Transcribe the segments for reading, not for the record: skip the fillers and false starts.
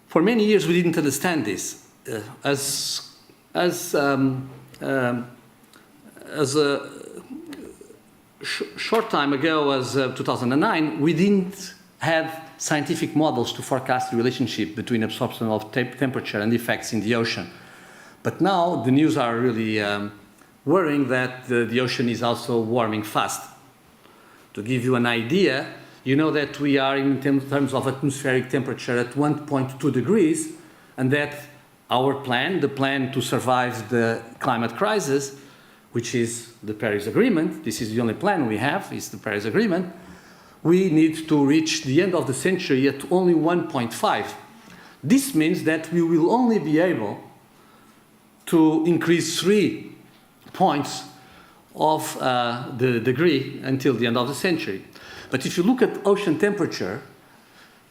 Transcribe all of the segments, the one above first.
For many years we didn't understand this. As a short time ago, as 2009, we didn't have scientific models to forecast the relationship between absorption of temperature and effects in the ocean. But now the news are really worrying that the ocean is also warming fast. To give you an idea, you know that we are in terms of atmospheric temperature at 1.2 degrees, and that our plan, the plan to survive the climate crisis, which is the Paris Agreement, this is the only plan we have, is the Paris Agreement, we need to reach the end of the century at only 1.5. This means that we will only be able to increase 3 points of the degree until the end of the century. But if you look at ocean temperature,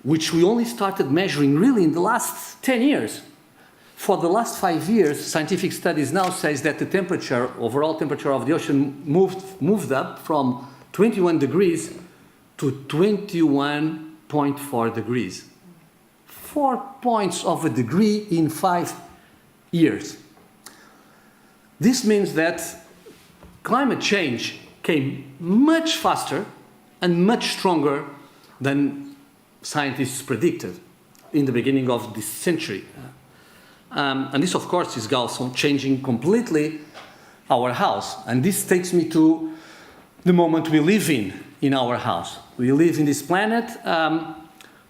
which we only started measuring really in the last 10 years, for the last 5 years, scientific studies now says that the temperature, overall temperature of the ocean moved up from 21 degrees to 21.4 degrees. 4 points of a degree in 5 years. This means that climate change came much faster and much stronger than scientists predicted in the beginning of this century. And this, of course, is also changing completely our house. And this takes me to the moment we live in our house. We live in this planet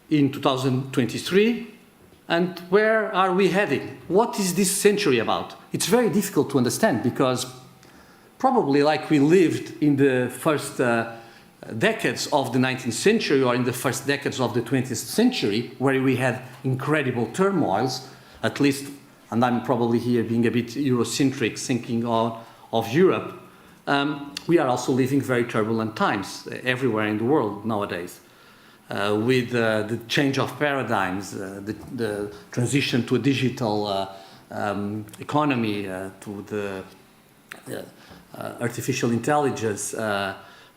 in 2023. And where are we heading? What is this century about? It's very difficult to understand because probably like we lived in the first decades of the 19th century or in the first decades of the 20th century, where we had incredible turmoils, at least, and I'm probably here being a bit Eurocentric, thinking of Europe, we are also living very turbulent times everywhere in the world nowadays. With the change of paradigms, the transition to a digital economy, to the artificial intelligence,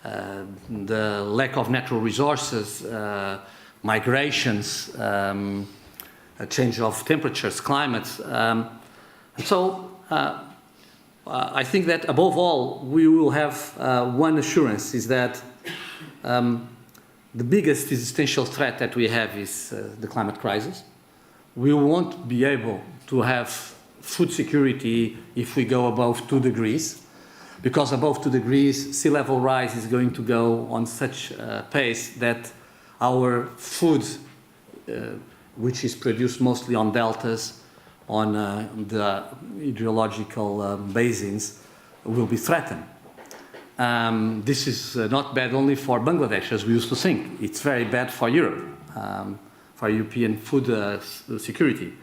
the lack of natural resources, migrations, a change of temperatures, climates. So I think that above all, we will have one assurance, is that the biggest existential threat that we have is the climate crisis. We won't be able to have food security if we go above 2 degrees, because above 2 degrees, sea level rise is going to go on such a pace that our food, which is produced mostly on deltas, on the hydrological basins, will be threatened. This is not bad only for Bangladesh, as we used to think. It's very bad for Europe, for European food security.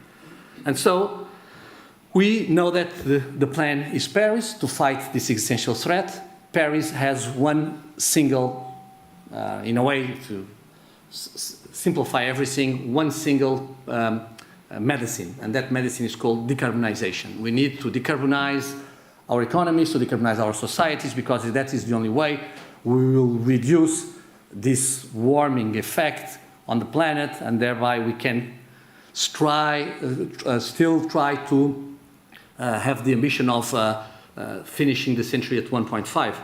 And so we know that the plan is Paris to fight this existential threat. Paris has one single, in a way to simplify everything, one single medicine, and that medicine is called decarbonization. We need to decarbonize our economies, to decarbonize our societies, because that is the only way we will reduce this warming effect on the planet, and thereby we can still try to have the ambition of finishing the century at 1.5.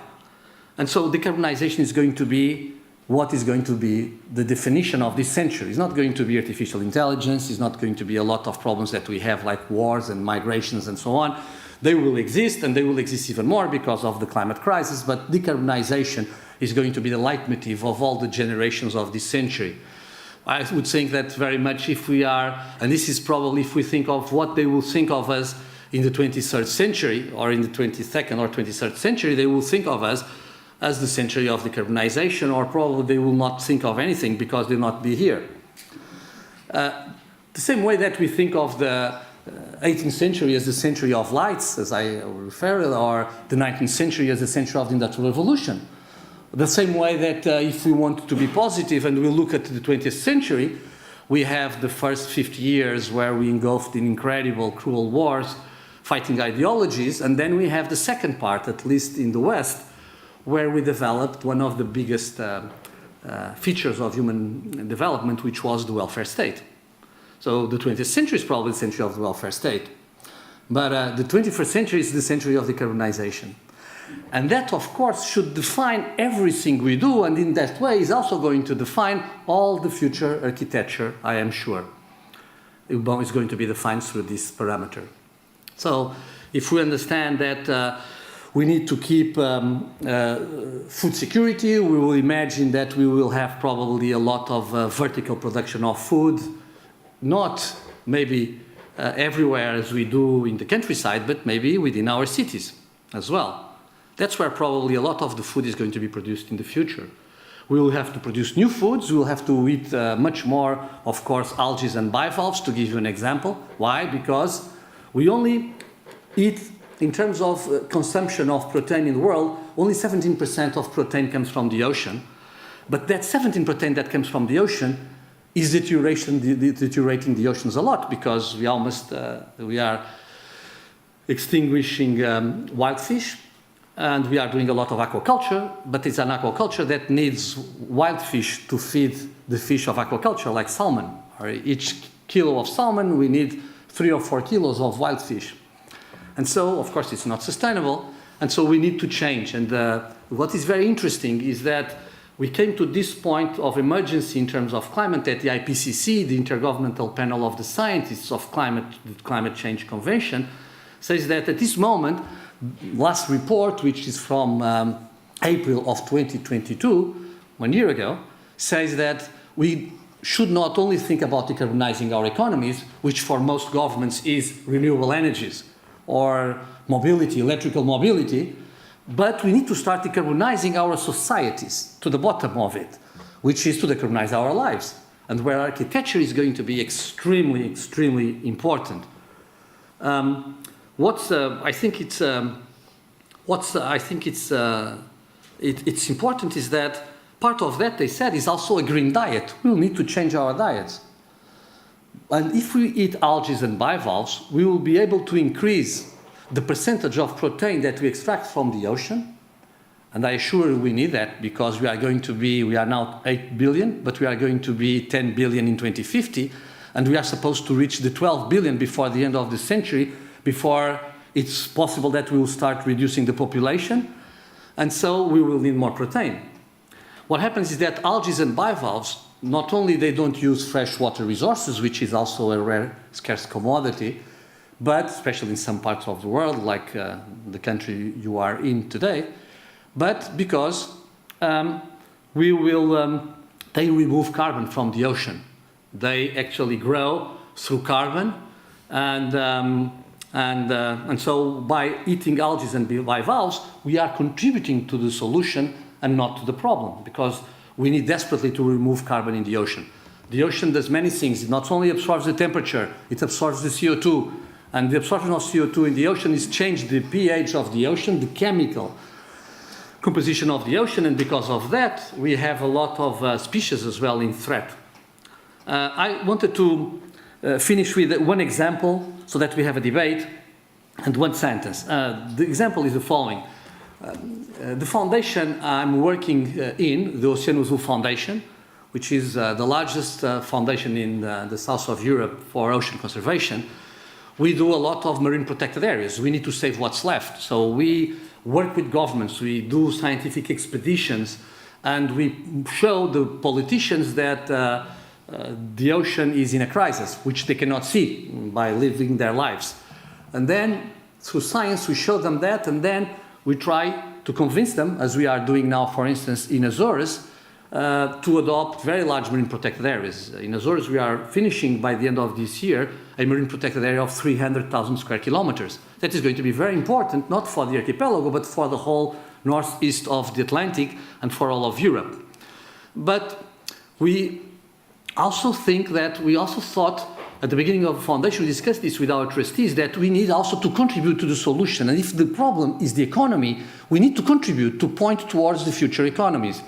And so decarbonization is going to be what is going to be the definition of this century. It's not going to be artificial intelligence, it's not going to be a lot of problems that we have like wars and migrations and so on. They will exist, and they will exist even more because of the climate crisis, but decarbonization is going to be the leitmotif of all the generations of this century. I would think that very much if we are, and this is probably if we think of what they will think of us in the 23rd century, or in the 22nd or 23rd century, they will think of us as the century of decarbonization, or probably they will not think of anything because they will not be here. The same way that we think of the 18th century as the century of lights, as I refer, or the 19th century as the century of the Industrial Revolution. The same way that if we want to be positive and we look at the 20th century, we have the first 50 years where we engulfed in incredible, cruel wars, fighting ideologies, and then we have the second part, at least in the West, where we developed one of the biggest features of human development, which was the welfare state. So the 20th century is probably the century of the welfare state. But the 21st century is the century of decarbonization. And that, of course, should define everything we do, and in that way is also going to define all the future architecture, I am sure. It's going to be defined through this parameter. So if we understand that we need to keep food security, we will imagine that we will have probably a lot of vertical production of food, not maybe everywhere as we do in the countryside, but maybe within our cities as well. That's where probably a lot of the food is going to be produced in the future. We will have to produce new foods. We will have to eat much more, of course, algae and bivalves, to give you an example. Why? Because we only eat, in terms of consumption of protein in the world, only 17% of protein comes from the ocean. But that 17% that comes from the ocean is deteriorating the oceans a lot, because we are extinguishing wild fish. And we are doing a lot of aquaculture, but it's an aquaculture that needs wild fish to feed the fish of aquaculture, like salmon. Or each kilo of salmon, we need 3 or 4 kilos of wild fish. And so, of course, it's not sustainable, and so we need to change. And what is very interesting is that we came to this point of emergency in terms of climate that the IPCC, the Intergovernmental Panel of the Scientists of the Climate Change Convention, says that at this moment, last report, which is from April of 2022, 1 year ago, says that we should not only think about decarbonizing our economies, which for most governments is renewable energies or mobility, electrical mobility, but we need to start decarbonizing our societies to the bottom of it, which is to decarbonize our lives, and where architecture is going to be extremely, extremely important. I think it's important is that part of that, they said, is also a green diet. We'll need to change our diets. And if we eat algae and bivalves, we will be able to increase the percentage of protein that we extract from the ocean. And I assure you we need that, because we are now 8 billion, but we are going to be 10 billion in 2050. And we are supposed to reach the 12 billion before the end of the century, before it's possible that we will start reducing the population, and so we will need more protein. What happens is that algae and bivalves, not only they don't use freshwater resources, which is also a rare, scarce commodity, but especially in some parts of the world, like the country you are in today, but because they remove carbon from the ocean. They actually grow through carbon, and so by eating algae and bivalves, we are contributing to the solution and not to the problem, because we need desperately to remove carbon in the ocean. The ocean does many things. It not only absorbs the temperature, it absorbs the CO2. And the absorption of CO2 in the ocean is changed the pH of the ocean, the chemical composition of the ocean, and because of that, we have a lot of species as well in threat. I wanted to finish with one example so that we have a debate, and one sentence. The example is the following. The foundation I'm working in, the Oceano Azul Foundation, which is the largest foundation in the south of Europe for ocean conservation, we do a lot of marine protected areas. We need to save what's left. So we work with governments, we do scientific expeditions, and we show the politicians that the ocean is in a crisis, which they cannot see by living their lives. And then, through science, we show them that, and then we try to convince them, as we are doing now, for instance, in Azores, to adopt very large marine protected areas. In Azores, we are finishing, by the end of this year, a marine protected area of 300,000 square kilometers. That is going to be very important, not for the archipelago, but for the whole northeast of the Atlantic and for all of Europe. But we also thought, at the beginning of the foundation, we discussed this with our trustees, that we need also to contribute to the solution. And if the problem is the economy, we need to contribute to point towards the future economies.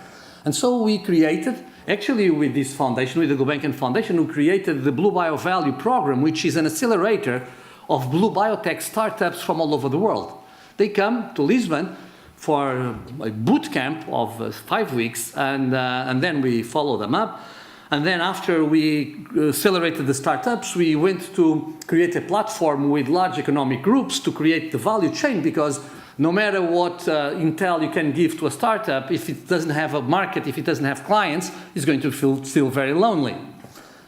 And so we created, actually with this foundation, with the Gulbenkian Foundation, we created the Blue Bio Value Program, which is an accelerator of blue biotech startups from all over the world. They come to Lisbon for a boot camp of 5 weeks, and then we follow them up. And then after we accelerated the startups, we went to create a platform with large economic groups to create the value chain, because no matter what intel you can give to a startup, if it doesn't have a market, if it doesn't have clients, it's going to feel still very lonely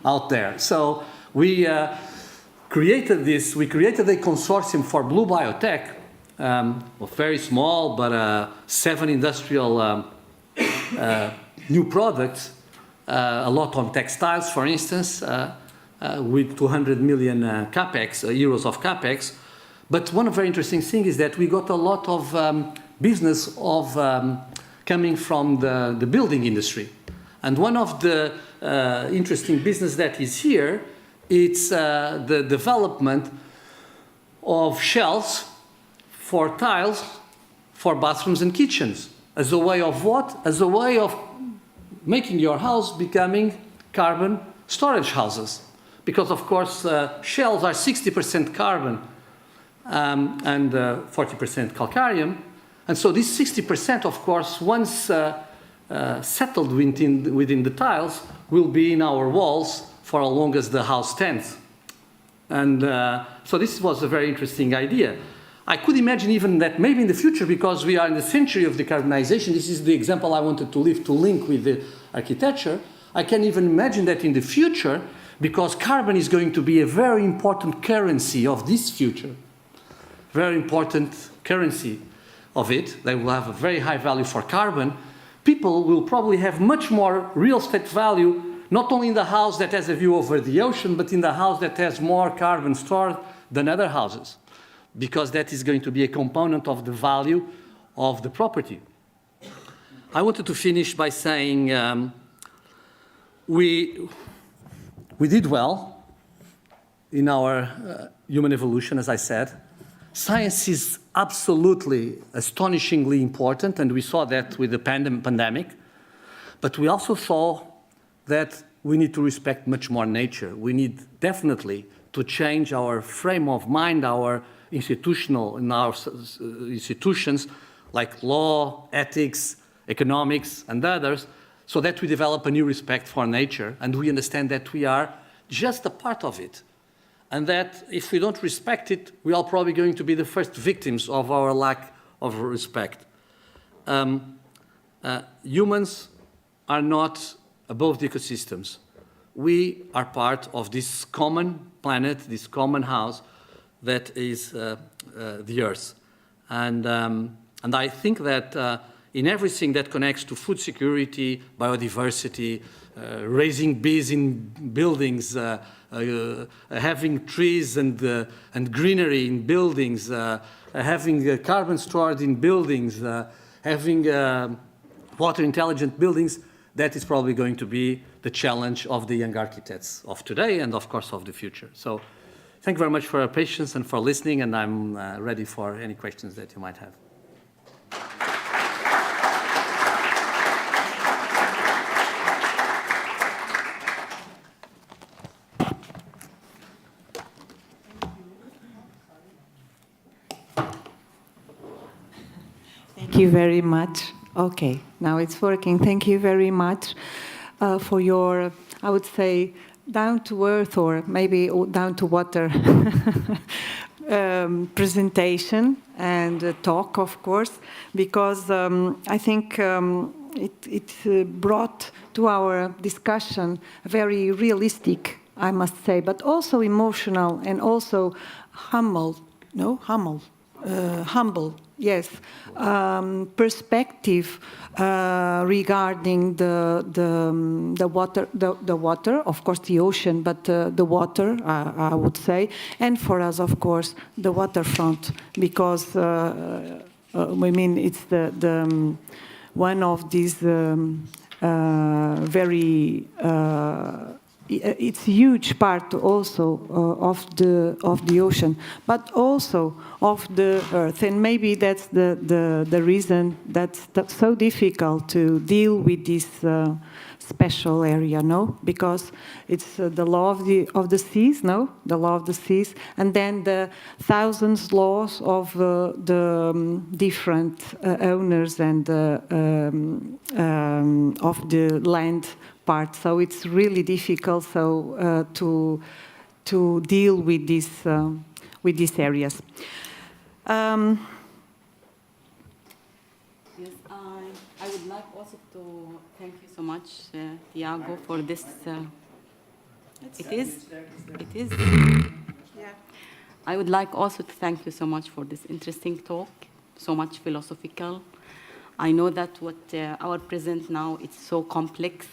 out there. So we created a consortium for blue biotech, very small, but 7 industrial new products, a lot on textiles, for instance, with 200 million euros of capex. But one very interesting thing is that we got a lot of business coming from the building industry. And one of the interesting business that is here, it's the development of shelves for tiles for bathrooms and kitchens. As a way of what? As a way of making your house becoming carbon storage houses. Because of course shells are 60% carbon and 40% calcareum. And so this 60%, of course, once settled within the tiles, will be in our walls for as long as the house stands. And so this was a very interesting idea. I could imagine even that maybe in the future, because we are in the century of decarbonization, this is the example I wanted to link with the architecture, I can even imagine that in the future, because carbon is going to be a very important currency of this future, very important currency of it, they will have a very high value for carbon, people will probably have much more real estate value, not only in the house that has a view over the ocean, but in the house that has more carbon stored than other houses, because that is going to be a component of the value of the property. I wanted to finish by saying we did well in our human evolution, as I said. Science is absolutely astonishingly important, and we saw that with the pandemic. But we also saw that we need to respect much more nature. We need definitely to change our frame of mind, our institutions like law, ethics, economics, and others, so that we develop a new respect for nature and we understand that we are just a part of it. And that if we don't respect it, we are probably going to be the first victims of our lack of respect. Humans are not above the ecosystems. We are part of this common planet, this common house that is the Earth. And I think that in everything that connects to food security, biodiversity, raising bees in buildings, having trees and greenery in buildings, having carbon stored in buildings, having water intelligent buildings, that is probably going to be the challenge of the young architects of today and of course of the future. So thank you very much for your patience and for listening, and I'm ready for any questions that you might have. Thank you very much. Okay, now it's working. Thank you very much for your, I would say, down to earth or maybe down to water presentation and talk, of course, because I think it brought to our discussion very realistic, I must say, but also emotional and also humble, yes, perspective regarding the water, of course the ocean, but the water, I would say, and for us, of course, the waterfront, because I mean it's the one of these very it's a huge part also of the ocean, but also of the earth, and maybe that's the reason that's so difficult to deal with this special area, no? Because it's the law of the seas, no? The law of the seas, and then the thousands laws of the different owners and of the land part. So it's really difficult to deal with these areas. Yes, I would like also to thank you so much, Tiago, for this. It is. Yeah. I would like also to thank you so much for this interesting talk, so much philosophical. I know that what our present now, it's so complex,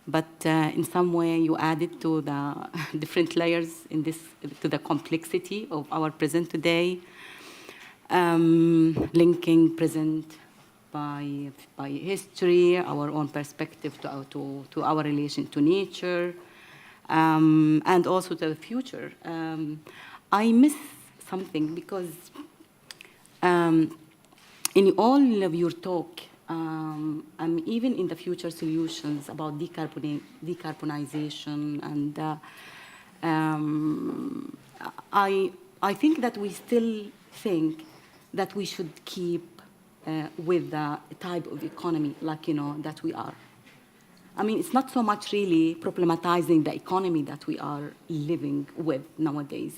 but in some way you added to the different layers in this, to the complexity of our present today, linking present by history, our own perspective to our relation to nature, and also to the future. I miss something because in all of your talk, even in the future solutions about decarbonization, and I think that we still think that we should keep with the type of economy like, that we are. I mean, it's not so much really problematizing the economy that we are living with nowadays.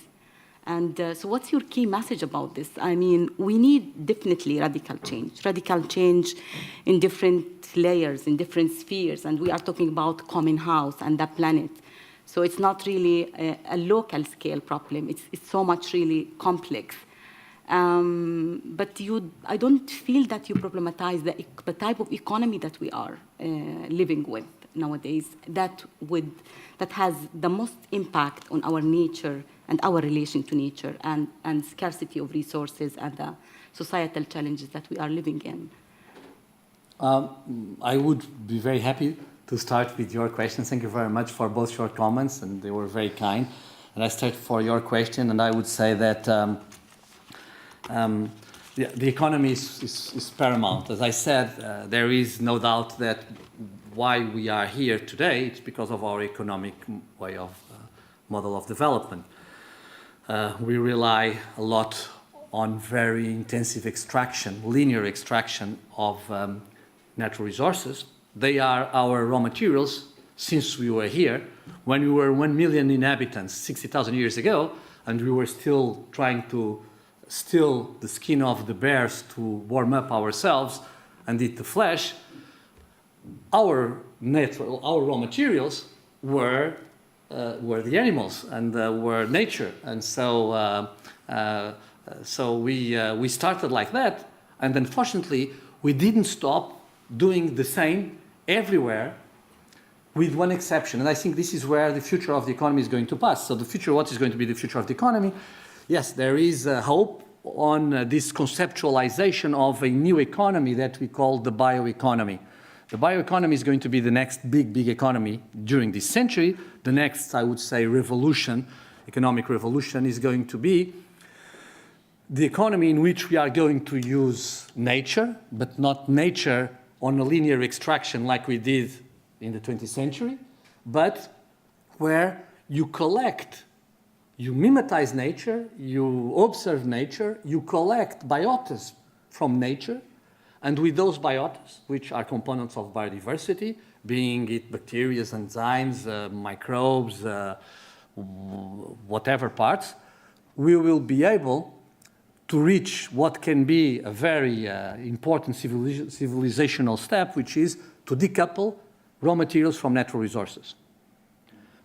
And so what's your key message about this? I mean, we need definitely radical change in different layers, in different spheres, and we are talking about common house and the planet. So it's not really a local scale problem. It's so much really complex. But I don't feel that you problematize the type of economy that we are living with nowadays, that has the most impact on our nature and our relation to nature and scarcity of resources and the societal challenges that we are living in. I would be very happy to start with your questions. Thank you very much for both your comments, and they were very kind. And I start for your question, and I would say that the economy is paramount. As I said, there is no doubt that why we are here today, it's because of our economic way of model of development. We rely a lot on very intensive extraction, linear extraction of natural resources. They are our raw materials since we were here. When we were 1 million inhabitants 60,000 years ago, and we were still trying to steal the skin of the bears to warm up ourselves and eat the flesh, our raw materials were the animals and were nature, and so we started like that, and unfortunately we didn't stop doing the same everywhere, with one exception. And I think this is where the future of the economy is going to pass. So the future, what is going to be the future of the economy? Yes, there is hope on this conceptualization of a new economy that we call the bioeconomy. The bioeconomy is going to be the next big economy during this century. The next, I would say, revolution, economic revolution, is going to be the economy in which we are going to use nature, but not nature on a linear extraction like we did in the 20th century, but where you collect, you mimetize nature, you observe nature, you collect biotas from nature, and with those biotas, which are components of biodiversity, being it bacteria, enzymes, microbes, whatever parts, we will be able to reach what can be a very important civilizational step, which is to decouple raw materials from natural resources.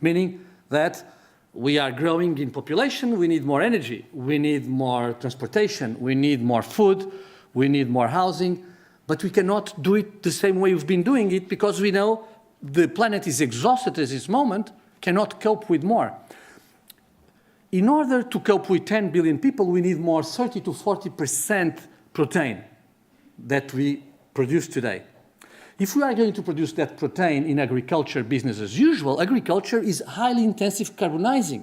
Meaning that we are growing in population, we need more energy, we need more transportation, we need more food, we need more housing, but we cannot do it the same way we've been doing it because we know the planet is exhausted at this moment, cannot cope with more. In order to cope with 10 billion people, we need more 30 to 40% protein that we produce today. If we are going to produce that protein in agriculture business as usual, agriculture is highly intensive carbonizing.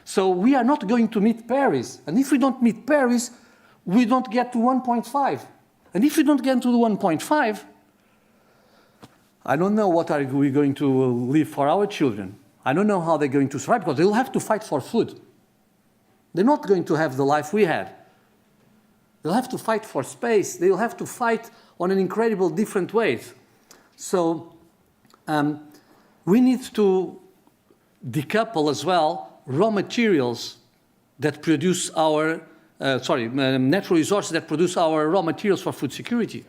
So we are not going to meet Paris. And if we don't meet Paris, we don't get to 1.5. And if we don't get to the 1.5, I don't know what are we going to leave for our children. I don't know how they're going to survive, because they'll have to fight for food. They're not going to have the life we had. They'll have to fight for space. They'll have to fight on an incredible different ways. So we need to decouple as well raw materials that produce our, natural resources that produce our raw materials for food security.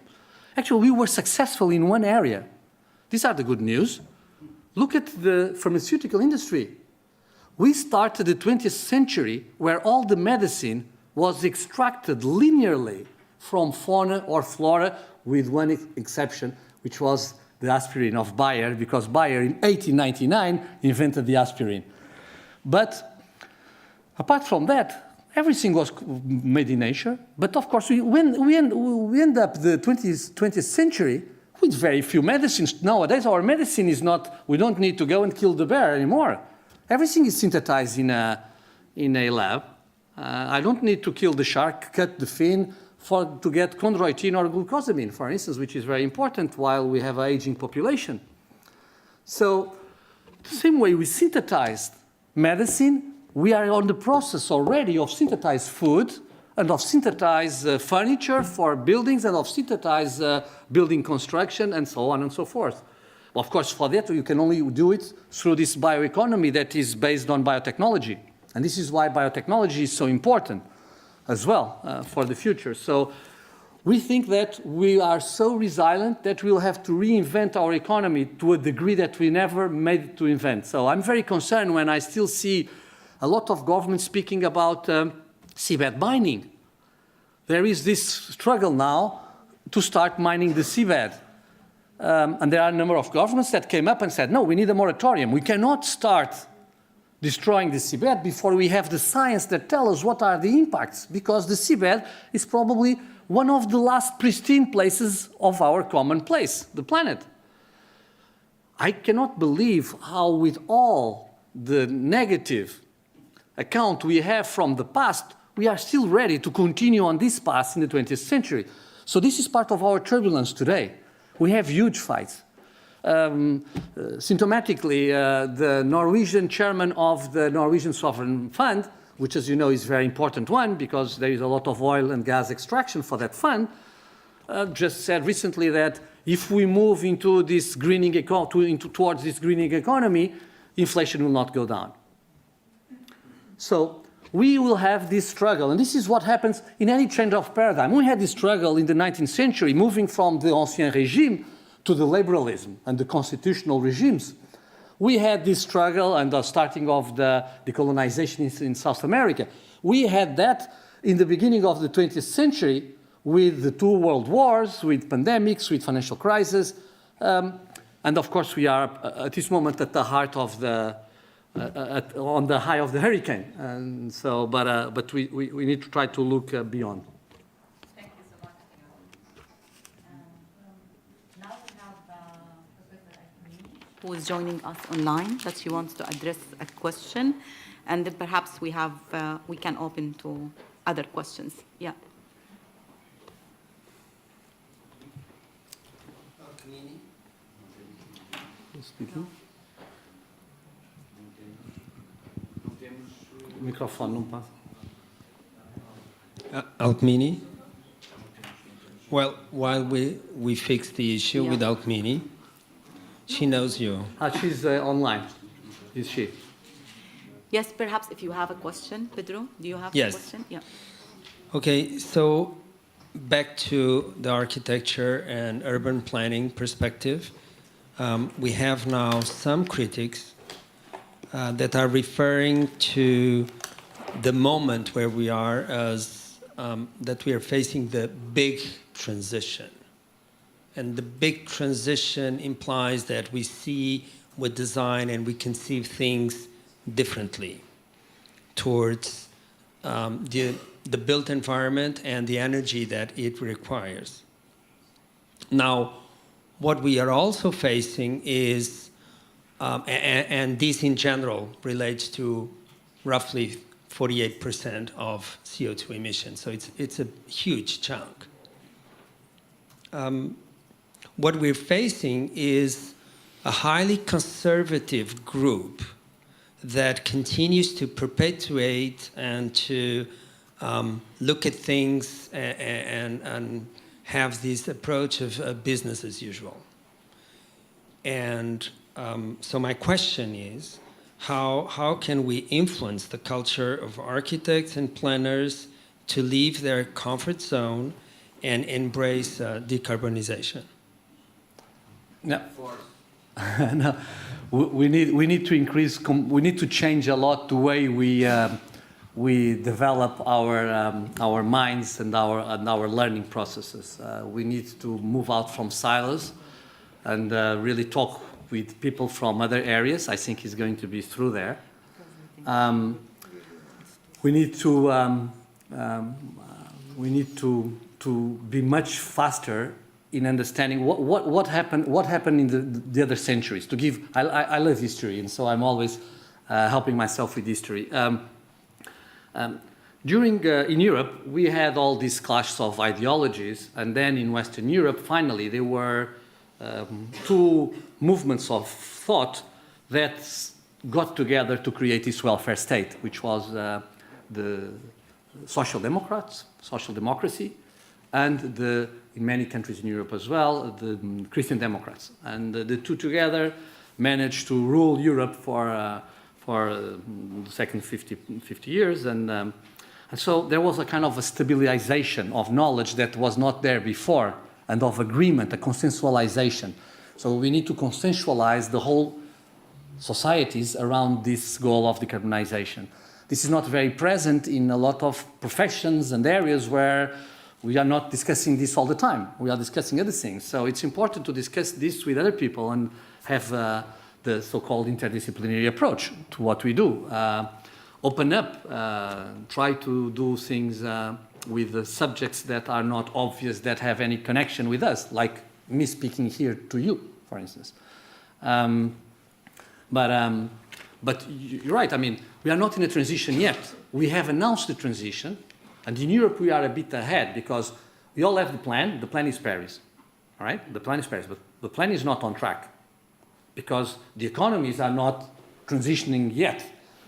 Actually, we were successful in one area. These are the good news. Look at the pharmaceutical industry. We started the 20th century where all the medicine was extracted linearly from fauna or flora, with one exception, which was the aspirin of Bayer, because Bayer in 1899 invented the aspirin. But apart from that, everything was made in nature. But of course, we end up the 20th century with very few medicines. Nowadays, our medicine is not, we don't need to go and kill the bear anymore. Everything is synthesized in a lab. I don't need to kill the shark, cut the fin to get chondroitin or glucosamine, for instance, which is very important while we have an aging population. So the same way we synthesized medicine, we are on the process already of synthesized food and of synthesized furniture for buildings and of synthesized building construction and so on and so forth. Of course, for that, you can only do it through this bioeconomy that is based on biotechnology. And this is why biotechnology is so important as well for the future. So we think that we are so resilient that we'll have to reinvent our economy to a degree that we never made it to invent. So I'm very concerned when I still see a lot of governments speaking about seabed mining. There is this struggle now to start mining the seabed. And there are a number of governments that came up and said, no, we need a moratorium. We cannot start destroying the seabed before we have the science that tells us what are the impacts, because the seabed is probably one of the last pristine places of our common place, the planet. I cannot believe how, with all the negative account we have from the past, we are still ready to continue on this path in the 20th century. So this is part of our turbulence today. We have huge fights. Symptomatically, the Norwegian chairman of the Norwegian Sovereign Fund, which, as you know, is a very important one because there is a lot of oil and gas extraction for that fund, just said recently that if we move into this greening towards this greening economy, inflation will not go down. So we will have this struggle, and this is what happens in any change of paradigm. We had this struggle in the 19th century, moving from the Ancien Régime to the liberalism and the constitutional regimes. We had this struggle and the starting of the decolonization in South America. We had that in the beginning of the 20th century with the 2 world wars, with pandemics, with financial crisis. And of course, we are at this moment at the heart of the, on the high of the hurricane. And so, but we need to try to look beyond. Who is joining us online, that she wants to address a question, and then perhaps we can open to other questions. Yeah. Speaking. Microfone não passa. Alkmini. Well, while we fix the issue with Alkmini, she knows you. She's online. Is she? Yes, perhaps if you have a question, Pedro, do you have a question? Yeah. Okay, so back to the architecture and urban planning perspective. We have now some critics that are referring to the moment where we are as that we are facing the big transition. And the big transition implies that we see with design and we conceive things differently towards the built environment and the energy that it requires. Now, what we are also facing is, and this in general relates to roughly 48% of CO2 emissions, so it's a huge chunk. what we're facing is a highly conservative group that continues to perpetuate and to look at things and have this approach of business as usual. And so my question is, how can we influence the culture of architects and planners to leave their comfort zone and embrace decarbonization? No. No. We need to increase. We need to change a lot the way we develop our minds and our learning processes. We need to move out from silos and really talk with people from other areas. I think he's going to be through there. We need to be much faster in understanding what happened in the other centuries. To give, I love history, and so I'm always helping myself with history. In Europe, we had all these clashes of ideologies, and then in Western Europe, finally, there were two movements of thought that got together to create this welfare state, which was the social democrats, social democracy, and in many countries in Europe as well, the Christian Democrats. And the two together managed to rule Europe for the second 50 years. And so there was a kind of a stabilization of knowledge that was not there before, and of agreement, a consensualization. So we need to consensualize the whole societies around this goal of decarbonization. This is not very present in a lot of professions and areas where we are not discussing this all the time. We are discussing other things. So it's important to discuss this with other people and have the so-called interdisciplinary approach to what we do. Open up, try to do things with the subjects that are not obvious, that have any connection with us, like me speaking here to you, for instance. But you're right, I mean, we are not in a transition yet. We have announced the transition, and in Europe we are a bit ahead because we all have the plan is Paris, all right? The plan is Paris, but the plan is not on track because the economies are not transitioning yet.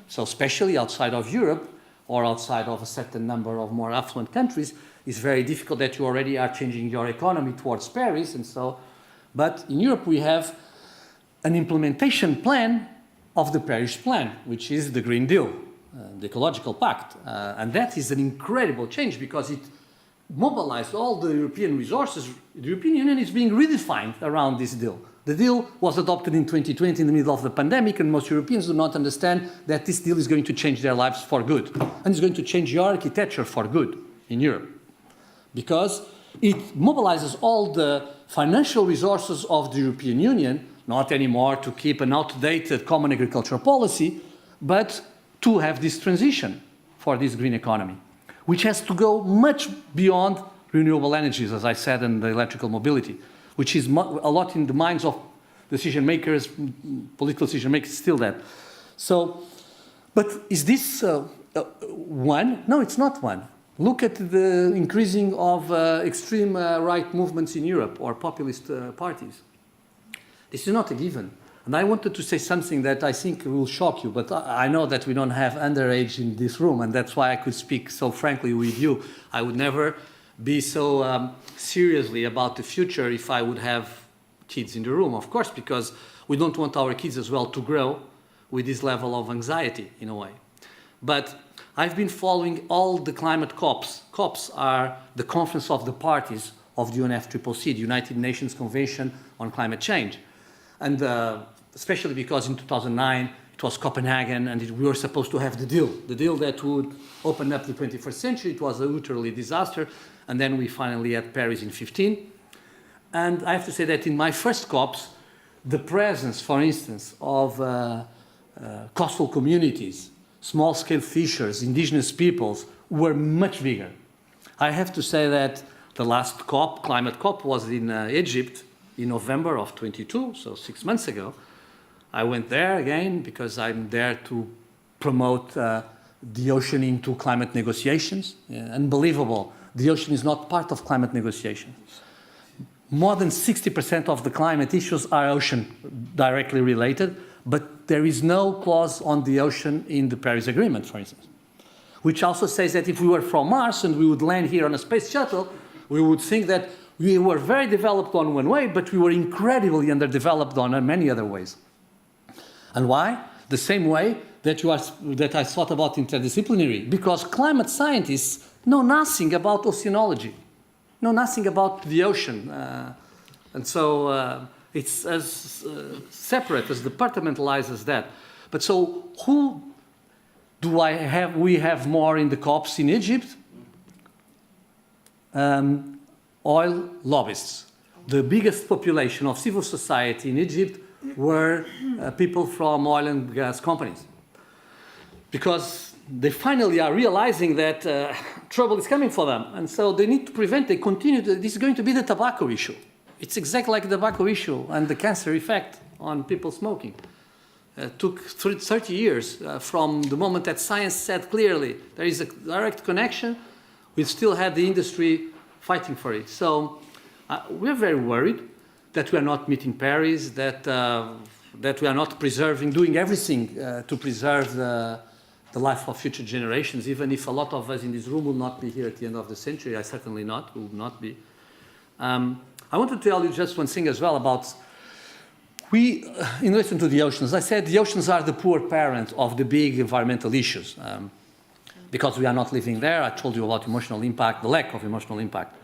So especially outside of Europe or outside of a certain number of more affluent countries, it's very difficult that you already are changing your economy towards Paris. And so, but in Europe we have an implementation plan of the Paris Plan, which is the Green Deal, the Ecological Pact. And that is an incredible change because it mobilized all the European resources. The European Union is being redefined around this deal. The deal was adopted in 2020 in the middle of the pandemic, and most Europeans do not understand that this deal is going to change their lives for good. And it's going to change your architecture for good in Europe. Because it mobilizes all the financial resources of the European Union, not anymore to keep an outdated common agricultural policy, but to have this transition for this green economy, which has to go much beyond renewable energies, as I said, and the electrical mobility, which is a lot in the minds of decision makers, political decision makers, still that. So, but is this one? No, it's not one. Look at the increasing of extreme right movements in Europe or populist parties. This is not a given. And I wanted to say something that I think will shock you, but I know that we don't have underage in this room, and that's why I could speak so frankly with you. I would never be so seriously about the future if I would have kids in the room, of course, because we don't want our kids as well to grow with this level of anxiety, in a way. But I've been following all the climate COPs. COPs are the Conference of the Parties of the UNFCCC, the United Nations Convention on Climate Change. And especially because in 2009, it was Copenhagen, and we were supposed to have the deal that would open up the 21st century. It was a utterly disaster. And then we finally had Paris in 2015. And I have to say that in my first COPs, the presence, for instance, of coastal communities, small-scale fishers, indigenous peoples, were much bigger. I have to say that the last COP, climate COP, was in Egypt in November of 22, so 6 months ago. I went there again because I'm there to promote the ocean into climate negotiations. Yeah, unbelievable. The ocean is not part of climate negotiations. more than 60% of the climate issues are ocean directly related, but there is no clause on the ocean in the Paris Agreement, for instance, which also says that if we were from Mars and we would land here on a space shuttle, we would think that we were very developed on one way, but we were incredibly underdeveloped on many other ways. And why? The same way that I thought about interdisciplinary, because climate scientists know nothing about oceanology, know nothing about the ocean. And so it's as separate, as departmentalized as that. But so who do we have more in the COPs in Egypt? Oil lobbyists. The biggest population of civil society in Egypt were people from oil and gas companies. Because they finally are realizing that trouble is coming for them. And so they need to prevent, they continue, this is going to be the tobacco issue. It's exactly like the tobacco issue and the cancer effect on people smoking. It took 30 years from the moment that science said clearly there is a direct connection. We still had the industry fighting for it. So we're very worried that we are not meeting Paris, that we are not preserving, doing everything to preserve the life of future generations, even if a lot of us in this room will not be here at the end of the century. I certainly will not be. I want to tell you just one thing as well about, in relation to the oceans, I said the oceans are the poor parent of the big environmental issues. Because we are not living there. I told you about emotional impact, the lack of emotional impact.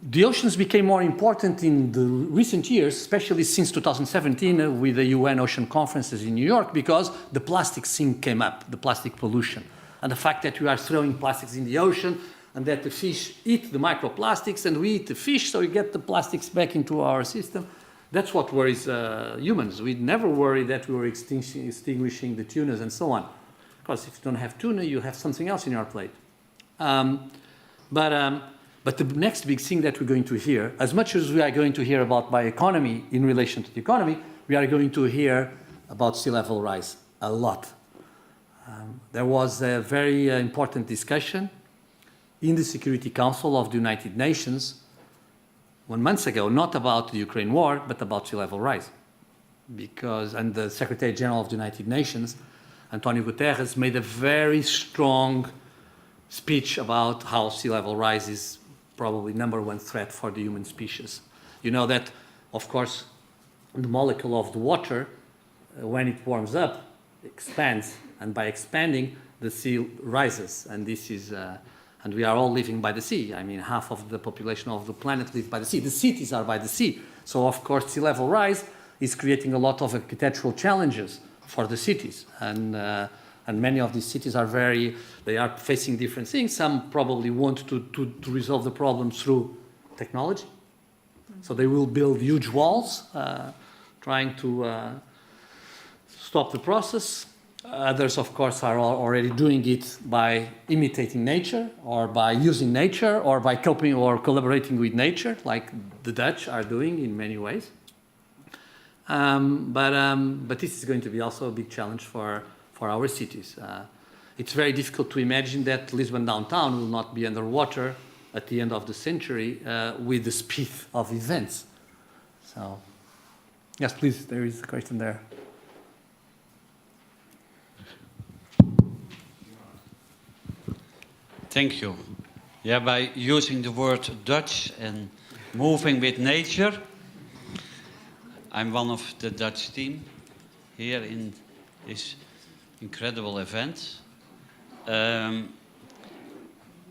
The oceans became more important in the recent years, especially since 2017 with the UN Ocean Conferences in New York, because the plastic thing came up, the plastic pollution. And the fact that we are throwing plastics in the ocean and that the fish eat the microplastics and we eat the fish, so we get the plastics back into our system. That's what worries humans. We never worry that we were extinguishing the tunas and so on. Because if you don't have tuna, you have something else in your plate. But the next big thing that we're going to hear, as much as we are going to hear about bioeconomy in relation to the economy, we are going to hear about sea level rise a lot. There was a very important discussion in the Security Council of the United Nations 1 month ago, not about the Ukraine war, but about sea level rise. And the Secretary General of the United Nations, Antonio Guterres, made a very strong speech about how sea level rise is probably #1 threat for the human species. You know that, of course, the molecule of the water, when it warms up, expands, and by expanding, the sea rises, and this is, and we are all living by the sea. I mean, half of the population of the planet lives by the sea. The cities are by the sea, so of course, sea level rise is creating a lot of architectural challenges for the cities, and many of these cities are they are facing different things. Some probably want to resolve the problem through technology. So they will build huge walls, trying to stop the process. Others, of course, are already doing it by imitating nature, or by using nature, or by coping or collaborating with nature, like the Dutch are doing in many ways. But this is going to be also a big challenge for our cities. It's very difficult to imagine that Lisbon downtown will not be underwater at the end of the century with the speed of events. So, yes, please, there is a question there. Thank you. Yeah, by using the word Dutch and moving with nature, I'm one of the Dutch team here in this incredible event. I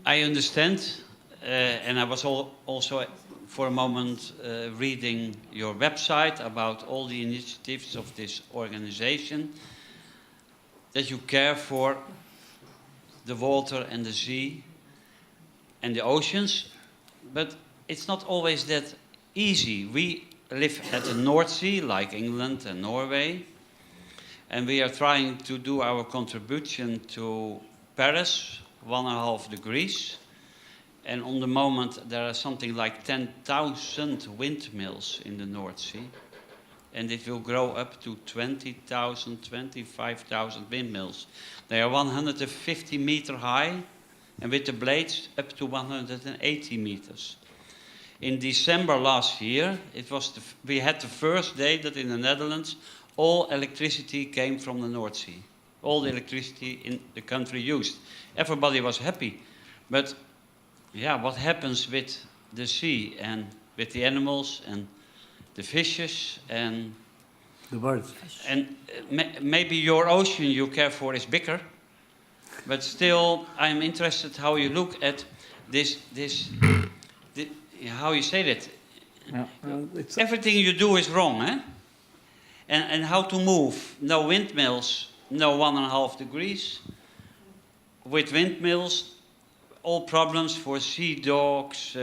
understand, and I was also for a moment reading your website about all the initiatives of this organization, that you care for the water and the sea and the oceans, but it's not always that easy. We live at the North Sea, like England and Norway, and we are trying to do our contribution to Paris, 1.5 degrees. And on the moment, there are something like 10,000 windmills in the North Sea. And it will grow up to 20,000, 25,000 windmills. They are 150 meter high, and with the blades up to 180 meters. In December last year, we had the first day that in the Netherlands all electricity came from the North Sea. All the electricity in the country used. Everybody was happy. But yeah, what happens with the sea and with the animals and the fishes and The birds. and maybe your ocean you care for is bigger, but still I'm interested how you look at this how you say that. Yeah, it's Everything you do is wrong, eh? And how to move. No windmills, no 1.5 degrees. With windmills, all problems for sea dogs,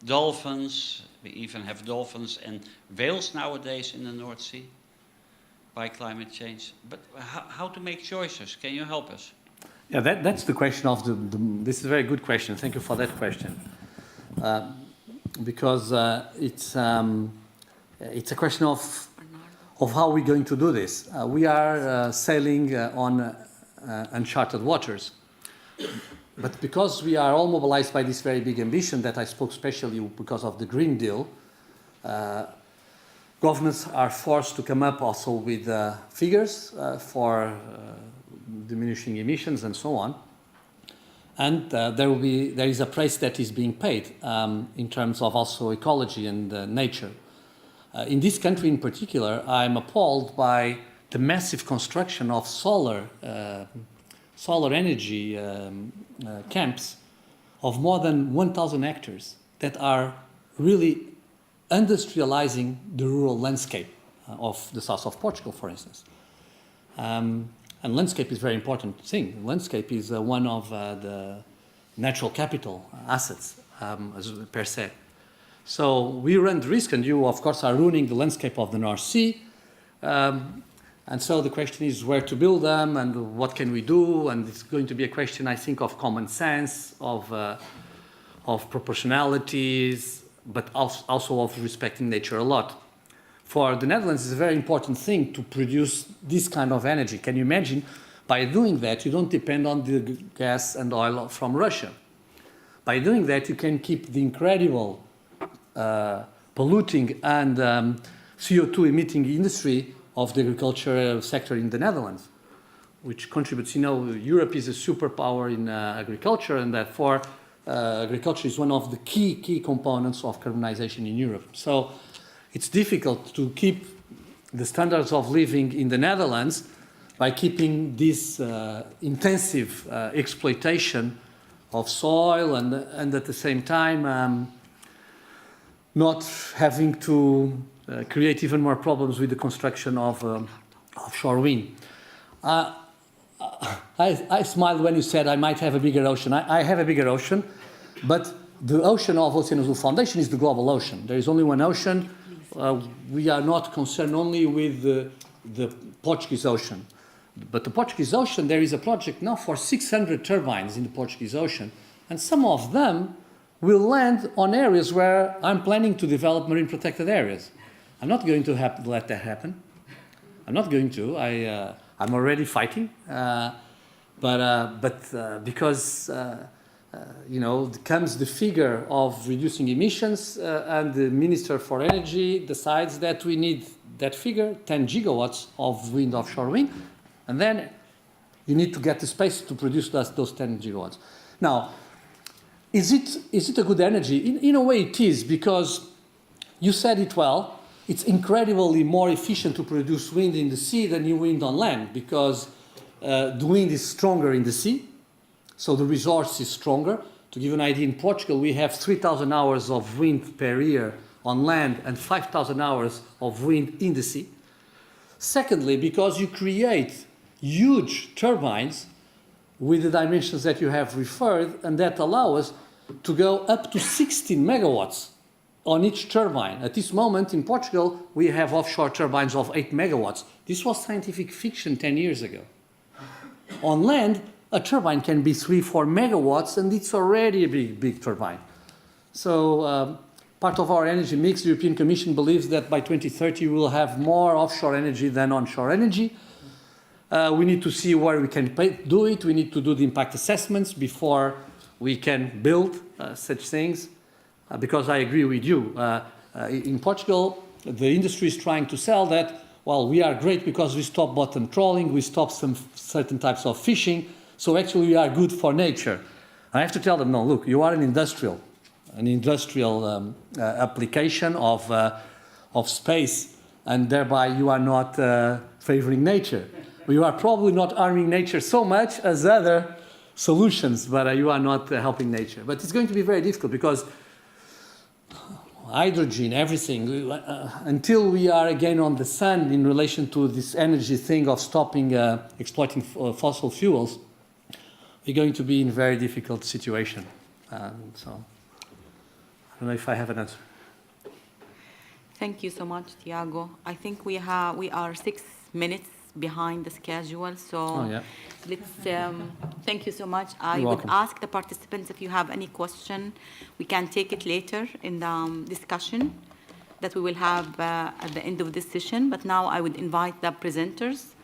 dolphins. We even have dolphins and whales nowadays in the North Sea by climate change. But how to make choices? Can you help us? Yeah, that's the question of this is a very good question. Thank you for that question. Because it's a question of how we're going to do this. We are sailing on uncharted waters. But because we are all mobilized by this very big ambition that I spoke especially because of the Green Deal, governments are forced to come up also with figures for diminishing emissions and so on. And there is a price that is being paid in terms of also ecology and nature. In this country in particular, I'm appalled by the massive construction of solar energy camps of more than 1,000 hectares that are really industrializing the rural landscape of the south of Portugal, for instance. And landscape is a very important thing. Landscape is one of the natural capital assets per se. So we run the risk, and you, of course, are ruining the landscape of the North Sea. And so the question is where to build them and what can we do? And it's going to be a question, I think, of common sense, of proportionalities, but also of respecting nature a lot. For the Netherlands, it's a very important thing to produce this kind of energy. Can you imagine? By doing that, you don't depend on the gas and oil from Russia. By doing that, you can keep the incredible polluting and CO2 emitting industry of the agriculture sector in the Netherlands, which contributes, Europe is a superpower in agriculture, and therefore agriculture is one of the key components of carbonization in Europe. So it's difficult to keep the standards of living in the Netherlands by keeping this intensive exploitation of soil and at the same time not having to create even more problems with the construction of offshore wind. I smiled when you said I might have a bigger ocean. I have a bigger ocean, but the ocean of Oceano Azul Foundation is the global ocean. There is only one ocean. We are not concerned only with the Portuguese ocean. But the Portuguese ocean, there is a project now for 600 turbines in the Portuguese ocean, and some of them will land on areas where I'm planning to develop marine protected areas. I'm not going to let that happen. I'm not going to. I'm already fighting, because comes the figure of reducing emissions, and the Minister for Energy decides that we need that figure, 10 gigawatts of wind, offshore wind, and then you need to get the space to produce those 10 gigawatts. Now, is it a good energy? In a way it is, because you said it well. It's incredibly more efficient to produce wind in the sea than wind on land, because the wind is stronger in the sea, so the resource is stronger. To give you an idea, in Portugal we have 3,000 hours of wind per year on land and 5,000 hours of wind in the sea. Secondly, because you create huge turbines with the dimensions that you have referred, and that allow us to go up to 16 megawatts on each turbine. At this moment in Portugal, we have offshore turbines of 8 megawatts. This was scientific fiction 10 years ago. On land, a turbine can be 3-4 megawatts, and it's already a big turbine. So part of our energy mix, the European Commission believes that by 2030 we will have more offshore energy than onshore energy. We need to see where we can do it. We need to do the impact assessments before we can build such things, because I agree with you. In Portugal, the industry is trying to sell that, well, we are great because we stop bottom trawling, we stop some certain types of fishing, so actually we are good for nature. I have to tell them, no, look, you are an industrial application of space, and thereby you are not favoring nature. You are probably not harming nature so much as other solutions, but you are not helping nature. But it's going to be very difficult because hydrogen, everything, until we are again on the sun in relation to this energy thing of stopping exploiting fossil fuels, we're going to be in a very difficult situation. So I don't know if I have an answer. Thank you so much, Tiago. I think we are 6 minutes behind the schedule, so let's. Thank you so much. I would ask the participants if you have any question. We can take it later in the discussion that we will have at the end of this session. But now I would invite the presenters,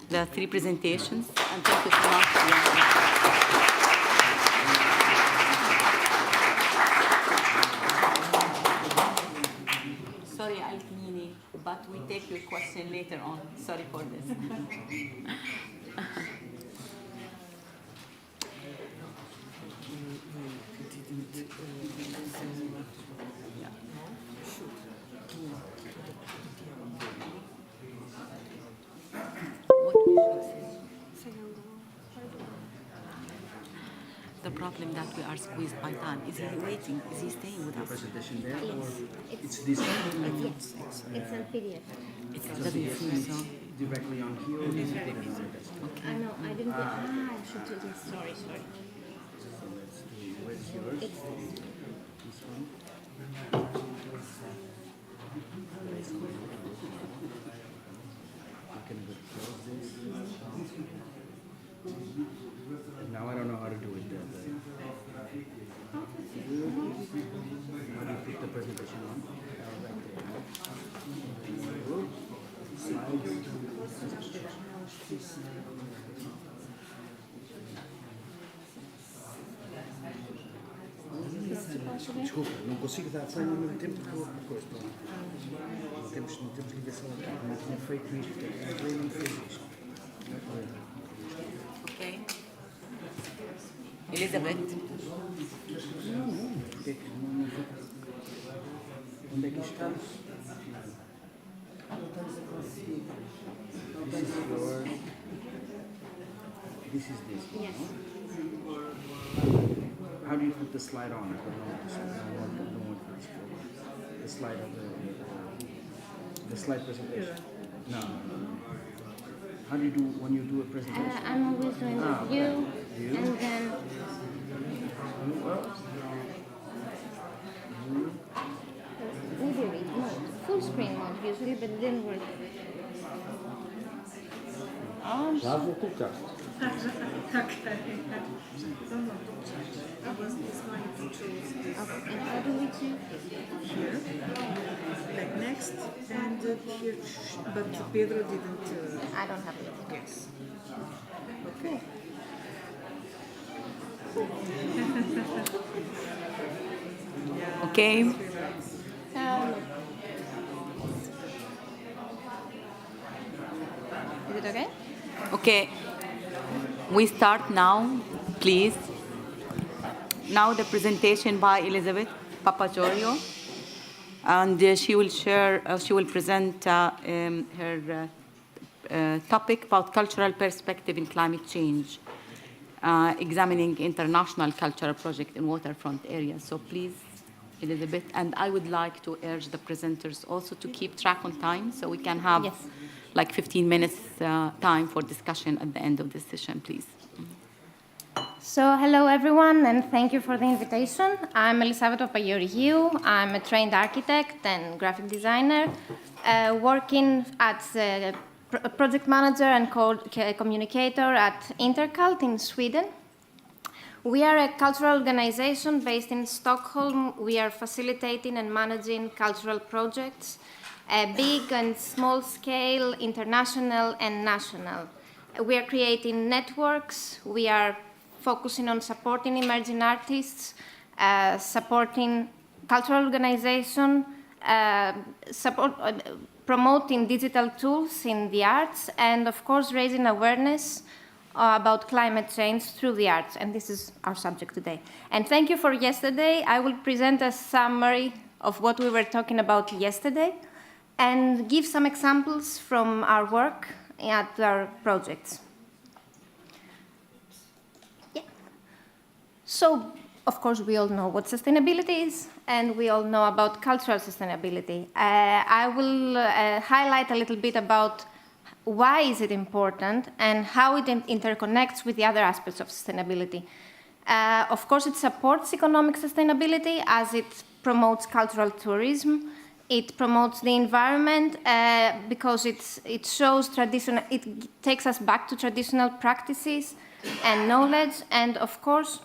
the 3 presentations, and thank you so much. Sorry, Altini, but we take your question later on. Sorry for this. The problem that we are squeezed by time. Is he waiting? Is he staying with us? Presentation there? Yes, It's this one? yes, it's on PDF. It doesn't seem so. Directly on here? Or is it put it on the desk? I know, I didn't get, I should do this, sorry. So let's do, where's yours? It's This one? I can close this. Now I don't know how to do it there. How do you put the presentation on? Desculpa, não consigo dar frame ao mesmo tempo que eu coisa. Não temos ligação aqui. Não tinha feito isto. Eu não fiz isto. Okay. Elizabeth. Não. Porque é que não foi? Onde é que está? This is yours. This is this one. yes. How do you put the slide on? I don't know what it's for. The slide of the slide presentation. No. How do you do when you do a presentation? I'm always doing the view, View. and then maybe read mode, full screen mode usually, but it didn't work. Já vou colocar. Okay, and how do we choose? Here, like next, and here, but Pedro didn't. I don't have it. Yes. Okay. Okay. Is it okay? Okay. We start now, please. Now the presentation by Elizabeth Papajorio, and she will present her topic about cultural perspective in climate change, examining international cultural project in waterfront areas. So please, Elizabeth, and I would like to urge the presenters also to keep track on time so we can have Yes. like 15 minutes time for discussion at the end of this session, please. So hello everyone, and thank you for the invitation. I'm Elisabeth Papayoriou. I'm a trained architect and graphic designer, working as a project manager and communicator at Intercult in Sweden. We are a cultural organization based in Stockholm. We are facilitating and managing cultural projects, big and small scale, international and national. We are creating networks. We are focusing on supporting emerging artists, supporting cultural organization, promoting digital tools in the arts, and of course raising awareness about climate change through the arts, and this is our subject today. And thank you for yesterday. I will present a summary of what we were talking about yesterday and give some examples from our work at our projects. Yeah. So, of course, we all know what sustainability is, and we all know about cultural sustainability. I will highlight a little bit about why is it important and how it interconnects with the other aspects of sustainability. Of course, it supports economic sustainability as it promotes cultural tourism. It promotes the environment because it shows traditional, it takes us back to traditional practices and knowledge. And of course,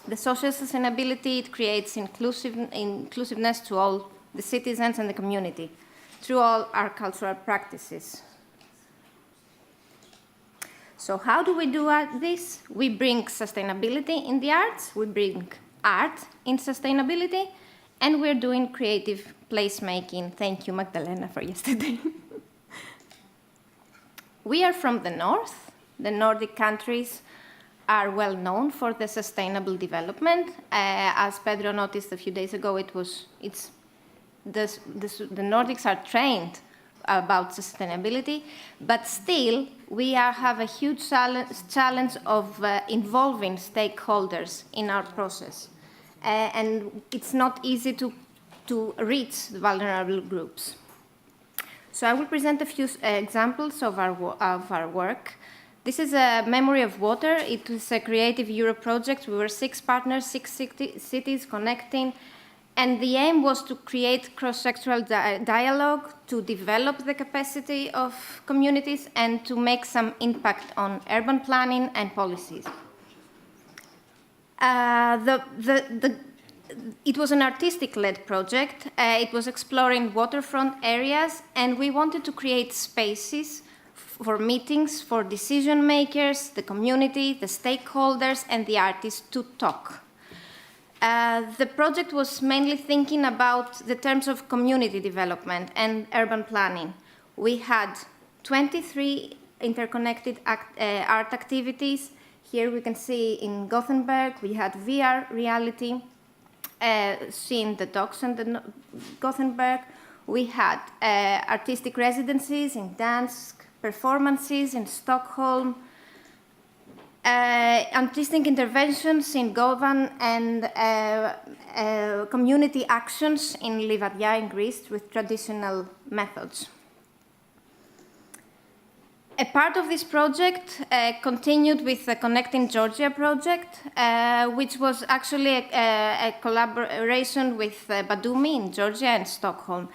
the social sustainability, it creates inclusiveness to all the citizens and the community through all our cultural practices. So how do we do this? We bring sustainability in the arts, we bring art in sustainability, and we're doing creative placemaking. Thank you, Magdalena, for yesterday. We are from the north. The Nordic countries are well known for the sustainable development. As Pedro noticed a few days ago, the Nordics are trained about sustainability, but still we have a huge challenge of involving stakeholders in our process. And it's not easy to reach the vulnerable groups. So I will present a few examples of our work. This is a Memory of Water. It was a Creative Europe project. We were 6 partners, 6 cities connecting. And the aim was to create cross-sectoral dialogue, to develop the capacity of communities, and to make some impact on urban planning and policies. It was an artistic-led project. It was exploring waterfront areas, and we wanted to create spaces for meetings for decision makers, the community, the stakeholders, and the artists to talk. The project was mainly thinking about the terms of community development and urban planning. We had 23 interconnected art activities. Here we can see in Gothenburg, we had VR reality, seeing the docks in Gothenburg. We had artistic residencies in Dansk, performances in Stockholm, artistic interventions in Govan, and community actions in Livadia in Greece with traditional methods. A part of this project continued with the Connecting Georgia project, which was actually a collaboration with Badumi in Georgia and Stockholm.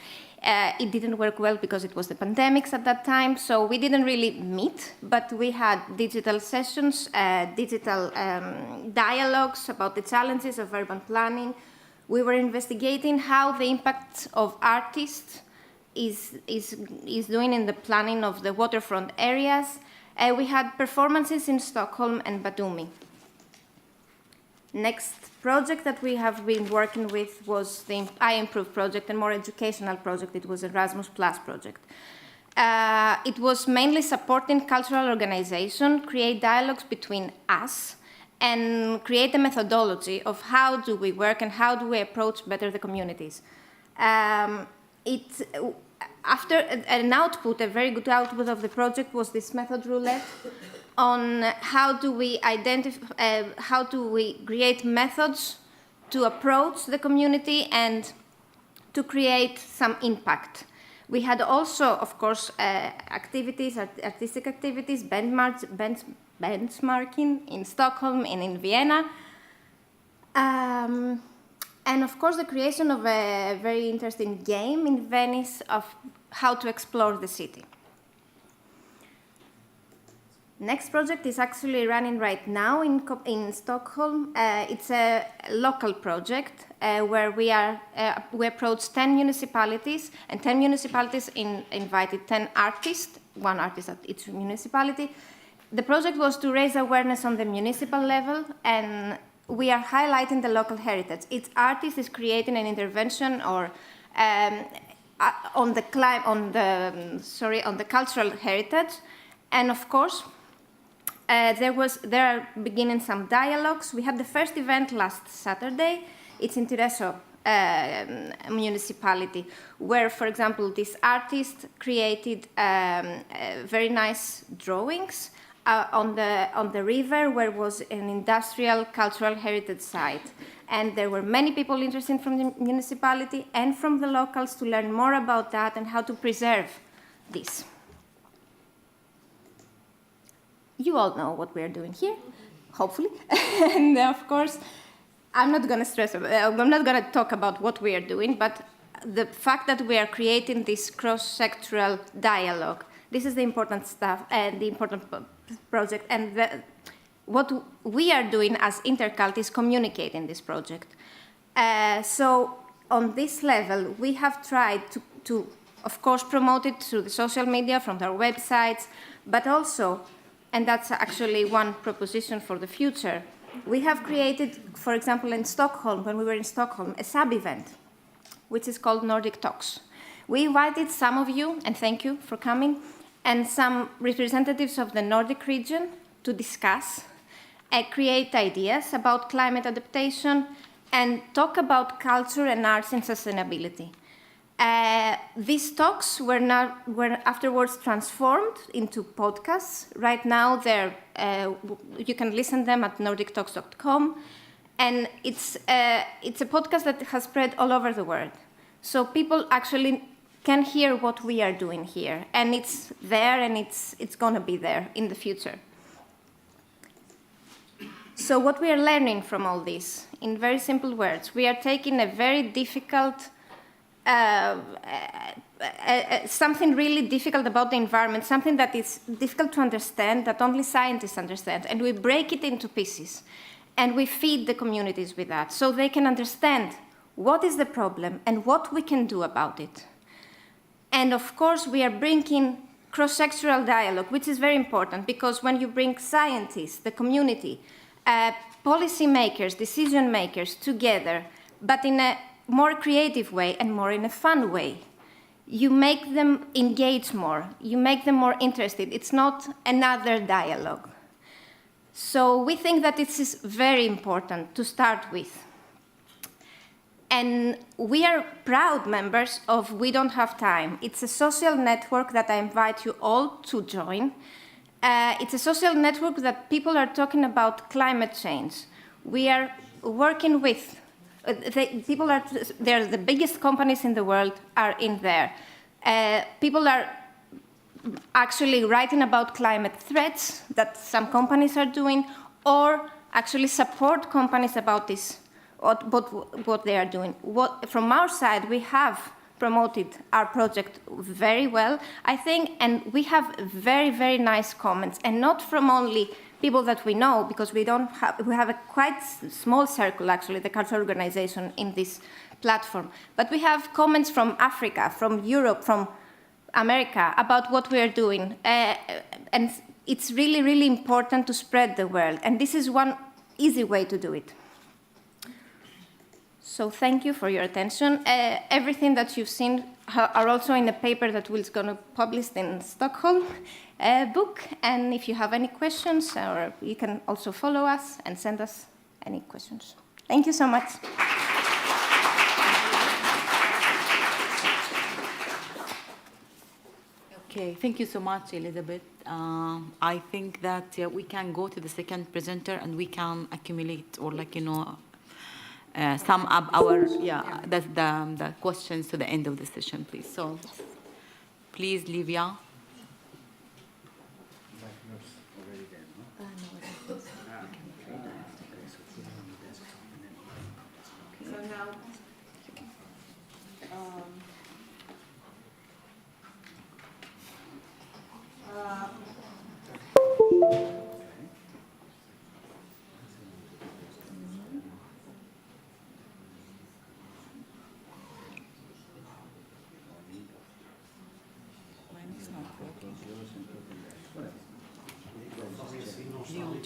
It didn't work well because it was the pandemics at that time, so we didn't really meet, but we had digital sessions, digital dialogues about the challenges of urban planning. We were investigating how the impact of artists is doing in the planning of the waterfront areas. We had performances in Stockholm and Batumi. Next project that we have been working with was the I Improve project, a more educational project. It was Erasmus Plus project. It was mainly supporting cultural organization, create dialogues between us, and create a methodology of how do we work and how do we approach better the communities. After an output, a very good output of the project was this method roulette on how do we identify, how do we create methods to approach the community and to create some impact. We had also, of course, activities, artistic activities, benchmarking in Stockholm and in Vienna. And of course, the creation of a very interesting game in Venice of how to explore the city. Next project is actually running right now in Stockholm. It's a local project where we approached 10 municipalities, and 10 municipalities invited 10 artists, one artist at each municipality. the project was to raise awareness on the municipal level, and we are highlighting the local heritage. Each artist is creating an intervention or on the cultural heritage, and of course, there are beginning some dialogues. We had the first event last Saturday. It's in Tireso municipality, where, for example, this artist created very nice drawings on the river, where was an industrial cultural heritage site. And there were many people interested from the municipality and from the locals to learn more about that and how to preserve this. You all know what we are doing here, hopefully. And of course, I'm not going to talk about what we are doing, but the fact that we are creating this cross-sectoral dialogue, this is the important stuff and the important project. And what we are doing as Intercult is communicating this project. So on this level, we have tried to, of course, promote it through the social media, from our websites, but also, and that's actually one proposition for the future, we have created, for example, in Stockholm, when we were in Stockholm, a sub-event, which is called Nordic Talks. We invited some of you, and thank you for coming, and some representatives of the Nordic region to discuss and create ideas about climate adaptation and talk about culture and arts and sustainability. These talks were afterwards transformed into podcasts. Right now, you can listen to them at nordictalks.com, and it's a podcast that has spread all over the world. So people actually can hear what we are doing here, and it's there, and it's going to be there in the future. So what we are learning from all this, in very simple words, we are taking a very difficult something really difficult about the environment, something that is difficult to understand, that only scientists understand, and we break it into pieces, and we feed the communities with that, so they can understand what is the problem and what we can do about it. And of course, we are bringing cross-sectoral dialogue, which is very important, because when you bring scientists, the community, policy makers, decision makers together, but in a more creative way and more in a fun way, you make them engage more, you make them more interested. It's not another dialogue. So we think that this is very important to start with. And we are proud members of We Don't Have Time. It's a social network that I invite you all to join. It's a social network that people are talking about climate change. We are working with they're the biggest companies in the world are in there. People are actually writing about climate threats that some companies are doing, or actually support companies about this, what they are doing. From our side, we have promoted our project very well, I think, and we have very, very nice comments, and not from only people that we know, because we have a quite small circle, actually, the cultural organization in this platform. But we have comments from Africa, from Europe, from America about what we are doing. And it's really, really important to spread the word. And this is one easy way to do it. So thank you for your attention. Everything that you've seen are also in the paper that we're going to publish in Stockholm book. And if you have any questions, or you can also follow us and send us any questions. Thank you so much. Okay, thank you so much, Elizabeth. I think that we can go to the second presenter and we can accumulate, or sum up our the questions to the end of the session, please. So, please, Livia. So now,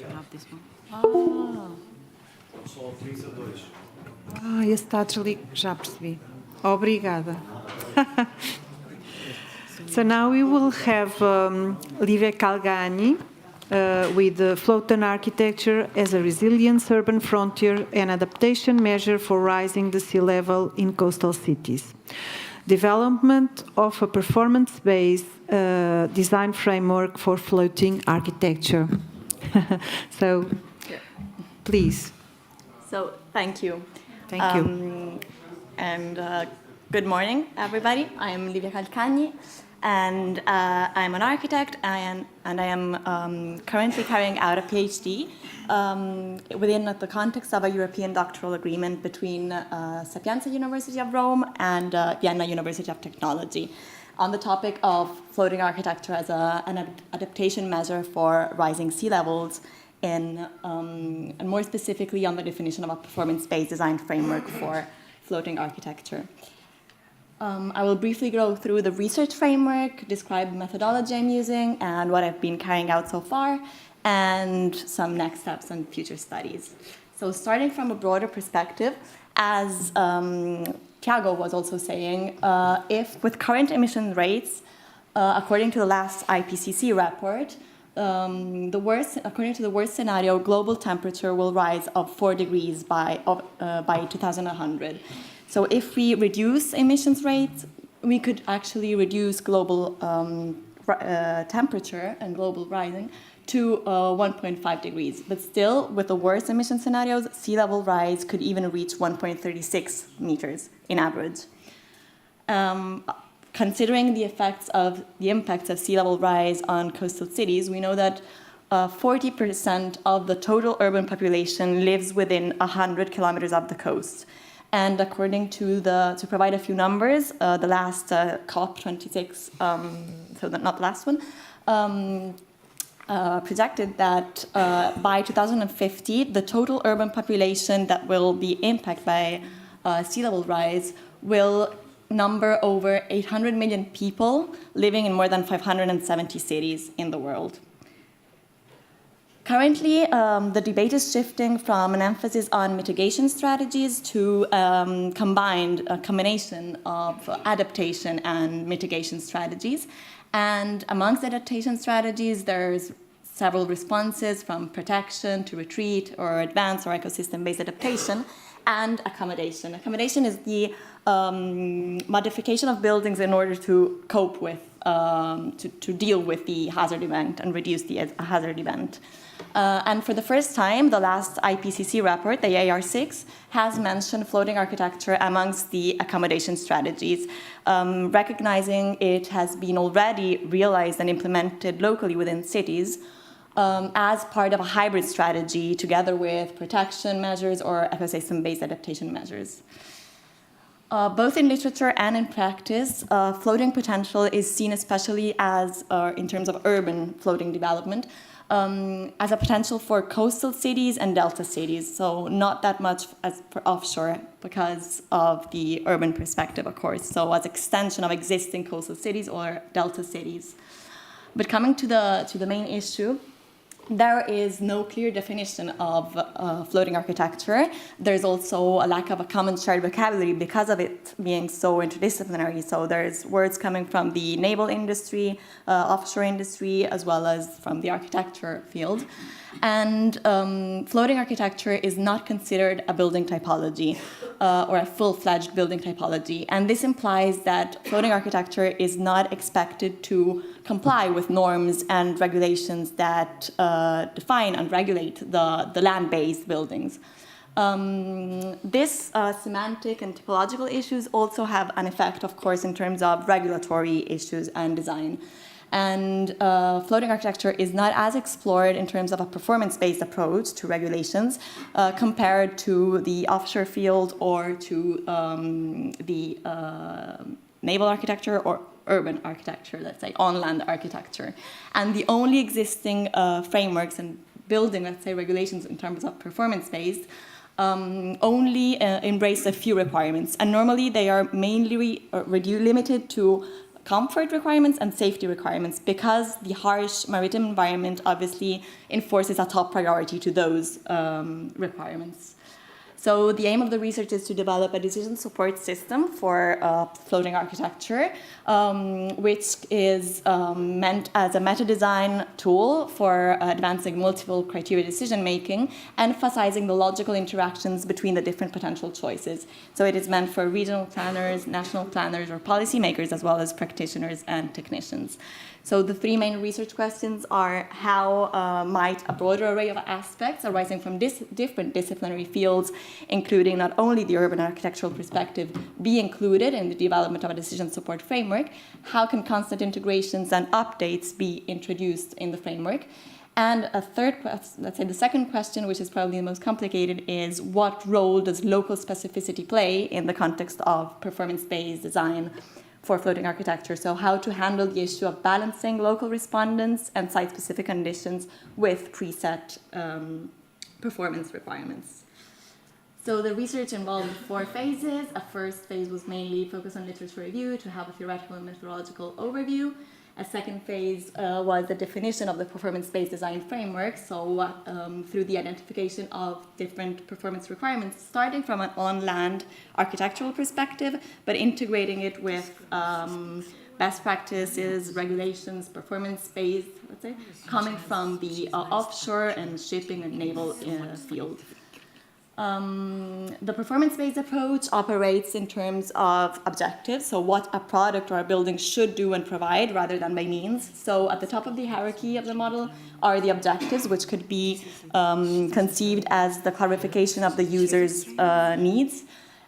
you have this one? Esse está desligado. Já percebi. Obrigada. So now we will have Livia Calgani with the floating architecture as a resilience urban frontier and adaptation measure for rising the sea level in coastal cities. Development of a performance-based design framework for floating architecture. So, please. So, thank you. Thank you. And good morning, everybody. I am Livia Calcagni, and I'm an architect, and I am currently carrying out a PhD within the context of a European doctoral agreement between Sapienza University of Rome and Vienna University of Technology on the topic of floating architecture as an adaptation measure for rising sea levels, and more specifically on the definition of a performance-based design framework for floating architecture. I will briefly go through the research framework, describe the methodology I'm using, and what I've been carrying out so far, and some next steps and future studies. So starting from a broader perspective, as Thiago was also saying, if with current emission rates, according to the last IPCC report, according to the worst scenario, global temperature will rise of 4 degrees by 2100. So if we reduce emissions rates, we could actually reduce global temperature and global rising to 1.5 degrees. But still, with the worst emission scenarios, sea level rise could even reach 1.36 meters in average. Considering the impacts of sea level rise on coastal cities, we know that 40% of the total urban population lives within 100 kilometers of the coast. And according to provide a few numbers, the last COP26, not the last one, projected that by 2050, the total urban population that will be impacted by sea level rise will number over 800 million people living in more than 570 cities in the world. Currently, the debate is shifting from an emphasis on mitigation strategies to a combination of adaptation and mitigation strategies. And amongst adaptation strategies, there's several responses from protection to retreat or advanced or ecosystem-based adaptation and accommodation. Accommodation is the modification of buildings in order to cope with, to deal with the hazard event and reduce the hazard event. And for the first time, the last IPCC report, the AR6, has mentioned floating architecture amongst the accommodation strategies, recognizing it has been already realized and implemented locally within cities as part of a hybrid strategy together with protection measures or ecosystem-based adaptation measures. Both in literature and in practice, floating potential is seen especially as, in terms of urban floating development, as a potential for coastal cities and delta cities, so not that much as for offshore because of the urban perspective, of course, so as extension of existing coastal cities or delta cities. But coming to the main issue, there is no clear definition of floating architecture. There's also a lack of a common shared vocabulary because of it being so interdisciplinary. So there's words coming from the naval industry, offshore industry, as well as from the architecture field. And floating architecture is not considered a building typology or a full-fledged building typology. And this implies that floating architecture is not expected to comply with norms and regulations that define and regulate the land-based buildings. This semantic and typological issues also have an effect, of course, in terms of regulatory issues and design. And floating architecture is not as explored in terms of a performance-based approach to regulations compared to the offshore field or to the naval architecture or urban architecture, let's say, on-land architecture. And the only existing frameworks and building, let's say, regulations in terms of performance-based only embrace a few requirements. And normally they are mainly limited to comfort requirements and safety requirements, because the harsh maritime environment obviously enforces a top priority to those requirements. So the aim of the research is to develop a decision support system for floating architecture, which is meant as a meta-design tool for advancing multiple criteria decision-making, emphasizing the logical interactions between the different potential choices. So it is meant for regional planners, national planners, or policymakers, as well as practitioners and technicians. So the three main research questions are: how might a broader array of aspects arising from different disciplinary fields, including not only the urban architectural perspective, be included in the development of a decision support framework? How can constant integrations and updates be introduced in the framework? And a third question, let's say the second question, which is probably the most complicated, is what role does local specificity play in the context of performance-based design for floating architecture? So how to handle the issue of balancing local respondents and site-specific conditions with preset performance requirements. So the research involved 4 phases. A first phase was mainly focused on literature review to have a theoretical and methodological overview. A second phase was the definition of the performance-based design framework, so through the identification of different performance requirements, starting from an on-land architectural perspective, but integrating it with best practices, regulations, performance-based, let's say, coming from the offshore and shipping and naval field. The performance-based approach operates in terms of objectives, so what a product or a building should do and provide rather than by means. So at the top of the hierarchy of the model are the objectives, which could be conceived as the clarification of the user's needs.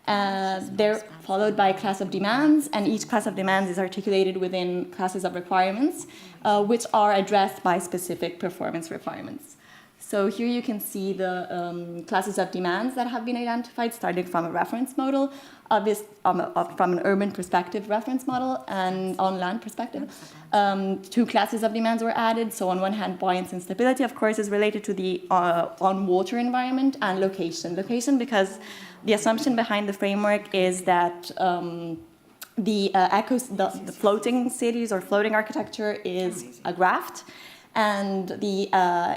They're followed by a class of demands, and each class of demands is articulated within classes of requirements, which are addressed by specific performance requirements. So here you can see the classes of demands that have been identified, starting from a reference model, from an urban perspective reference model, and on land perspective. 2 classes of demands were added. So on one hand, buoyancy and stability, of course, is related to the on-water environment, and location. Location, because the assumption behind the framework is that the floating cities or floating architecture is a graft, and the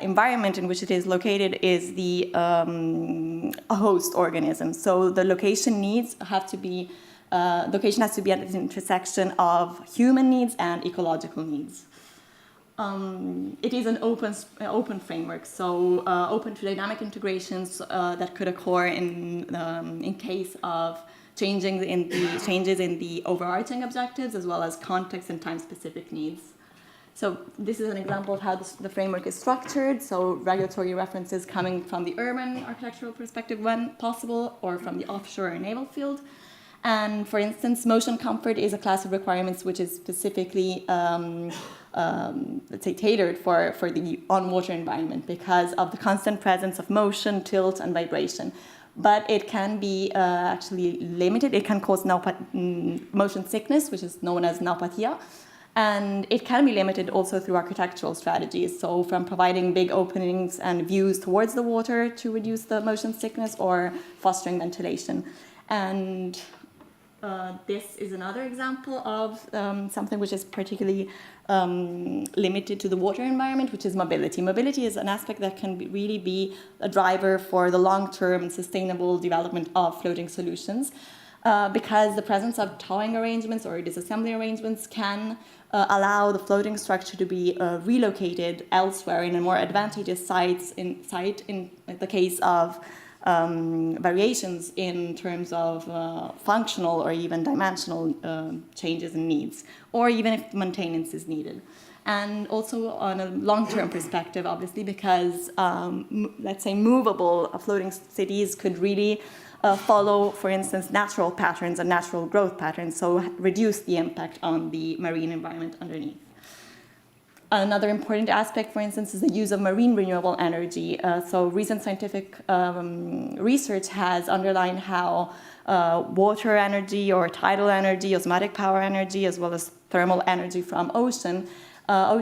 environment in which it is located is the a host organism. So the location needs have to be location has to be at the intersection of human needs and ecological needs. It is an open framework, so open to dynamic integrations that could occur in case of changes in the overarching objectives, as well as context and time-specific needs. So this is an example of how the framework is structured. So regulatory references coming from the urban architectural perspective when possible, or from the offshore or naval field. And for instance, motion comfort is a class of requirements which is specifically, let's say, tailored for the on-water environment because of the constant presence of motion, tilt, and vibration. But it can be actually limited. It can cause motion sickness, which is known as naupatia. And it can be limited also through architectural strategies. So from providing big openings and views towards the water to reduce the motion sickness, or fostering ventilation. And this is another example of something which is particularly limited to the water environment, which is mobility. Mobility is an aspect that can really be a driver for the long-term and sustainable development of floating solutions. Because the presence of towing arrangements or disassembly arrangements can allow the floating structure to be relocated elsewhere in a more advantageous site in the case of variations in terms of functional or even dimensional changes and needs, or even if maintenance is needed. And also on a long-term perspective, obviously, because, let's say, movable floating cities could really follow, for instance, natural patterns and natural growth patterns, so reduce the impact on the marine environment underneath. Another important aspect, for instance, is the use of marine renewable energy. So recent scientific research has underlined how water energy or tidal energy, osmotic power energy, as well as thermal energy from oceans are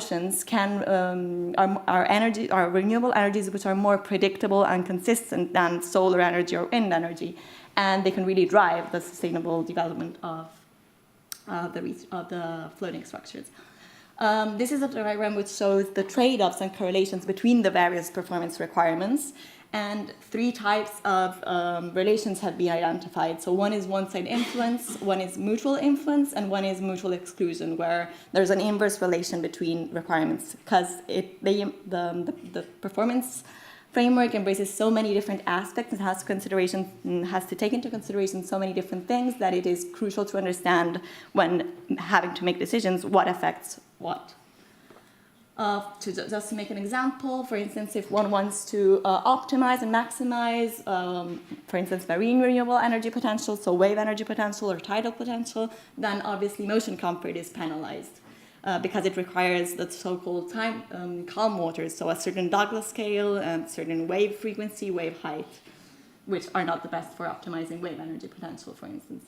renewable energies which are more predictable and consistent than solar energy or wind energy, and they can really drive the sustainable development of the floating structures. This is a diagram which shows the trade-offs and correlations between the various performance requirements, and 3 types of relations have been identified. So one is one-side influence, one is mutual influence, and one is mutual exclusion, where there's an inverse relation between requirements, because the performance framework embraces so many different aspects and has to take into consideration so many different things that it is crucial to understand when having to make decisions what affects what. Just to make an example, for instance, if one wants to optimize and maximize, for instance, marine renewable energy potential, so wave energy potential or tidal potential, then obviously motion comfort is penalized because it requires the so-called calm waters, so a certain Douglas scale and certain wave frequency, wave height, which are not the best for optimizing wave energy potential, for instance.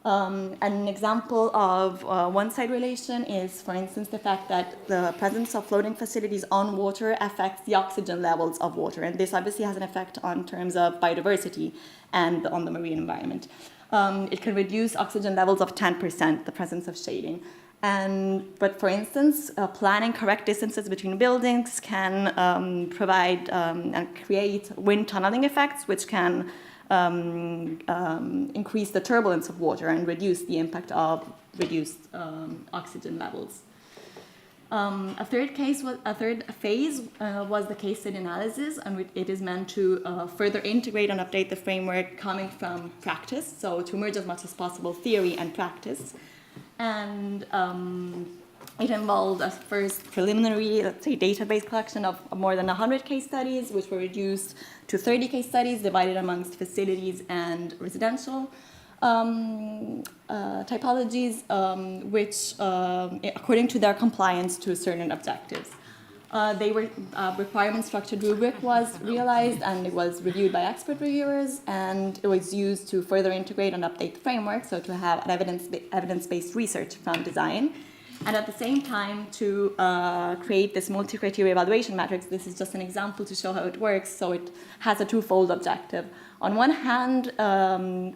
An example of one-side relation is, for instance, the fact that the presence of floating facilities on water affects the oxygen levels of water, and this obviously has an effect on terms of biodiversity and on the marine environment. It can reduce oxygen levels of 10%, the presence of shading. But for instance, planning correct distances between buildings can provide and create wind tunneling effects, which can increase the turbulence of water and reduce the impact of reduced oxygen levels. A third phase was the case study analysis, and it is meant to further integrate and update the framework coming from practice, so to merge as much as possible theory and practice. And it involved a first preliminary, let's say, database collection of more than 100 case studies, which were reduced to 30 case studies divided amongst facilities and residential typologies, which, according to their compliance to certain objectives. Requirement structured rubric was realized, and it was reviewed by expert reviewers, and it was used to further integrate and update the framework, so to have an evidence-based research from design. And at the same time, to create this multi-criteria evaluation matrix. This is just an example to show how it works. So it has a twofold objective. On one hand,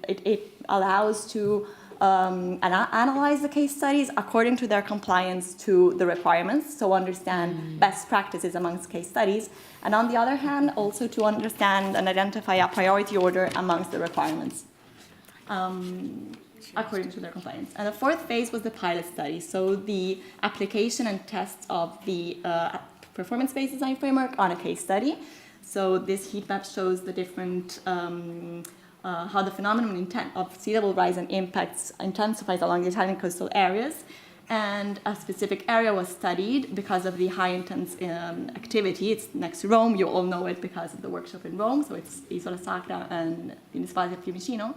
it allows to analyze the case studies according to their compliance to the requirements, so understand best practices amongst case studies. And on the other hand, also to understand and identify a priority order amongst the requirements. According to their compliance. And the fourth phase was the pilot study, so the application and tests of the performance-based design framework on a case study. So this heat map shows the different, how the phenomenon of sea level rise and impacts intensifies along the Italian coastal areas. And a specific area was studied because of the high intense activity. It's next to Rome, you all know it because of the workshop in Rome, so it's Isola Sacra and Municipality of Fiumicino.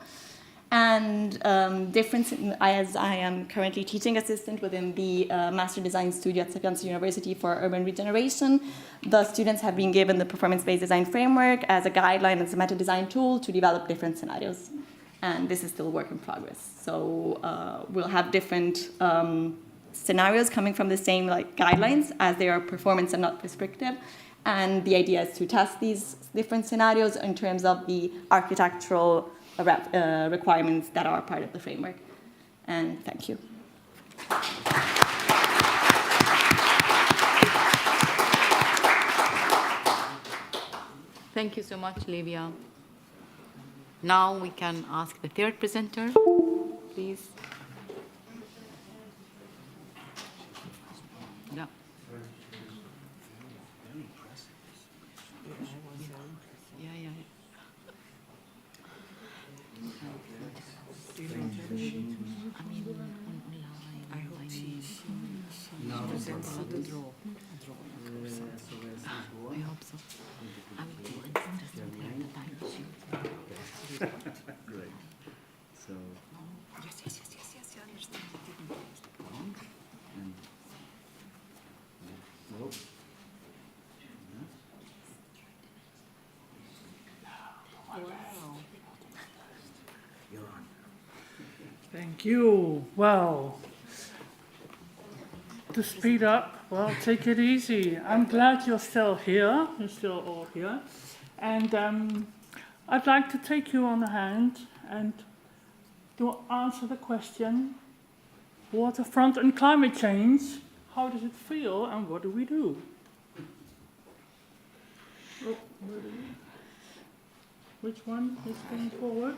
And as I am currently teaching assistant within the Master Design Studio at Sapienza University for Urban Regeneration, the students have been given the performance-based design framework as a guideline, as a meta-design tool to develop different scenarios. And this is still work in progress. So we'll have different scenarios coming from the same guidelines, as they are performance and not prescriptive. And the idea is to test these different scenarios in terms of the architectural requirements that are part of the framework. And thank you. Thank you so much, Livia. Now we can ask the third presenter, please. Yeah. I hope so. I will do it just with her the time sheet. Great. So. Yes, you understand. And, no. Wow. You're on. Thank you. Well, to speed up, well, take it easy. I'm glad you're still here. You're still all here. And I'd like to take you on the hand and to answer the question, waterfront and climate change. How does it feel and what do we do? Oh, which one is going forward?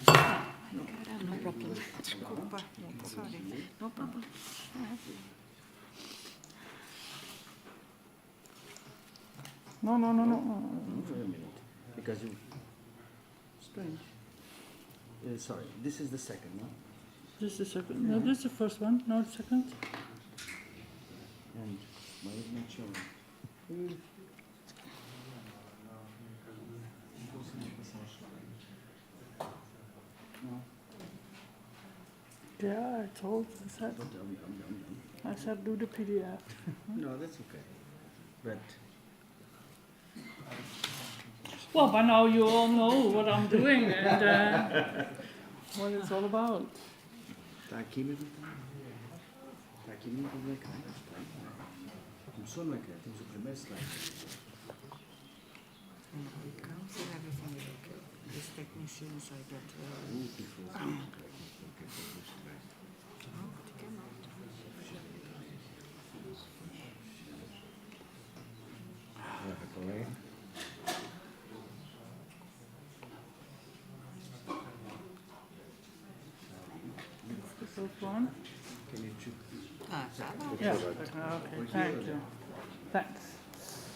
No problem. Desculpa. Sorry. No problem. No. Wait a minute, because you... Strange. Sorry, this is the second, no? This is the second. No, this is the first one. No, the second. And why is it not showing? No, Yeah, I said do the PDF. no, that's okay. But Well, by now you all know what I'm doing and what it's all about. está aqui mesmo. Está aqui mesmo como é que está. Começou no ecrã, temos o primeiro slide. These technicians I get. The first one. Can you choose? Yeah. Okay. Thank you. Thanks.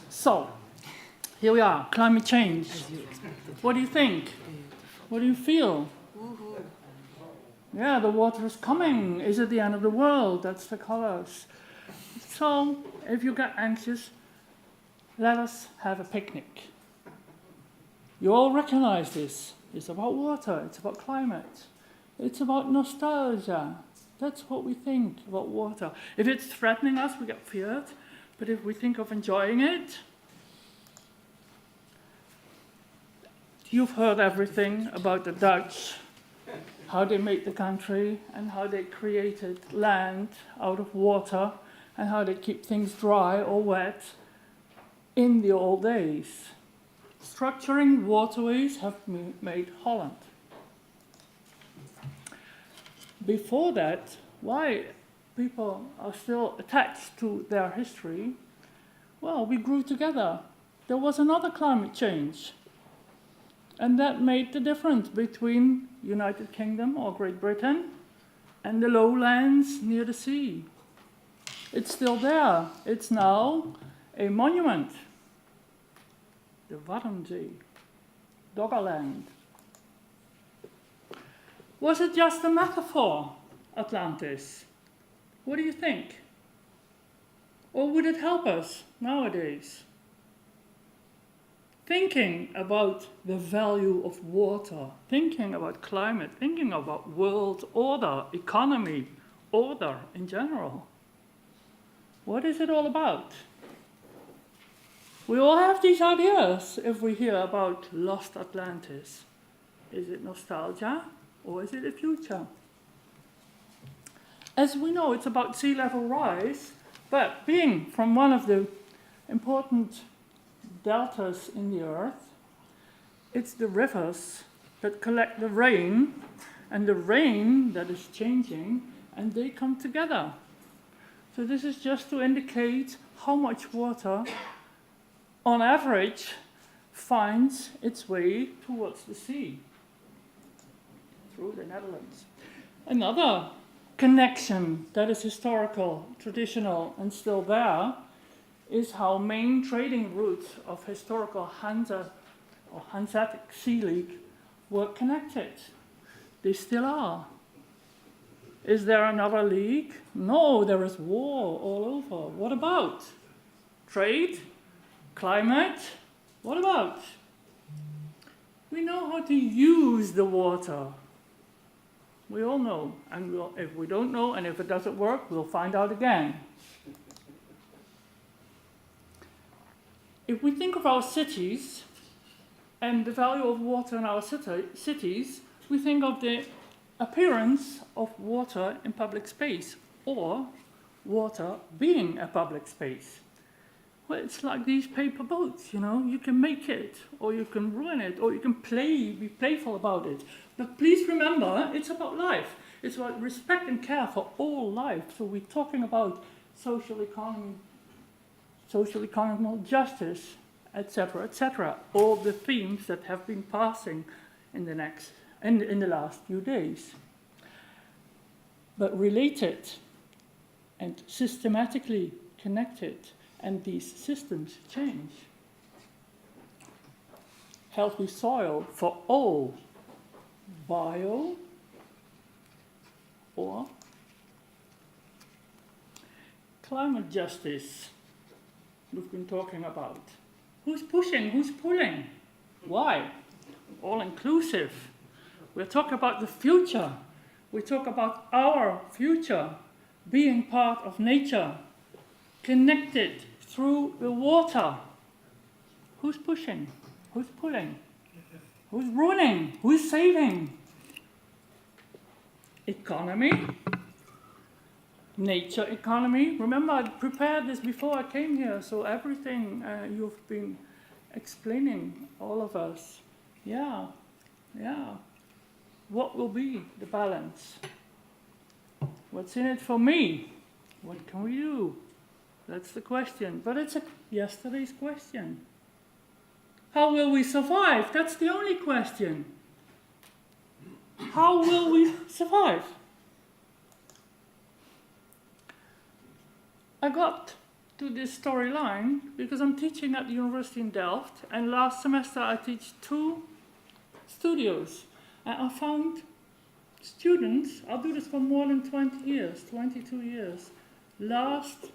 So, here we are. Climate change. What do you think? What do you feel? Yeah, the water is coming. Is it the end of the world? That's the colors. So, if you get anxious, let us have a picnic. You all recognize this. It's about water. It's about climate. It's about nostalgia. That's what we think about water. If it's threatening us, we get feared. But if we think of enjoying it, you've heard everything about the Dutch, how they made the country and how they created land out of water and how they keep things dry or wet in the old days. Structuring waterways have made Holland. Before that, why people are still attached to their history? Well, we grew together. There was another climate change. And that made the difference between United Kingdom or Great Britain and the lowlands near the sea. It's still there. It's now a monument. The Waddenzee, Doggerland. Was it just a metaphor, Atlantis? What do you think? Or would it help us nowadays? Thinking about the value of water, thinking about climate, thinking about world order, economy, order in general. What is it all about? We all have these ideas if we hear about lost Atlantis. Is it nostalgia or is it the future? As we know, it's about sea level rise, but being from one of the important deltas in the earth, it's the rivers that collect the rain, and the rain that is changing, and they come together. So this is just to indicate how much water, on average, finds its way towards the sea through the Netherlands. Another connection that is historical, traditional, and still there is how main trading routes of historical Hanseatic Sea League were connected. They still are. Is there another league? No, there is war all over. What about? Trade? Climate? What about? We know how to use the water. We all know. And if we don't know, and if it doesn't work, we'll find out again. If we think of our cities and the value of water in our cities, we think of the appearance of water in public space, or water being a public space. Well, it's like these paper boats, you can make it, or you can ruin it, or you can be playful about it. But please remember, it's about life. It's about respect and care for all life. So we're talking about social economy, social economic justice, etc., all the themes that have been passing in the last few days. But related and systematically connected, and these systems change. Healthy soil for all, bio or climate justice we've been talking about. Who's pushing, who's pulling? Why? All inclusive. We're talking about the future. We talk about our future, being part of nature, connected through the water. Who's pushing? Who's pulling? Who's ruining? Who's saving? Economy, nature economy. Remember, I prepared this before I came here, so everything you've been explaining, all of us. Yeah. What will be the balance? What's in it for me? What can we do? That's the question. But it's yesterday's question. How will we survive? That's the only question. How will we survive? I got to this storyline because I'm teaching at the university in Delft, and last semester I teach 2 studios. And I found students, I'll do this for more than 20 years, 22 years. Last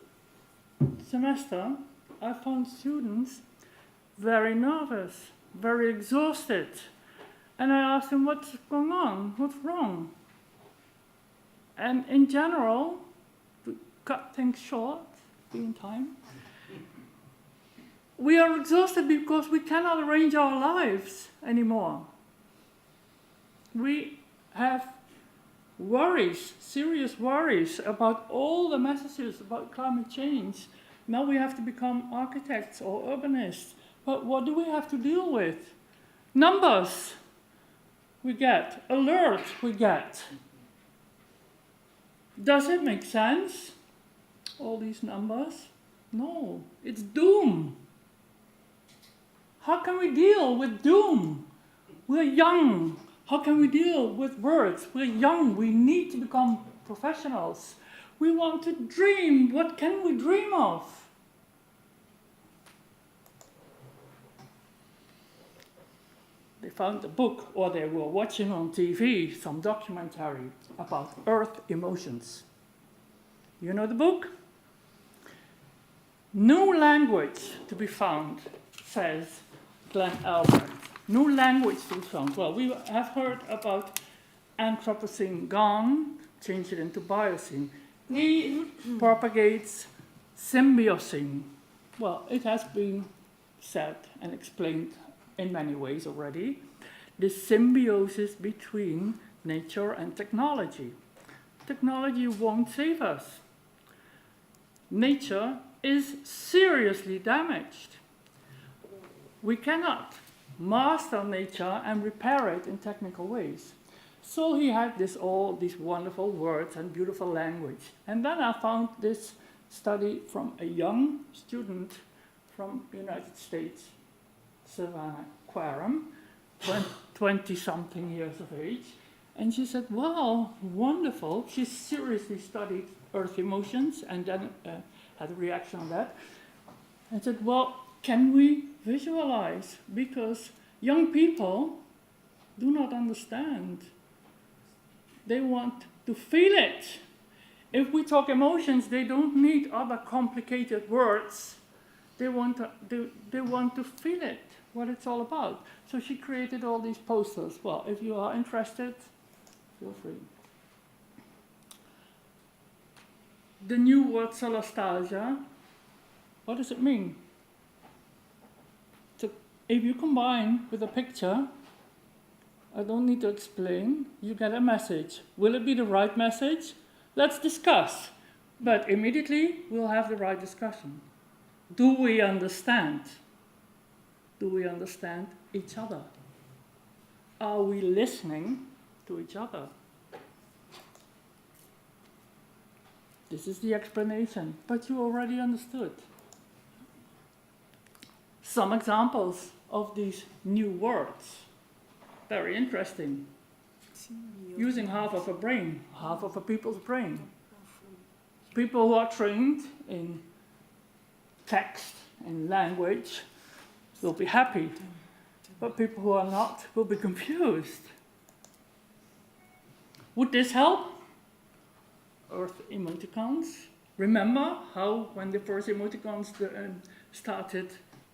semester, I found students very nervous, very exhausted. And I asked them, what's going on? What's wrong? And in general, to cut things short, being time, we are exhausted because we cannot arrange our lives anymore. We have worries, serious worries about all the messages about climate change. Now we have to become architects or urbanists. But what do we have to deal with? Numbers we get, alert we get. Does it make sense? All these numbers? No, it's doom. How can we deal with doom? We're young. How can we deal with words? We're young. We need to become professionals. We want to dream. What can we dream of? They found a book, or they were watching on TV some documentary about Earth emotions. You know the book? New language to be found, says Glenn Albert. New language to be found. Well, we have heard about Anthropocene gone, change it into Biocene. He propagates Symbiocene. Well, it has been said and explained in many ways already. The symbiosis between nature and technology. Technology won't save us. Nature is seriously damaged. We cannot master nature and repair it in technical ways. So he had all these wonderful words and beautiful language. And then I found this study from a young student from the United States, Savannah Quaram, 20-something years of age. And she said, wow, wonderful. She seriously studied Earth emotions and then had a reaction on that. And said, well, can we visualize? Because young people do not understand. They want to feel it. If we talk emotions, they don't need other complicated words. They want to feel it, what it's all about. So she created all these posters. Well, if you are interested, feel free. The new word solastalgia, what does it mean? So if you combine with a picture, I don't need to explain, you get a message. Will it be the right message? Let's discuss. But immediately, we'll have the right discussion. Do we understand? Do we understand each other? Are we listening to each other? This is the explanation, but you already understood. Some examples of these new words. Very interesting. Using half of a brain, half of a people's brain. People who are trained in text and language will be happy, but people who are not will be confused. Would this help? Earth emoticons. Remember how when the first emoticons started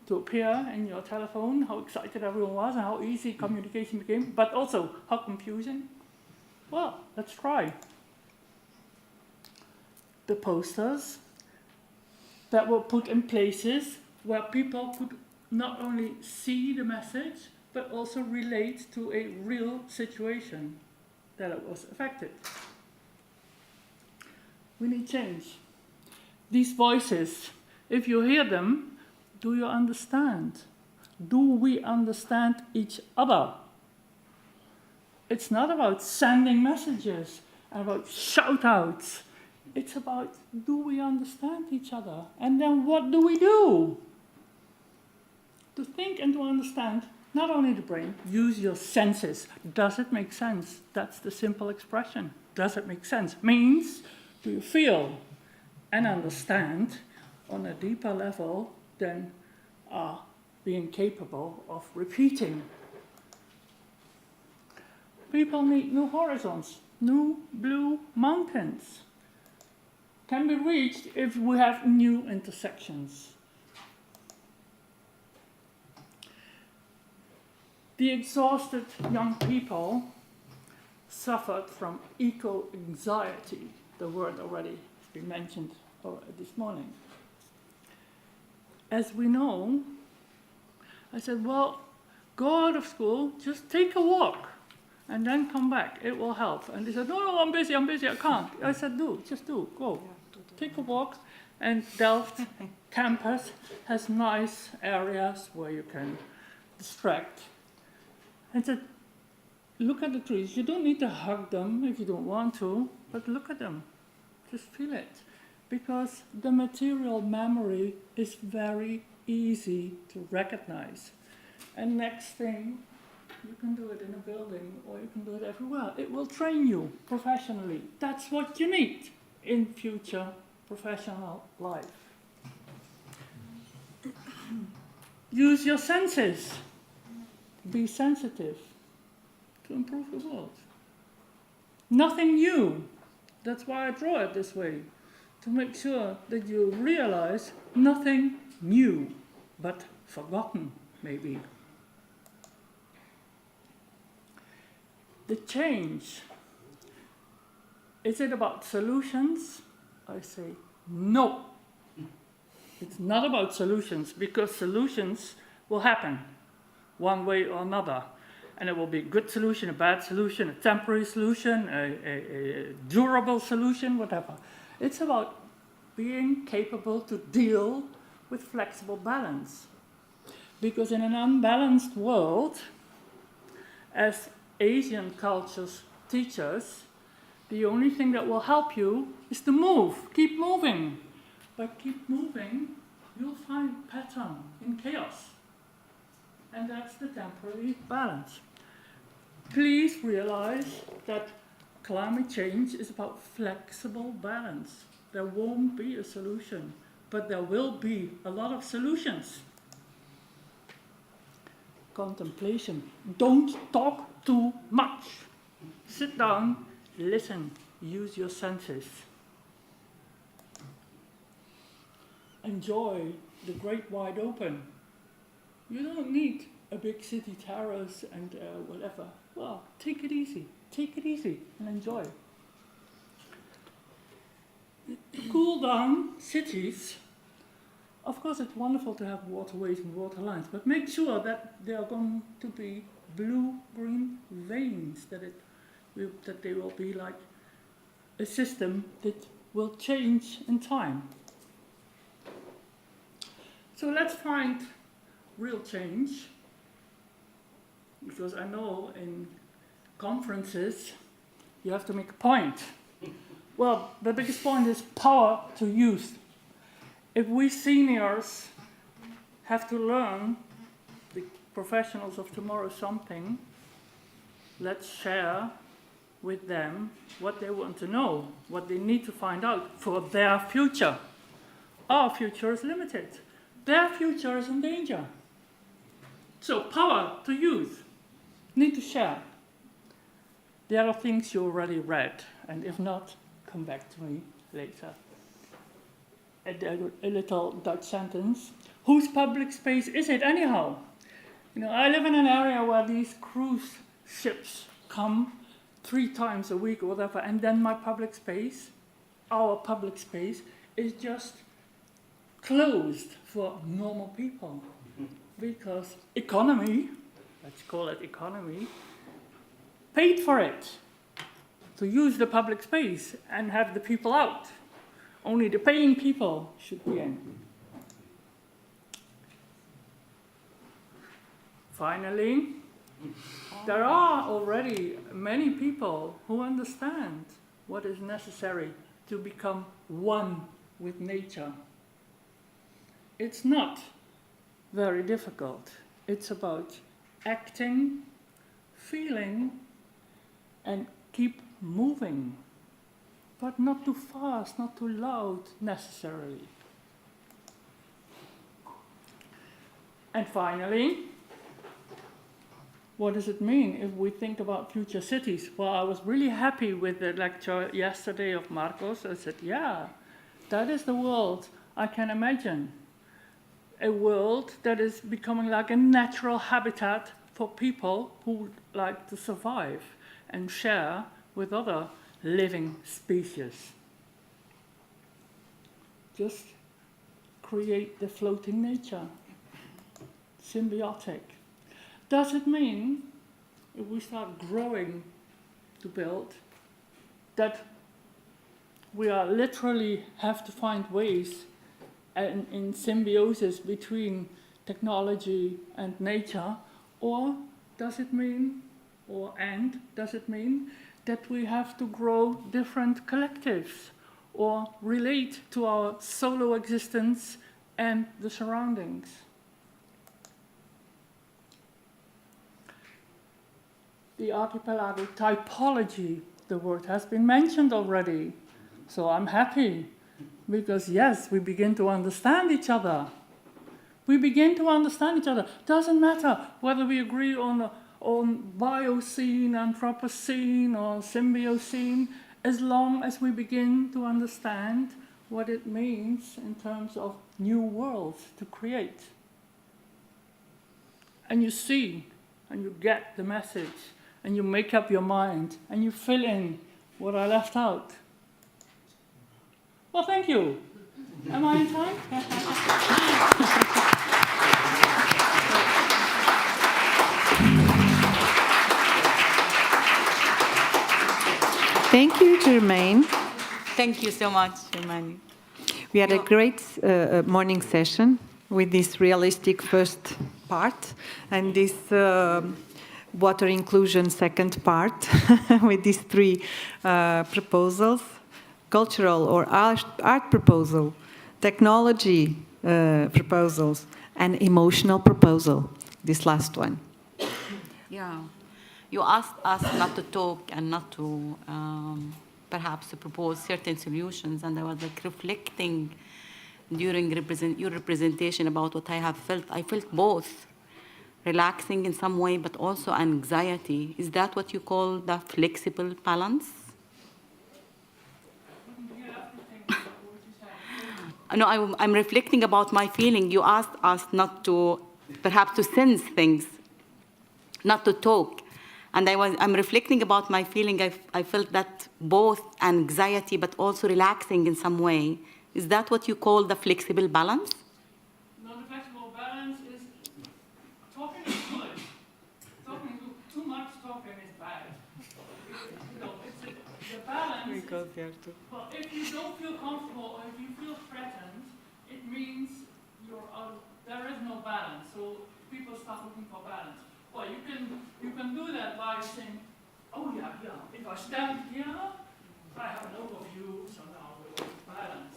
to appear in your telephone, how excited everyone was and how easy communication became, but also how confusing? Well, let's try. The posters that were put in places where people could not only see the message, but also relate to a real situation that it was affected. We need change. These voices, if you hear them, do you understand? Do we understand each other? It's not about sending messages and about shout-outs. It's about, do we understand each other? And then what do we do? To think and to understand, not only the brain, use your senses. Does it make sense? That's the simple expression. Does it make sense? Means, do you feel and understand on a deeper level than being capable of repeating? People need new horizons, new blue mountains. Can be reached if we have new intersections. The exhausted young people suffered from eco-anxiety. The word already has been mentioned this morning. As we know, I said, well, go out of school, just take a walk, and then come back. It will help. And they said, no, I'm busy, I can't. I said, just do, go. Take a walk. And Delft campus has nice areas where you can distract. And said, look at the trees. You don't need to hug them if you don't want to, but look at them. Just feel it. Because the material memory is very easy to recognize. And next thing, you can do it in a building or you can do it everywhere. It will train you professionally. That's what you need in future professional life. Use your senses. Be sensitive to improve the world. Nothing new. That's why I draw it this way. To make sure that you realize nothing new, but forgotten, maybe. The change. Is it about solutions? I say no. It's not about solutions, because solutions will happen one way or another. And it will be a good solution, a bad solution, a temporary solution, a durable solution, whatever. It's about being capable to deal with flexible balance. Because in an unbalanced world, as Asian cultures teach us, the only thing that will help you is to move. Keep moving. By keep moving, you'll find pattern in chaos. And that's the temporary balance. Please realize that climate change is about flexible balance. There won't be a solution, but there will be a lot of solutions. Contemplation. Don't talk too much. Sit down, listen, use your senses. Enjoy the great wide open. You don't need a big city terrace and whatever. Well, take it easy and enjoy. To cool down cities, of course it's wonderful to have waterways and water lines, but make sure that they are going to be blue-green veins, that they will be like a system that will change in time. So let's find real change, because I know in conferences you have to make a point. well, the biggest point is power to youth. If we seniors have to learn, the professionals of tomorrow, something, let's share with them what they want to know, what they need to find out for their future. Our future is limited. Their future is in danger. So power to youth. Need to share. There are things you already read, and if not, come back to me later. A little Dutch sentence. Whose public space is it anyhow? You know, I live in an area where these cruise ships come 3 times a week or whatever, and then my public space, our public space, is just closed for normal people. Because economy, let's call it economy, paid for it to use the public space and have the people out. Only the paying people should be in. Finally, there are already many people who understand what is necessary to become one with nature. It's not very difficult. It's about acting, feeling, and keep moving. But not too fast, not too loud necessarily. And finally, what does it mean if we think about future cities? Well, I was really happy with the lecture yesterday of Marcos. I said, yeah, that is the world I can imagine. A world that is becoming like a natural habitat for people who would like to survive and share with other living species. Just create the floating nature. Symbiotic. Does it mean, if we start growing to build, that we are literally have to find ways in symbiosis between technology and nature, or does it mean, does it mean that we have to grow different collectives or relate to our solo existence and the surroundings? The archipelago typology, the word has been mentioned already, so I'm happy. Because yes, we begin to understand each other. We begin to understand each other. Doesn't matter whether we agree on Biocene, Anthropocene, or Symbiocene, as long as we begin to understand what it means in terms of new worlds to create. And you see, and you get the message, and you make up your mind, and you fill in what I left out. Well, thank you. Am I in time? Thank you, Germaine. Thank you so much, Germaine. We had a great morning session with this realistic first part and this water inclusion second part with these 3 proposals. Cultural or art proposal, technology proposals, and emotional proposal, this last one. Yeah. You asked us not to talk and not to perhaps to propose certain solutions, and I was like reflecting during your representation about what I have felt. I felt both relaxing in some way, but also anxiety. Is that what you call the flexible balance? No, I'm reflecting about my feeling. You asked us not to, perhaps to sense things, not to talk. And I'm reflecting about my feeling. I felt that both anxiety but also relaxing in some way. Is that what you call the flexible balance? No, the flexible balance is talking is good. Too much talking is bad. The balance. Well, if you don't feel comfortable or if you feel threatened, it means there is no balance. So people start looking for balance. Well, you can do that by saying, oh yeah, if I stand here, I have an overview, so now we'll balance.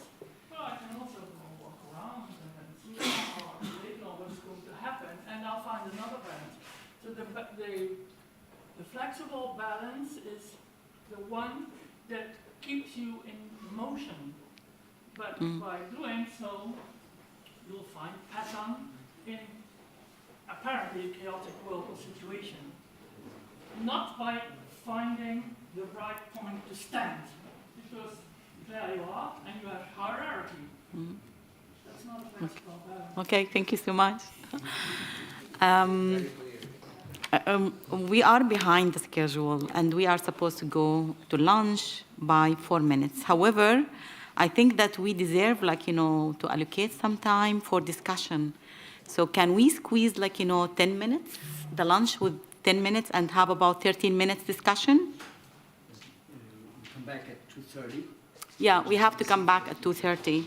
But I can also go walk around and then see how I don't know what's going to happen, and I'll find another balance. So the flexible balance is the one that keeps you in motion. But by doing so, you'll find pattern in apparently chaotic world or situation. Not by finding the right point to stand, because there you are and you have hierarchy. That's not a flexible balance. Okay, thank you so much. We are behind the schedule and we are supposed to go to lunch by 4 minutes. However, I think that we deserve, to allocate some time for discussion. So can we squeeze, 10 minutes, the lunch with 10 minutes and have about 13 minutes discussion? Come back at 2:30. Yeah, we have to come back at 2:30.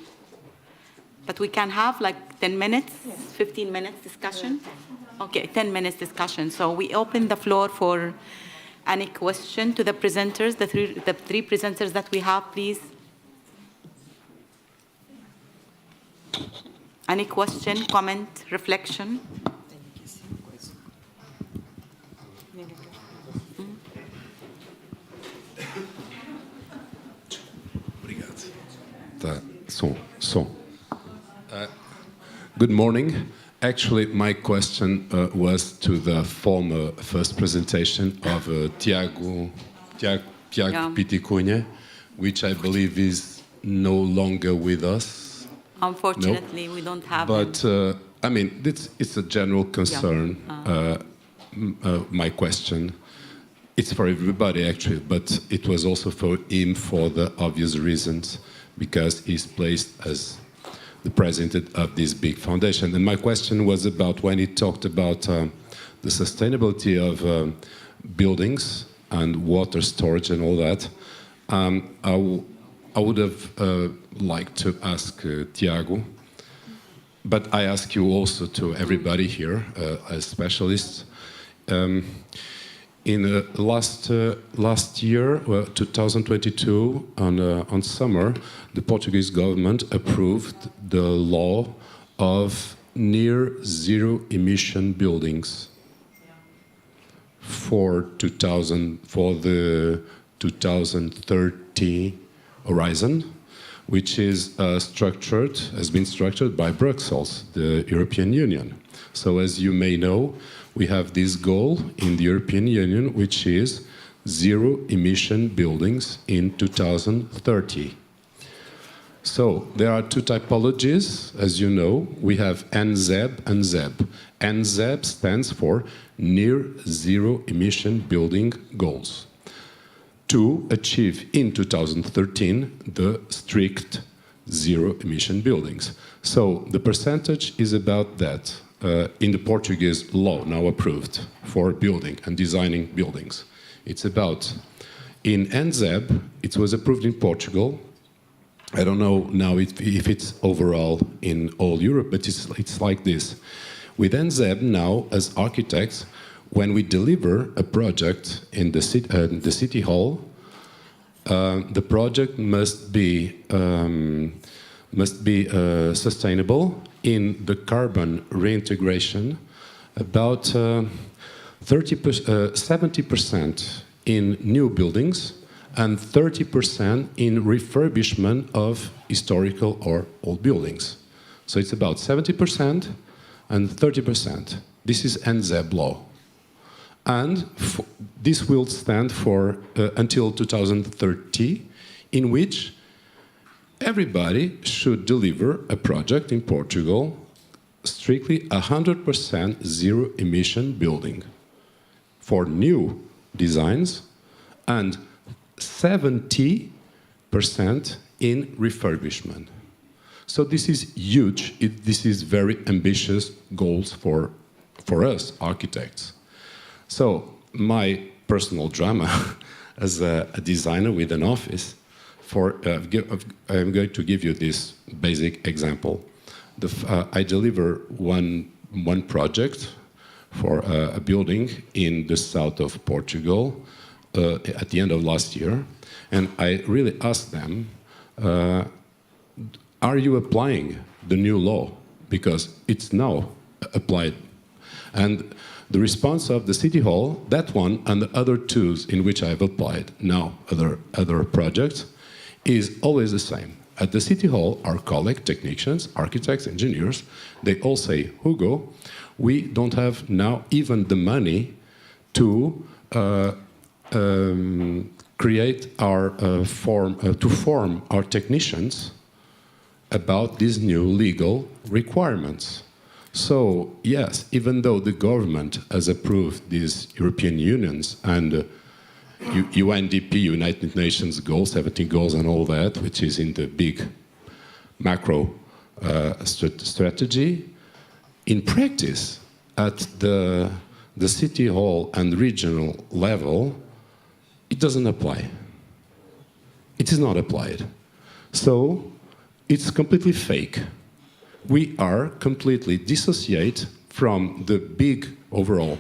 But we can have 10 minutes, 15 minutes discussion? Okay, 10 minutes discussion. So we open the floor for any question to the presenters, the three presenters that we have, please. Any question, comment, reflection? Good morning. Actually, my question was to the former first presentation of Tiago Piticunha, which I believe is no longer with us. Unfortunately, we don't have But, I mean, it's a general concern, my question. It's for everybody, actually, but it was also for him for the obvious reasons, because he's placed as the president of this big foundation. And my question was about when he talked about the sustainability of buildings and water storage and all that. I would have liked to ask Tiago, but I ask you also to everybody here as specialists. In last year, 2022, on summer, the Portuguese government approved the law of near zero emission buildings for the 2030 horizon, which is has been structured by Brussels, the European Union. So as you may know, we have this goal in the European Union, which is zero emission buildings in 2030. So there are two typologies, as you know. We have NZEB and ZEB. NZEB stands for Near Zero Emission Building Goals, to achieve in 2013 the strict zero emission buildings. So the percentage is about that. In the Portuguese law now approved for building and designing buildings. It's about, in NZEB, it was approved in Portugal. I don't know now if it's overall in all Europe, but it's like this. With NZEB now, as architects, when we deliver a project in the city hall, the project must be sustainable in the carbon reintegration, about 70% in new buildings and 30% in refurbishment of historical or old buildings. So it's about 70% and 30%. This is NZEB law. And this will stand for until 2030, in which everybody should deliver a project in Portugal, strictly 100% zero emission building for new designs and 70% in refurbishment. So this is huge. This is very ambitious goals for us architects. So my personal drama as a designer with an office, I'm going to give you this basic example. I deliver one project for a building in the south of Portugal, at the end of last year, and I really asked them, are you applying the new law? Because it's now applied. And the response of the City Hall, that one and the other two in which I've applied now, other projects, is always the same. At the City Hall, our colleagues, technicians, architects, engineers, they all say, Hugo, we don't have now even the money to create our to form our technicians about these new legal requirements. So yes, even though the government has approved these European Unions and UNDP, United Nations goals, 17 goals and all that, which is in the big macro strategy, in practice, at the City Hall and regional level, it doesn't apply. It is not applied. So it's completely fake. We are completely dissociate from the big overall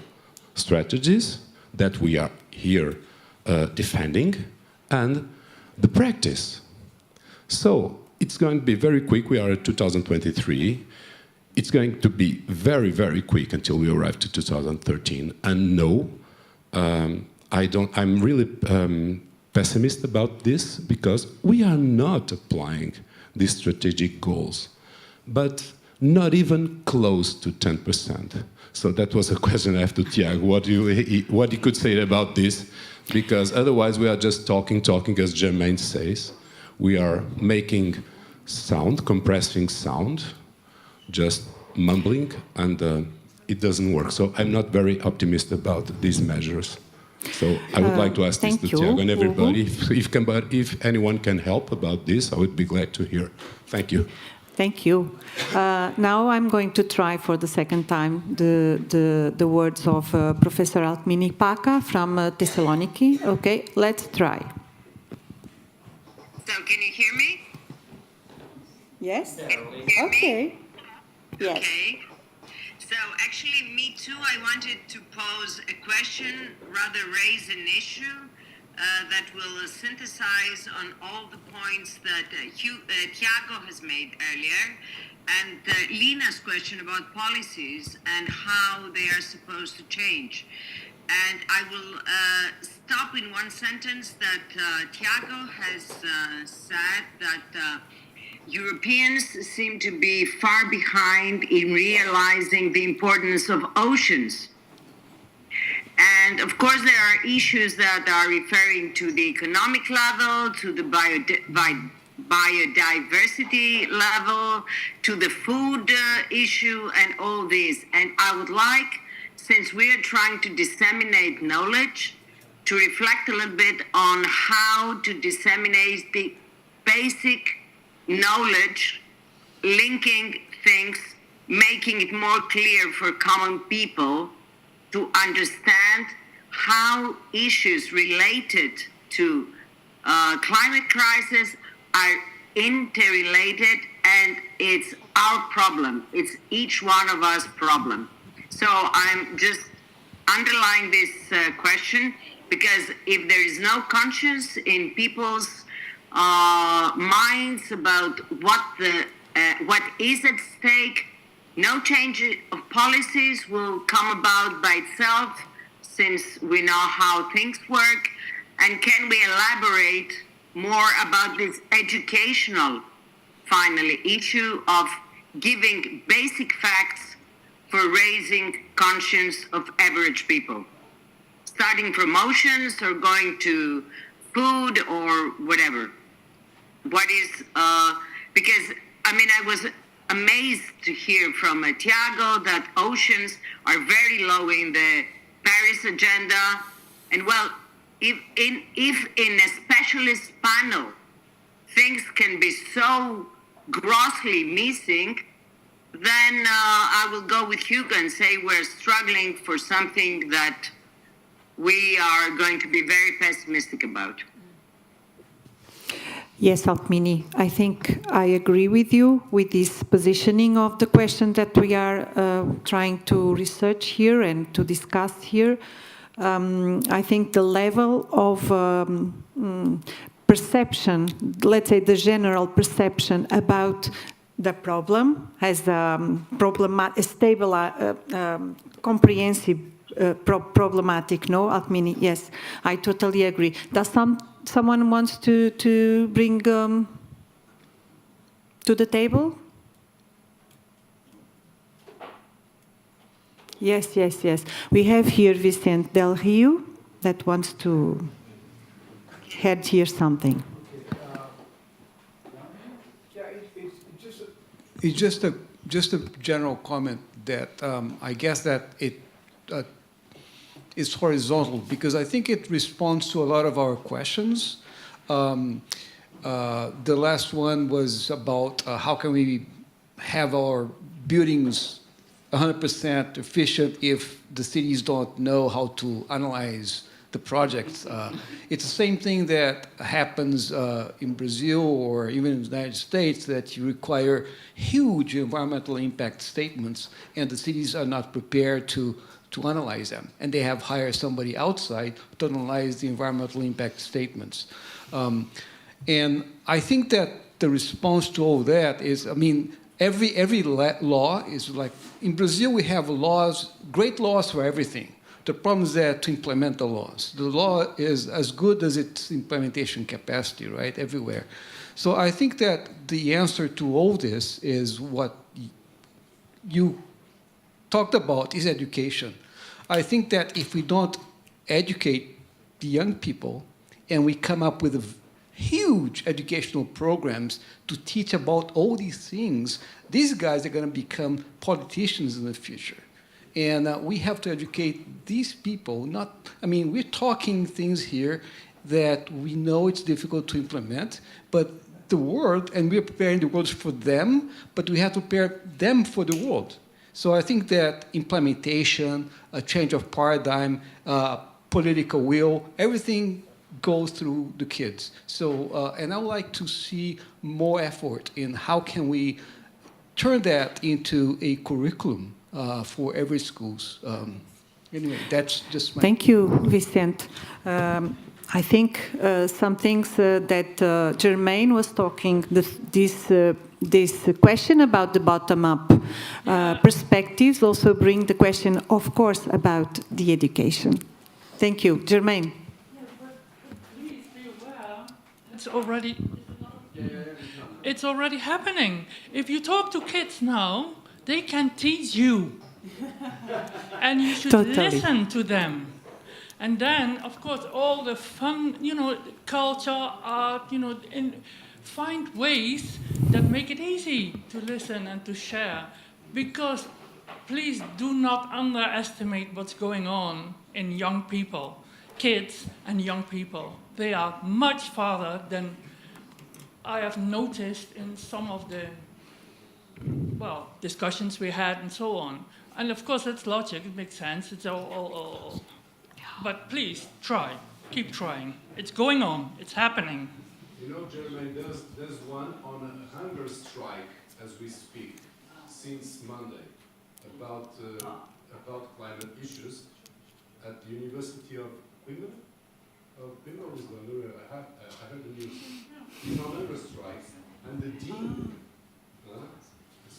strategies that we are here defending and the practice. So it's going to be very quick. We are at 2023. It's going to be very, very quick until we arrive to 2013. And no, I'm really pessimist about this because we are not applying these strategic goals, but not even close to 10%. So that was a question I have to Tiago, what you could say about this, because otherwise we are just talking, as Germaine says. We are making sound, compressing sound, just mumbling, and it doesn't work. So I'm not very optimistic about these measures. So I would like to ask this to Tiago and everybody. If anyone can help about this, I would be glad to hear. Thank you. Thank you. Now I'm going to try for the second time the words of Professor Altmini Paca from Thessaloniki. Okay, let's try. So can you hear me? Yes? Okay. Yes. Okay. So actually, me too, I wanted to pose a question, rather raise an issue that will synthesize on all the points that Tiago has made earlier, and Lina's question about policies and how they are supposed to change. And I will stop in one sentence that Tiago has said that Europeans seem to be far behind in realizing the importance of oceans. And of course, there are issues that are referring to the economic level, to the biodiversity level, to the food issue, and all this. And I would like, since we are trying to disseminate knowledge, to reflect a little bit on how to disseminate the basic knowledge, linking things, making it more clear for common people to understand how issues related to climate crisis are interrelated, and it's our problem. It's each one of us problem. So I'm just underlying this question, because if there is no conscience in people's minds about what is at stake, no change of policies will come about by itself, since we know how things work. And can we elaborate more about this educational, finally, issue of giving basic facts for raising conscience of average people, starting from oceans or going to food or whatever? What is, because, I mean, I was amazed to hear from Tiago that oceans are very low in the Paris agenda. And well, if in a specialist panel things can be so grossly missing, then I will go with Hugo and say we're struggling for something that we are going to be very pessimistic about. Yes, Altmini, I think I agree with you with this positioning of the question that we are trying to research here and to discuss here. I think the level of perception, let's say the general perception about the problem as a stable, comprehensive problematic, no, Alkmini? Yes, I totally agree. Does someone wants to bring to the table? Yes, yes, yes. We have here Vicente Del Rio that wants to add here something. It's just a general comment that I guess that it is horizontal, because I think it responds to a lot of our questions. The last one was about how can we have our buildings 100% efficient if the cities don't know how to analyze the projects. It's the same thing that happens in Brazil or even in the United States, that you require huge environmental impact statements, and the cities are not prepared to analyze them. And they have hired somebody outside to analyze the environmental impact statements. And I think that the response to all that is, I mean, every law is like, in Brazil we have laws, great laws for everything. The problem is that to implement the laws. The law is as good as its implementation capacity, right, everywhere. So I think that the answer to all this is what you talked about, is education. I think that if we don't educate the young people and we come up with huge educational programs to teach about all these things, these guys are going to become politicians in the future. And we have to educate these people. We're talking things here that we know it's difficult to implement, but the world, and we're preparing the world for them, but we have to prepare them for the world. So I think that implementation, a change of paradigm, political will, everything goes through the kids. So, and I would like to see more effort in how can we turn that into a curriculum for every schools. Anyway, that's just my... Thank you, Vicente. I think some things that Germaine was talking, this question about the bottom-up perspectives also bring the question, of course, about the education. Thank you. Germaine. Yeah, but please be aware, it's already happening. If you talk to kids now, they can teach you. And you should listen to them. And then, of course, all the fun, culture, art, find ways that make it easy to listen and to share. Because please do not underestimate what's going on in young people, kids and young people. They are much farther than I have noticed in some of the, discussions we had and so on. And of course, that's logic, it makes sense, it's all. But please, try, keep trying. It's going on, it's happening. Germany, there's one on a hunger strike as we speak, since Monday, about climate issues at the University of Quimper. Quimper was going I heard the news. He's on hunger strike, and the dean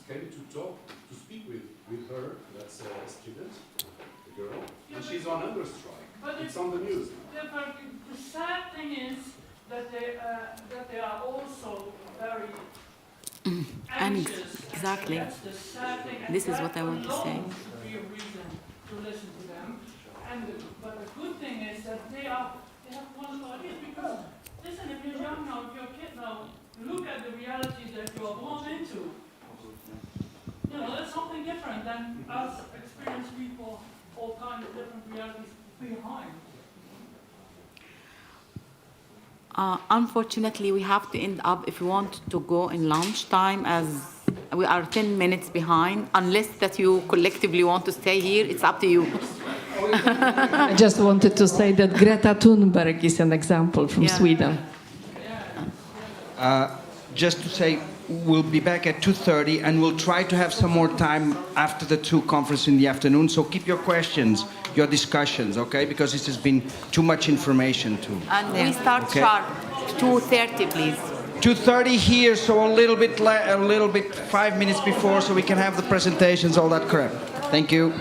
came to speak with her, that's a student, a girl, and she's on hunger strike. It's on the news. Yeah, but the sad thing is that they are also very anxious. Exactly. That's the sad thing. This is what I want to say. Should be a reason to listen to them. But the good thing is that they have wonderful ideas, because listen, if you're young now, if you're a kid now, look at the reality that you are born into. That's something different than us experienced people, all kinds of different realities behind. Unfortunately, we have to end up, if we want to go in lunchtime, as we are 10 minutes behind. Unless that you collectively want to stay here, it's up to you. I just wanted to say that Greta Thunberg is an example from Sweden. Just to say, we'll be back at 2:30, and we'll try to have some more time after the two conferences in the afternoon. So keep your questions, your discussions, okay? Because this has been too much information too. And we start Okay. sharp, 2:30, please. 2:30 here, so a little bit 5 minutes before, so we can have the presentations, all that crap. Thank you.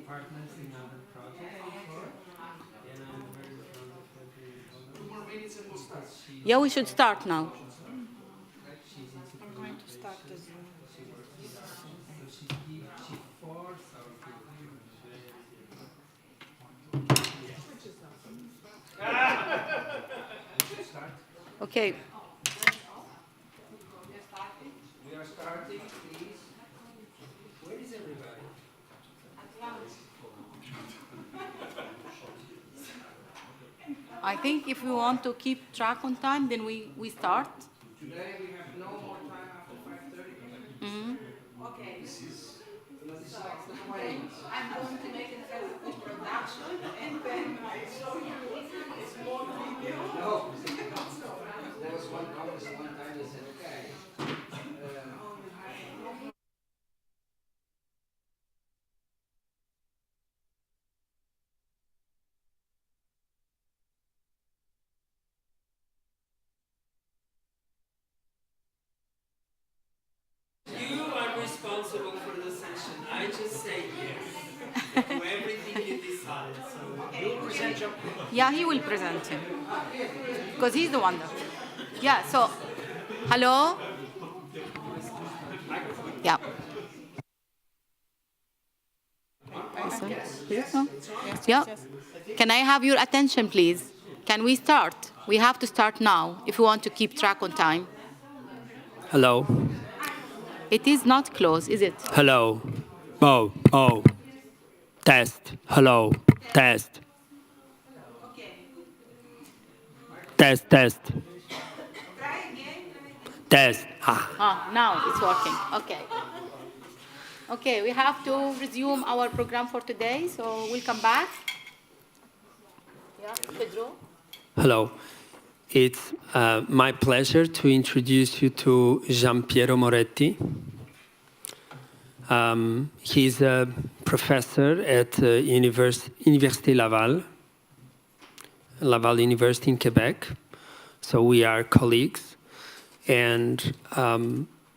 partners in other projects before, and I'm very proud of what we Yeah, we should start now. I'm going to start the Zoom. Okay. We are starting, please. Where is everybody? I think if we want to keep track on time, then we start. Today we have no more time after 5:30. Mm-hmm. Okay. This is I'm going to make an introduction and then I show you a small video. no. There was one congress one time they said, okay. You are responsible for the session. I just say yes to everything you decide. So you present your. Yeah, he will present him. Because he's the one that. Yeah, so, hello? Yeah. Yeah. Can I have your attention, please? Can we start? We have to start now if we want to keep track on time. Hello. It is not close, is it? Hello. Oh. Test. Hello. Test. Test. Test. Now it's working. Okay. Okay, we have to resume our program for today, so we'll come back. Yeah, Pedro. Hello. It's my pleasure to introduce you to Giampiero Moretti. He's a professor at Université Laval University in Quebec. So we are colleagues. And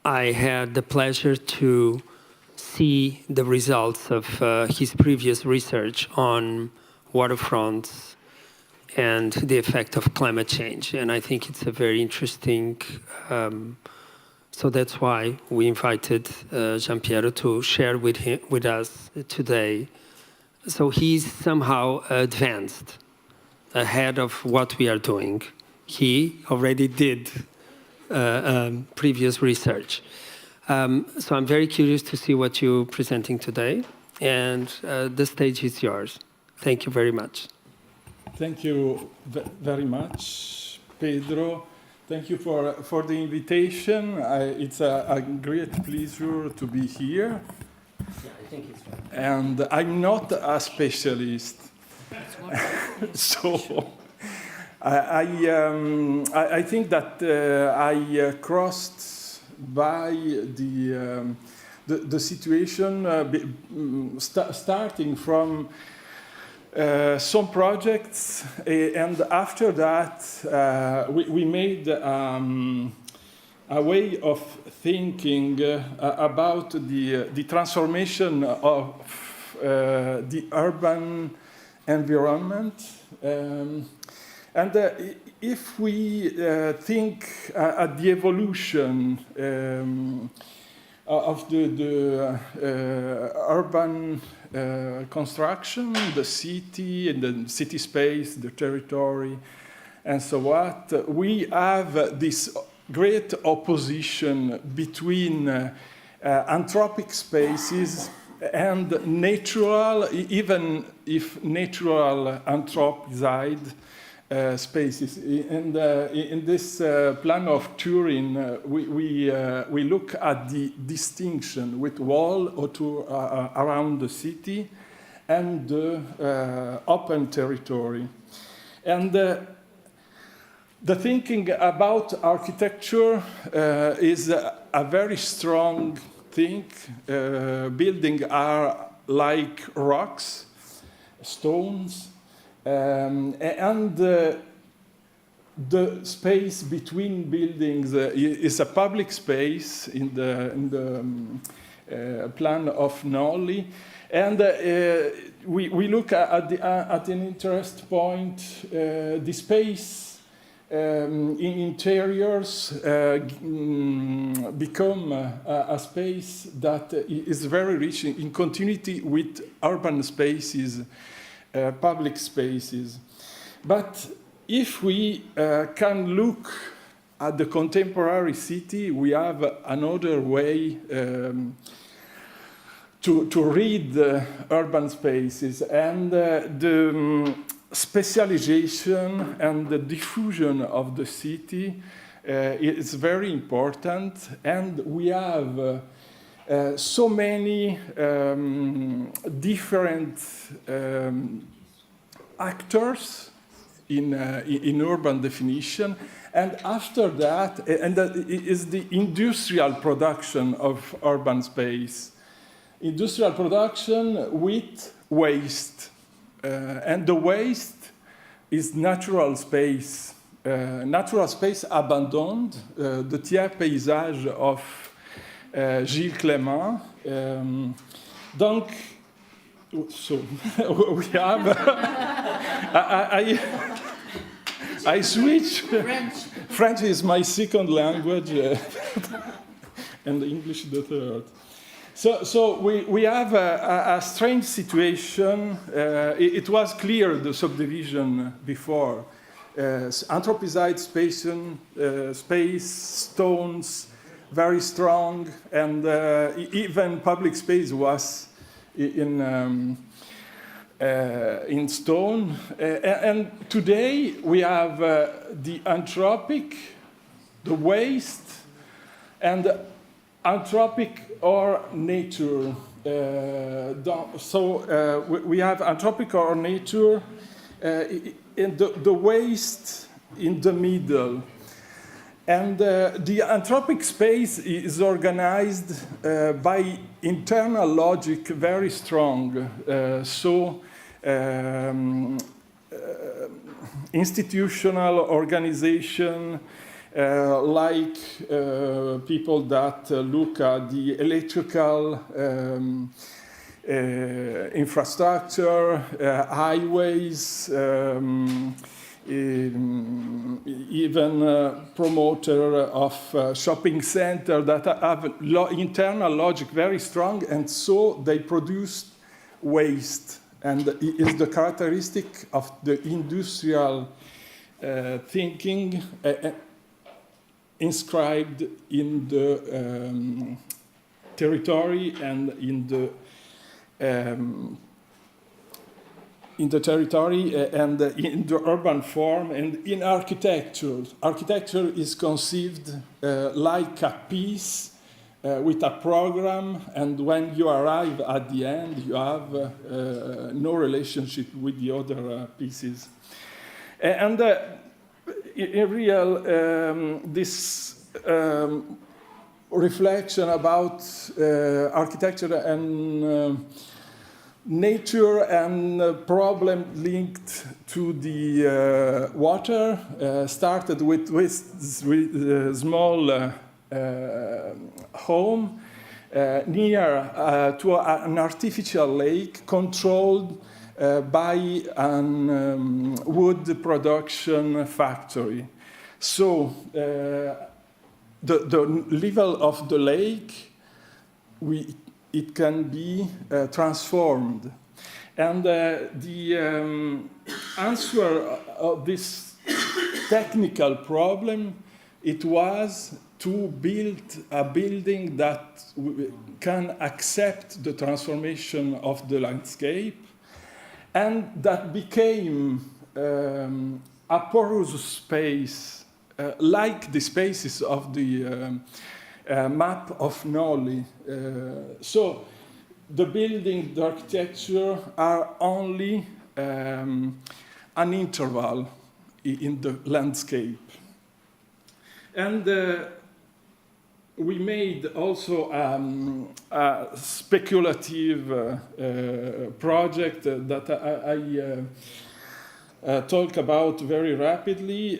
I had the pleasure to see the results of his previous research on waterfronts and the effect of climate change. And I think it's a very interesting, so that's why we invited Giampiero to share with us today. So he's somehow advanced, ahead of what we are doing. He already did previous research. So I'm very curious to see what you're presenting today, and the stage is yours. Thank you very much. Thank you very much, Pedro. Thank you for the invitation. It's a great pleasure to be here. Yeah, I think it's right. And I'm not a specialist. So I think that I crossed by the situation starting from some projects, and after that we made a way of thinking about the transformation of the urban environment. And if we think at the evolution of the urban construction, the city and the city space, the territory, and so what, we have this great opposition between anthropic spaces and natural, even if natural anthropized spaces. And in this plan of Turin, we look at the distinction with wall around the city and the open territory. And the thinking about architecture is a very strong thing. Buildings are like rocks, stones, and the space between buildings is a public space in plan of Nolly. And we look at an interest point, the space in interiors become a space that is very rich in continuity with urban spaces, public spaces. But if we can look at the contemporary city, we have another way to read the urban spaces, and the specialization and the diffusion of the city is very important, and we have so many different actors in urban definition. And after that, and that is the industrial production of urban space. Industrial production with waste. And the waste is natural space. Natural space abandoned, the tiers paysage of Gilles Clément. Donc, so we have, I switch. French is my second language, and English the third. So we have a strange situation. It was clear, the subdivision before. Anthropized space, stones, very strong, and even public space was in stone. And today we have the anthropic, the waste, and anthropic or nature. We have anthropic or nature, and the waste in the middle. And the anthropic space is organized by internal logic, very strong. Institutional organization, like people that look at the electrical infrastructure, highways, even promoter of shopping center that have internal logic very strong, and so they produce waste. And it is the characteristic of the industrial thinking inscribed in the territory and in the territory and in the urban form and in architecture. Architecture is conceived like a piece with a program, and when you arrive at the end, you have no relationship with the other pieces. And in real, this reflection about architecture and nature and problem linked to the water started with small home near to an artificial lake controlled by a wood production factory. So the level of the lake, it can be transformed. And the answer of this technical problem, it was to build a building that can accept the transformation of the landscape, and that became a porous space, like the spaces of the map of Nolly. So the building, the architecture are only an interval in the landscape. And we made also a speculative project that I talk about very rapidly,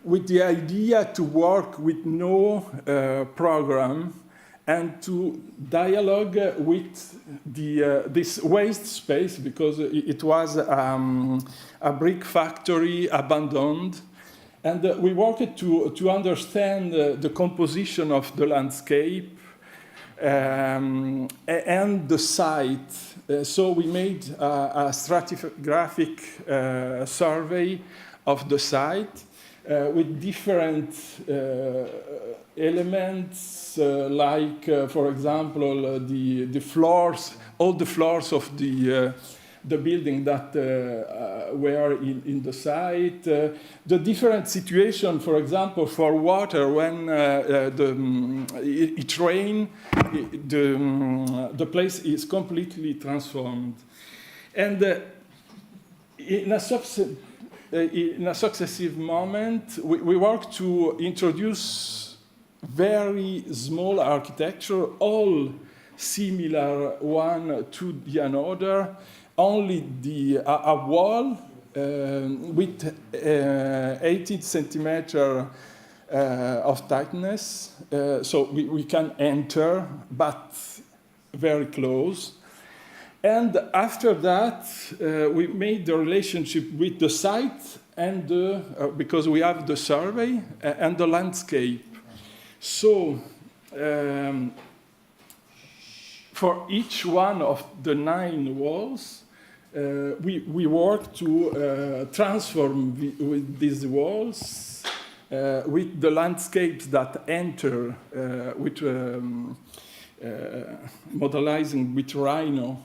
with the idea to work with no program and to dialogue with this waste space, because it was a brick factory abandoned. And we worked to understand the composition of the landscape and the site. So we made a stratigraphic survey of the site with different elements, like, for example, the floors, all the floors of the building that were in the site, the different situation, for example, for water, when it rains, the place is completely transformed. And in a successive moment, we work to introduce very small architecture, all similar one to the another, only a wall with 18 centimeter of tightness, so we can enter, but very close. And after that, we made the relationship with the site and because we have the survey and the landscape. So for each one of the 9 walls, we work to transform with these walls with the landscapes that enter with modelizing with rhino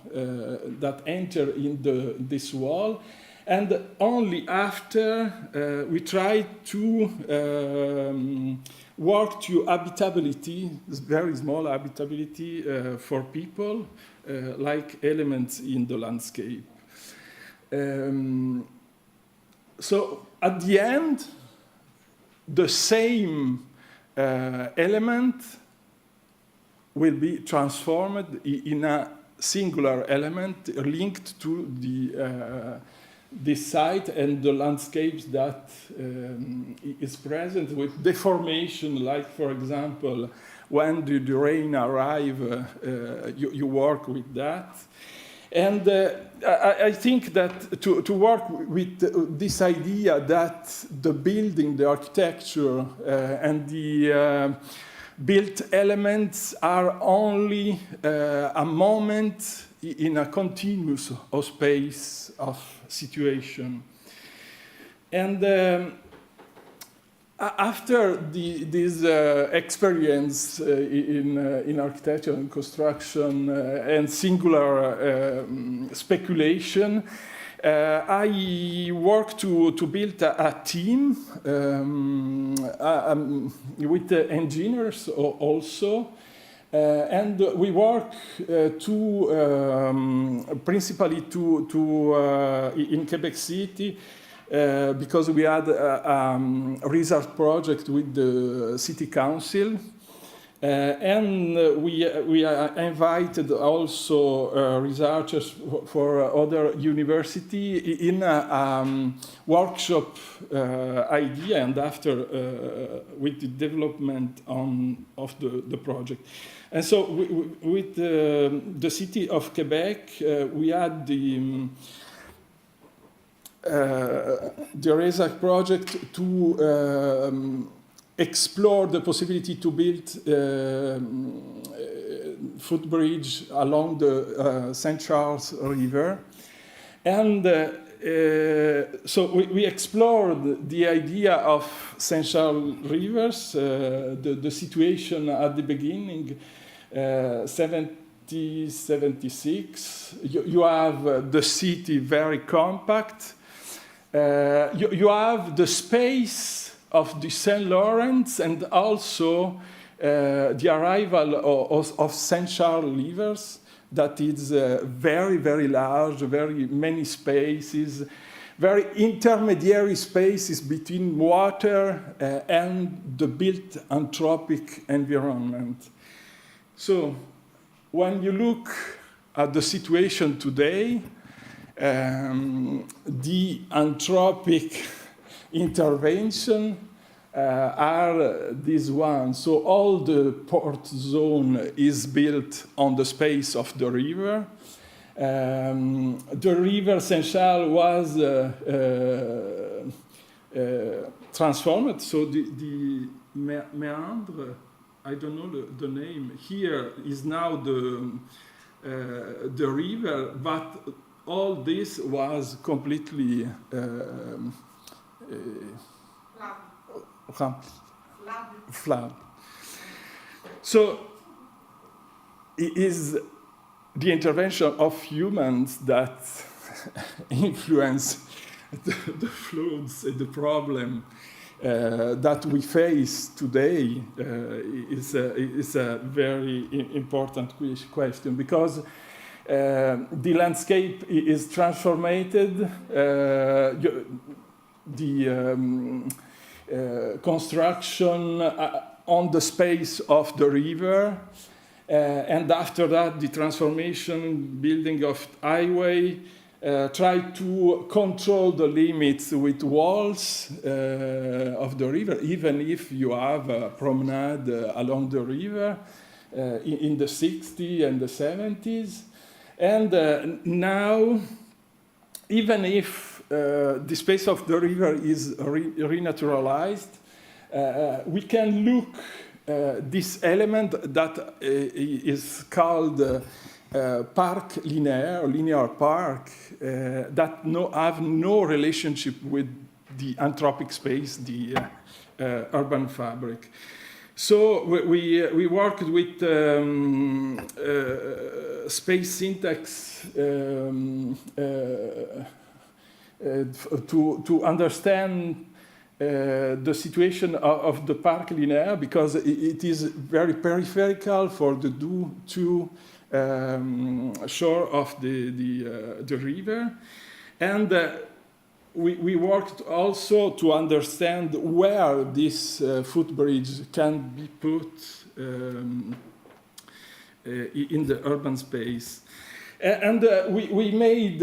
that enter in this wall. And only after we try to work to habitability, very small habitability for people, like elements in the landscape. So at the end, the same element will be transformed in a singular element linked to this site and the landscapes that is present with deformation, like, for example, when the rain arrives, you work with that. And I think that to work with this idea that the building, the architecture, and the built elements are only a moment in a continuous space of situation. And after this experience in architecture and construction and singular speculation, I worked to build a team with engineers also. And we work principally in Quebec City, because we had a research project with the city council. And we invited also researchers for other universities in a workshop idea, and after with the development of the project. And so with the city of Quebec, we had the research project to explore the possibility to build footbridge along the St. Charles River. And so we explored the idea of St. Charles Rivers, the situation at the beginning, 1776. You have the city very compact. You have the space of the St. Lawrence, and also the arrival of St. Charles Rivers, that is very, very large, very many spaces, very intermediary spaces between water and the built anthropic environment. So when you look at the situation today, the anthropic intervention are this one. So all the port zone is built on the space of the river. The river Saint-Charles was transformed, so the meandre, I don't know the name, here is now the river, but all this was completely flood. So it is the intervention of humans that influence the floods, the problem that we face today is a very important question, because the landscape is transformed, the construction on the space of the river, and after that the transformation, building of highway, try to control the limits with walls of the river, even if you have a promenade along the river in the 60s and the 70s. And now, even if the space of the river is renaturalized, we can look this element that is called park linear, or linear park, that have no relationship with the anthropic space, the urban fabric. So we worked with space syntax to understand the situation of the park linear, because it is very peripheral for the two shore of the river. And we worked also to understand where this footbridge can be put in the urban space. And we made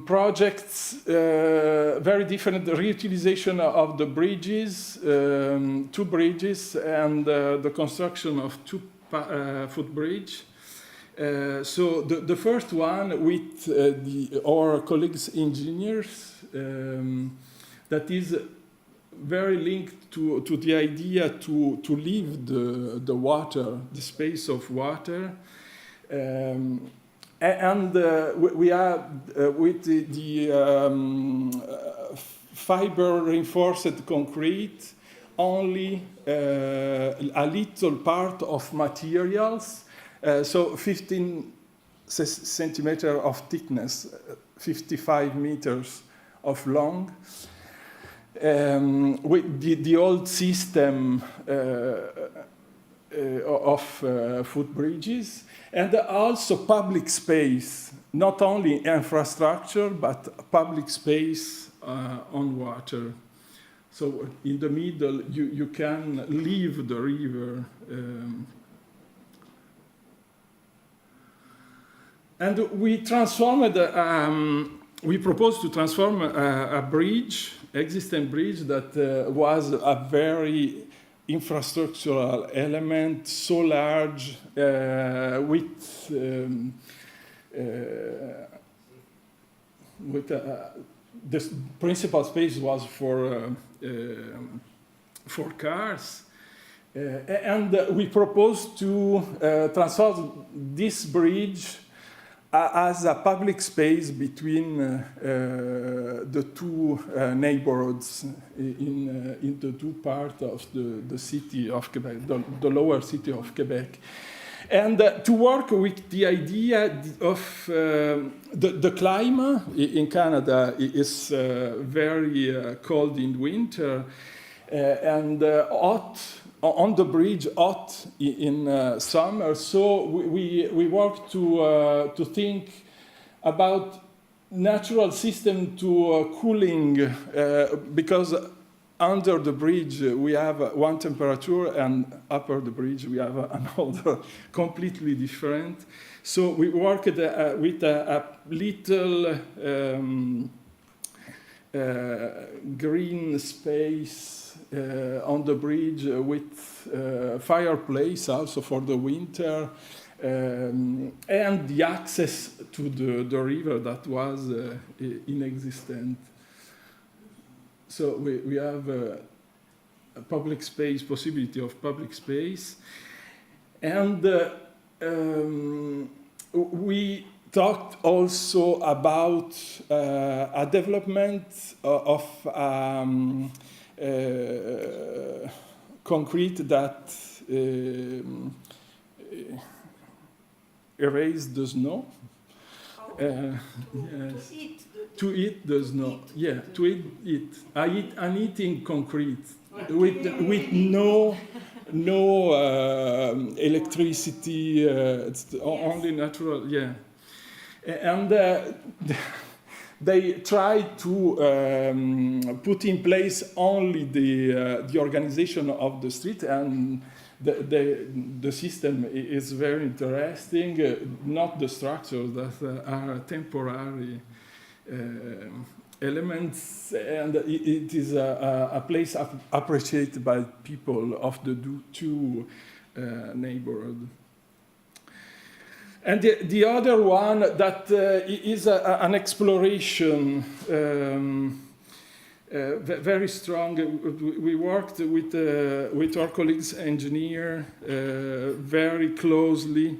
projects, very different, reutilization of the bridges, 2 bridges, and the construction of 2 footbridge. So the first one with our colleagues engineers, that is very linked to the idea to leave the water, the space of water. And we are with the fiber reinforced concrete, only a little part of materials, so 15 centimeters of thickness, 55 meters of long, with the old system of footbridges, and also public space, not only infrastructure, but public space on water. So in the middle, you can leave the river. And we transformed, we proposed to transform a bridge, existing bridge that was a very infrastructural element, so large, with the principal space was for cars. And we proposed to transform this bridge as a public space between the 2 neighborhoods in the 2 parts of the city of Quebec, the lower city of Quebec. And to work with the idea of the climate in Canada is very cold in winter and hot on the bridge, hot in summer. So we work to think about natural system to cooling, because under the bridge we have one temperature, and upper the bridge we have another, completely different. So we worked with a little green space on the bridge with fireplace also for the winter, and the access to the river that was inexistent. So we have a public space, possibility of public space. And we talked also about a development of concrete that erase the snow. Yes. To eat the snow. Yeah, to eat it. I'm eating concrete with no electricity. It's only natural. Yeah, and they try to put in place only the organization of the street, and the system is very interesting. Not the structures that are temporary elements, and it is a place appreciated by people of the two neighborhood. And the other one that is an exploration, very strong. We worked with our colleagues engineer very closely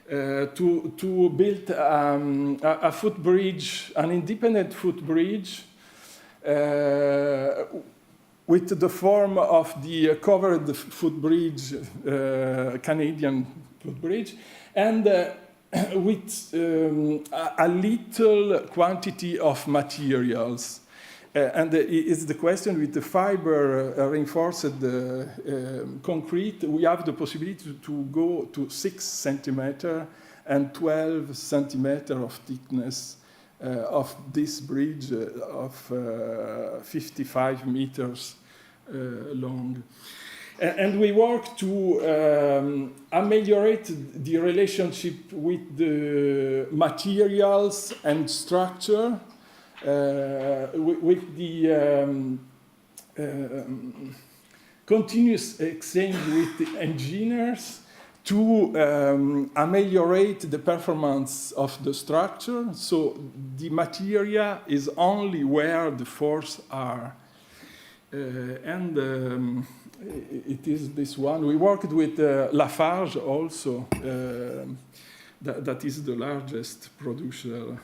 to build a footbridge, an independent footbridge, with the form of the covered footbridge, Canadian footbridge, and with a little quantity of materials. And it's the question with the fiber reinforced concrete, we have the possibility to go to 6 centimeter and 12 centimeter of thickness of this bridge of 55 meters long. And we work to ameliorate the relationship with the materials and structure, with the continuous exchange with the engineers to ameliorate the performance of the structure. So the material is only where the forces are. It is this one. We worked with Lafarge also, that is the largest producer,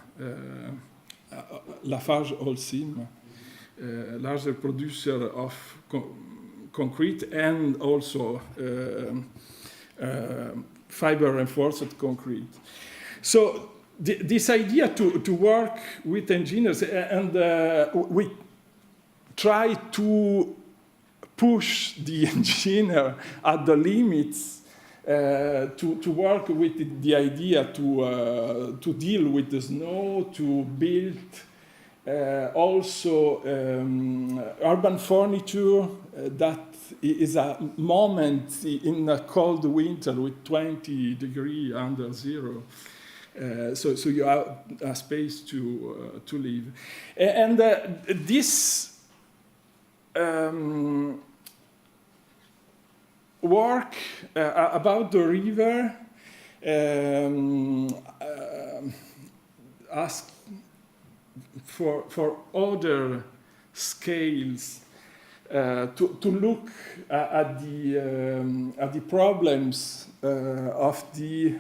Lafarge Holcim, larger producer of concrete and also fiber reinforced concrete. So this idea to work with engineers, and we try to push the engineer at the limits to work with the idea to deal with the snow, to build also urban furniture that is a moment in a cold winter with 20 degrees under zero. So you have a space to live. And this work about the river ask for other scales to look at the problems of the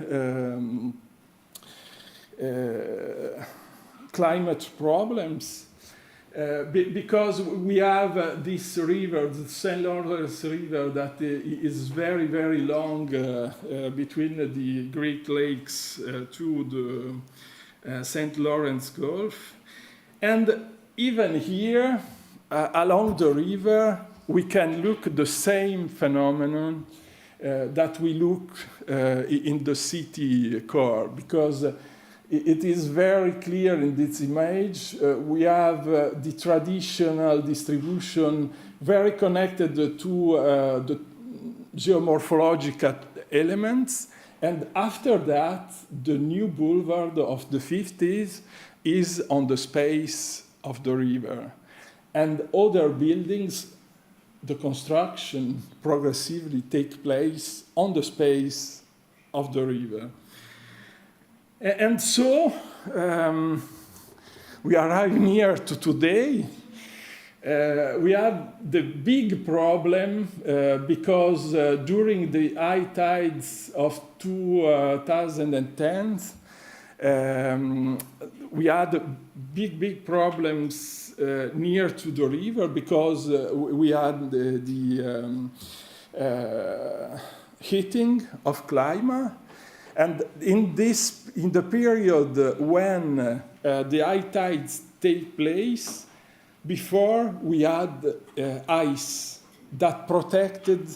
climate problems. Because we have this river, the St. Lawrence River, that is very, very long between the Great Lakes to the St. Lawrence Gulf. And even here, along the river, we can look at the same phenomenon that we look in the city core, because it is very clear in this image. We have the traditional distribution very connected to the geomorphological elements. And after that, the new boulevard of the 50s is on the space of the river. and other buildings, the construction progressively take place on the space of the river. And so we arrive near to today. We have the big problem because during the high tides of 2010, we had big problems near to the river because we had the heating of climate. And in the period when the high tides take place, before we had ice that protected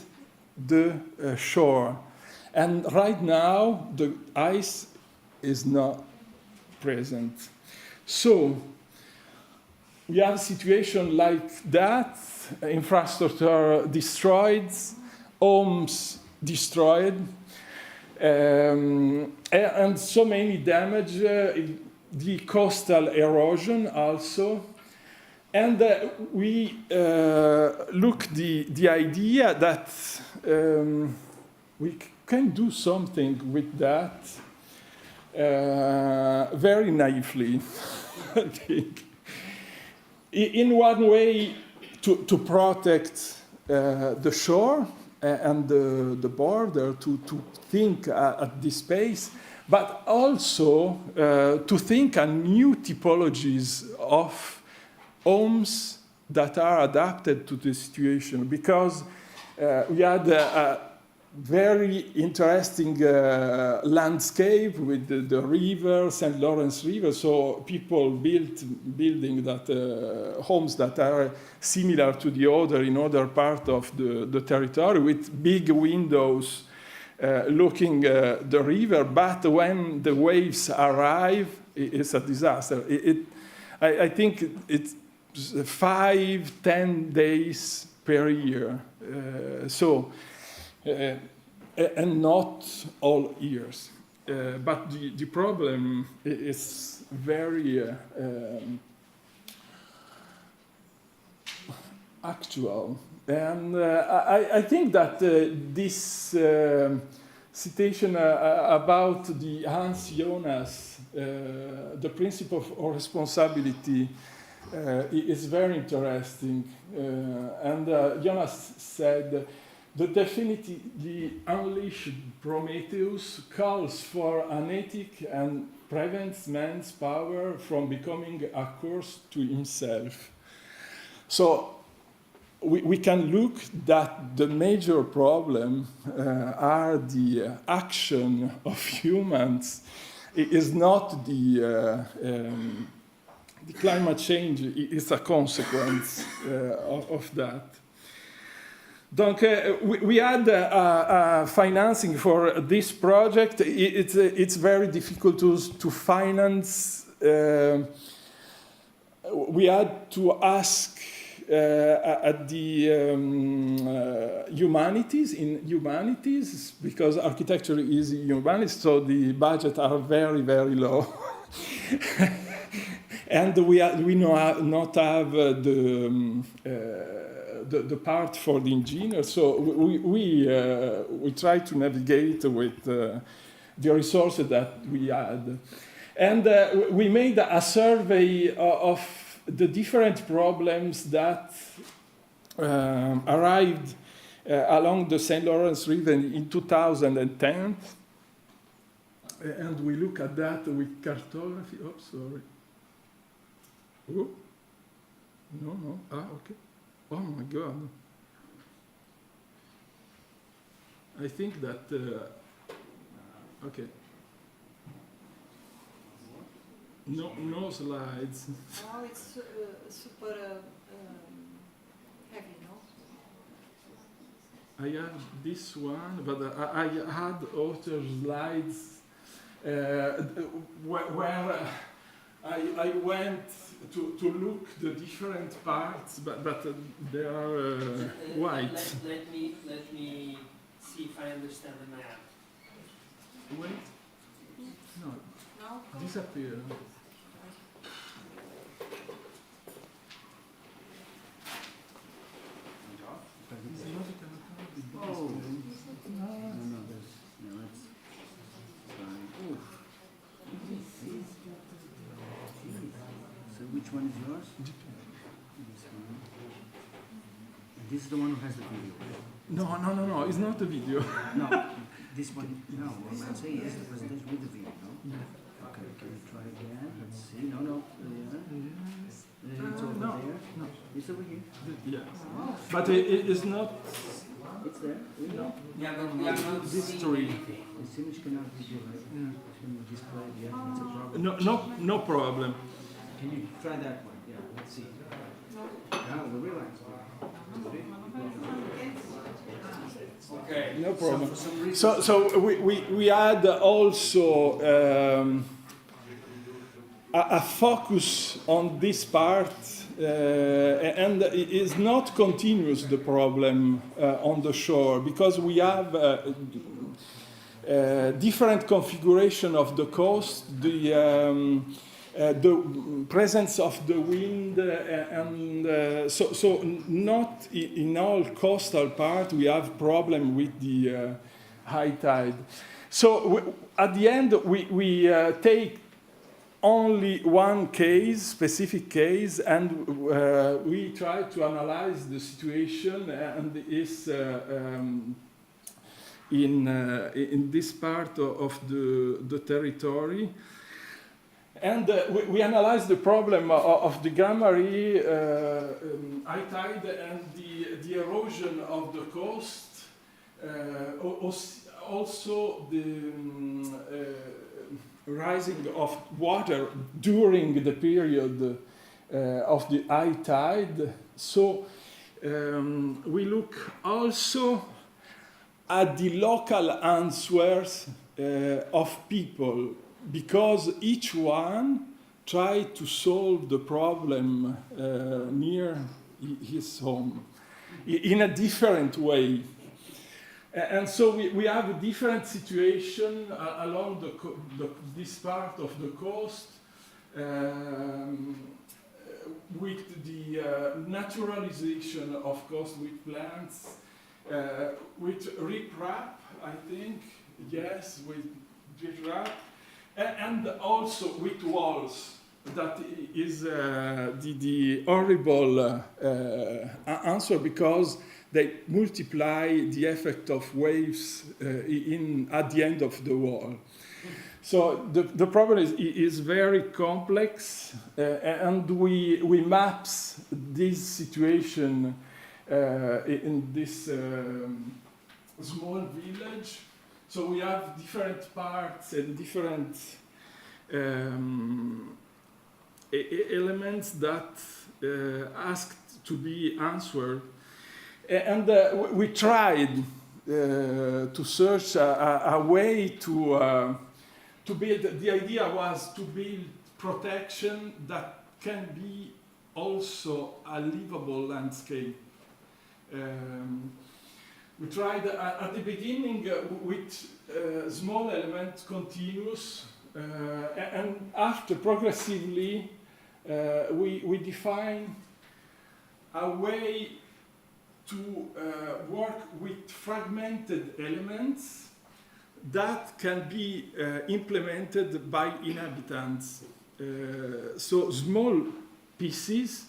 the shore. And right now, the ice is not present. So we have a situation like that, infrastructure destroyed, homes destroyed, and so many damage, the coastal erosion also. And we look the idea that we can do something with that very naively, I think. In one way, to protect the shore and the border, to think at this space, but also to think on new typologies of homes that are adapted to the situation, because we had a very interesting landscape with the river, St. Lawrence River, so people built homes that are similar to the other in other part of the territory with big windows looking the river, but when the waves arrive, it's a disaster. I think it's 5-10 days per year. And not all years. But the problem is very actual. And I think that this citation about the Hans Jonas, the principle of responsibility, is very interesting. And Jonas said, the definitively unleashed Prometheus calls for an ethic and prevents man's power from becoming a curse to himself. So we can look that the major problem are the action of humans. It is not the climate change is a consequence of that. Donc, we had financing for this project. It's very difficult to finance. We had to ask at the humanities, because architecture is humanities, so the budgets are very, very low. And we not have the part for the engineer, so we try to navigate with the resources that we had. And we made a survey of the different problems that arrived along the St. Lawrence River in 2010. And we look at that with cartography. Oh, sorry. Oh. No. Okay. Oh my God. I think that, okay. No slides. Oh, it's super heavy, no? I have this one, but I had other slides where I went to look the different parts, but they are white. Let me see if I understand the map. Wait. No. Disappear. Which one is yours? This one. And this is the one who has the video. No, it's not a video. No, this one, no, what I'm saying is the presentation with the video, no? Okay, can you try again? Let's see. No. It's over No. there. No, it's over here. Yes. But it is not. It's there. No. This three. This image cannot be displayed yet. It's a problem. No problem. Can you try that one? Yeah, let's see. Now the real answer. Okay, no problem. So we had also a focus on this part, and it is not continuous, the problem on the shore, because we have different configuration of the coast, the presence of the wind, and so not in all coastal part we have problem with the high tide. So at the end we take only one case, specific case, and we try to analyze the situation, and is in this part of the territory. And we analyze the problem of the Grand Marie high tide and the erosion of the coast, also the rising of water during the period of the high tide. So we look also at the local answers of people, because each one tried to solve the problem near his home in a different way. And so we have a different situation along this part of the coast, with the naturalization, of course, with plants, with riprap, I think, yes, with riprap, and also with walls. That is the horrible answer, because they multiply the effect of waves at the end of the wall. So the problem is very complex, and we maps this situation in this small village. So we have different parts and different elements that asked to be answered. And we tried to search a way to build. The idea was to build protection that can be also a livable landscape. We tried at the beginning with small elements, continuous, and after progressively we define a way to work with fragmented elements that can be implemented by inhabitants. So small pieces,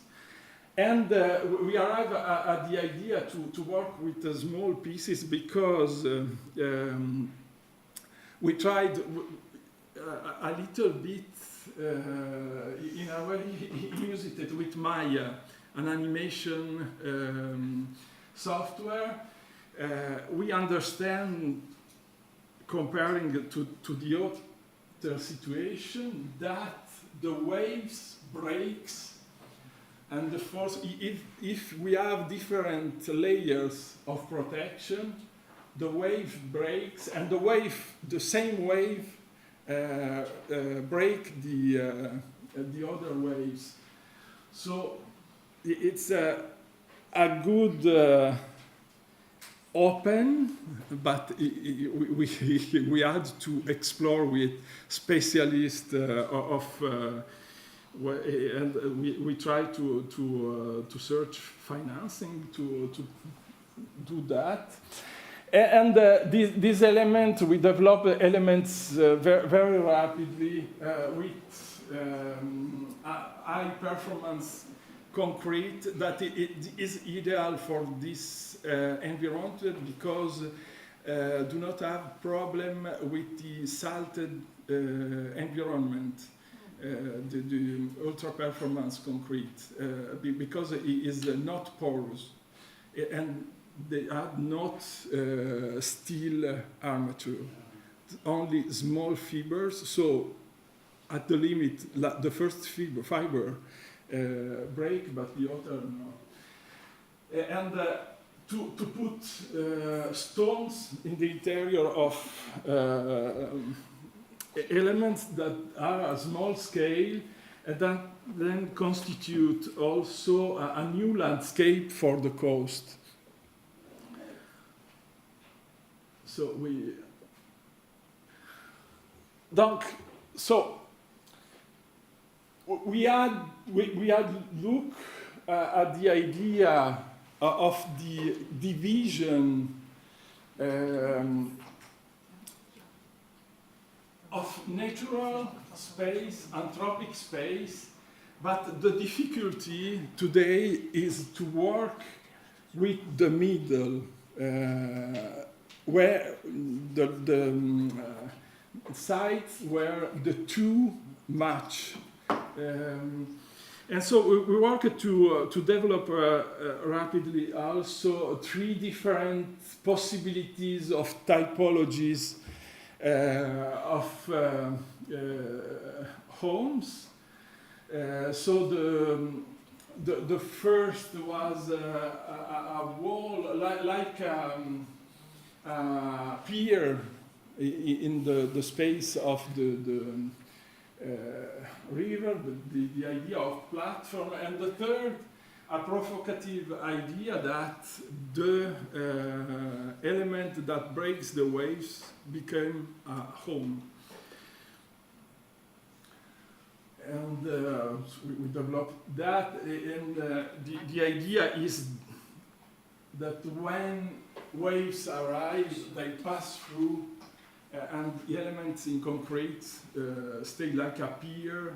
and we arrive at the idea to work with the small pieces because we tried a little bit, in a way, use it with Maya, an animation software. We understand, comparing to the other situation, that the waves breaks, and the force, if we have different layers of protection, the wave breaks, and the same wave break the other waves. So it's a good open, but we had to explore with specialists and we try to search financing to do that. And this element, we develop elements very rapidly with high performance concrete that it is ideal for this environment because do not have problem with the salted environment, the ultra performance concrete, because it is not porous and they are not steel armature, only small fibers. So at the limit, the first fiber break, but the other no. And to put stones in the interior of elements that are a small scale and that then constitute also a new landscape for the coast. So we had looked at the idea of the division of natural space, anthropic space, but the difficulty today is to work with the middle, where the sites where the two match. And so we worked to develop rapidly also 3 different possibilities of typologies of homes. So the first was a wall like a pier in the space of the river, the idea of platform, and the third, a provocative idea that the element that breaks the waves became a home. And we developed that, and the idea is that when waves arise, they pass through and the elements in concrete stay like a pier,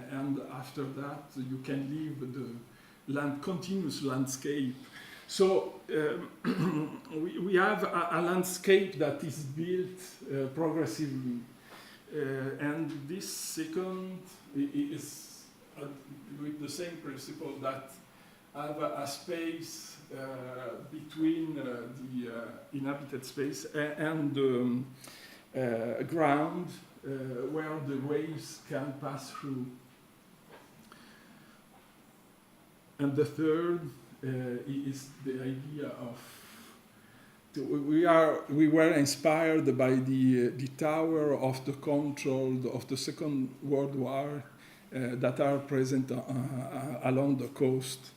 and after that you can leave the continuous landscape. So we have a landscape that is built progressively, and this second is with the same principle that have a space between the inhabited space and ground where the waves can pass through. And the third is the idea of we were inspired by the tower of the control of the Second World War that are present along the coast.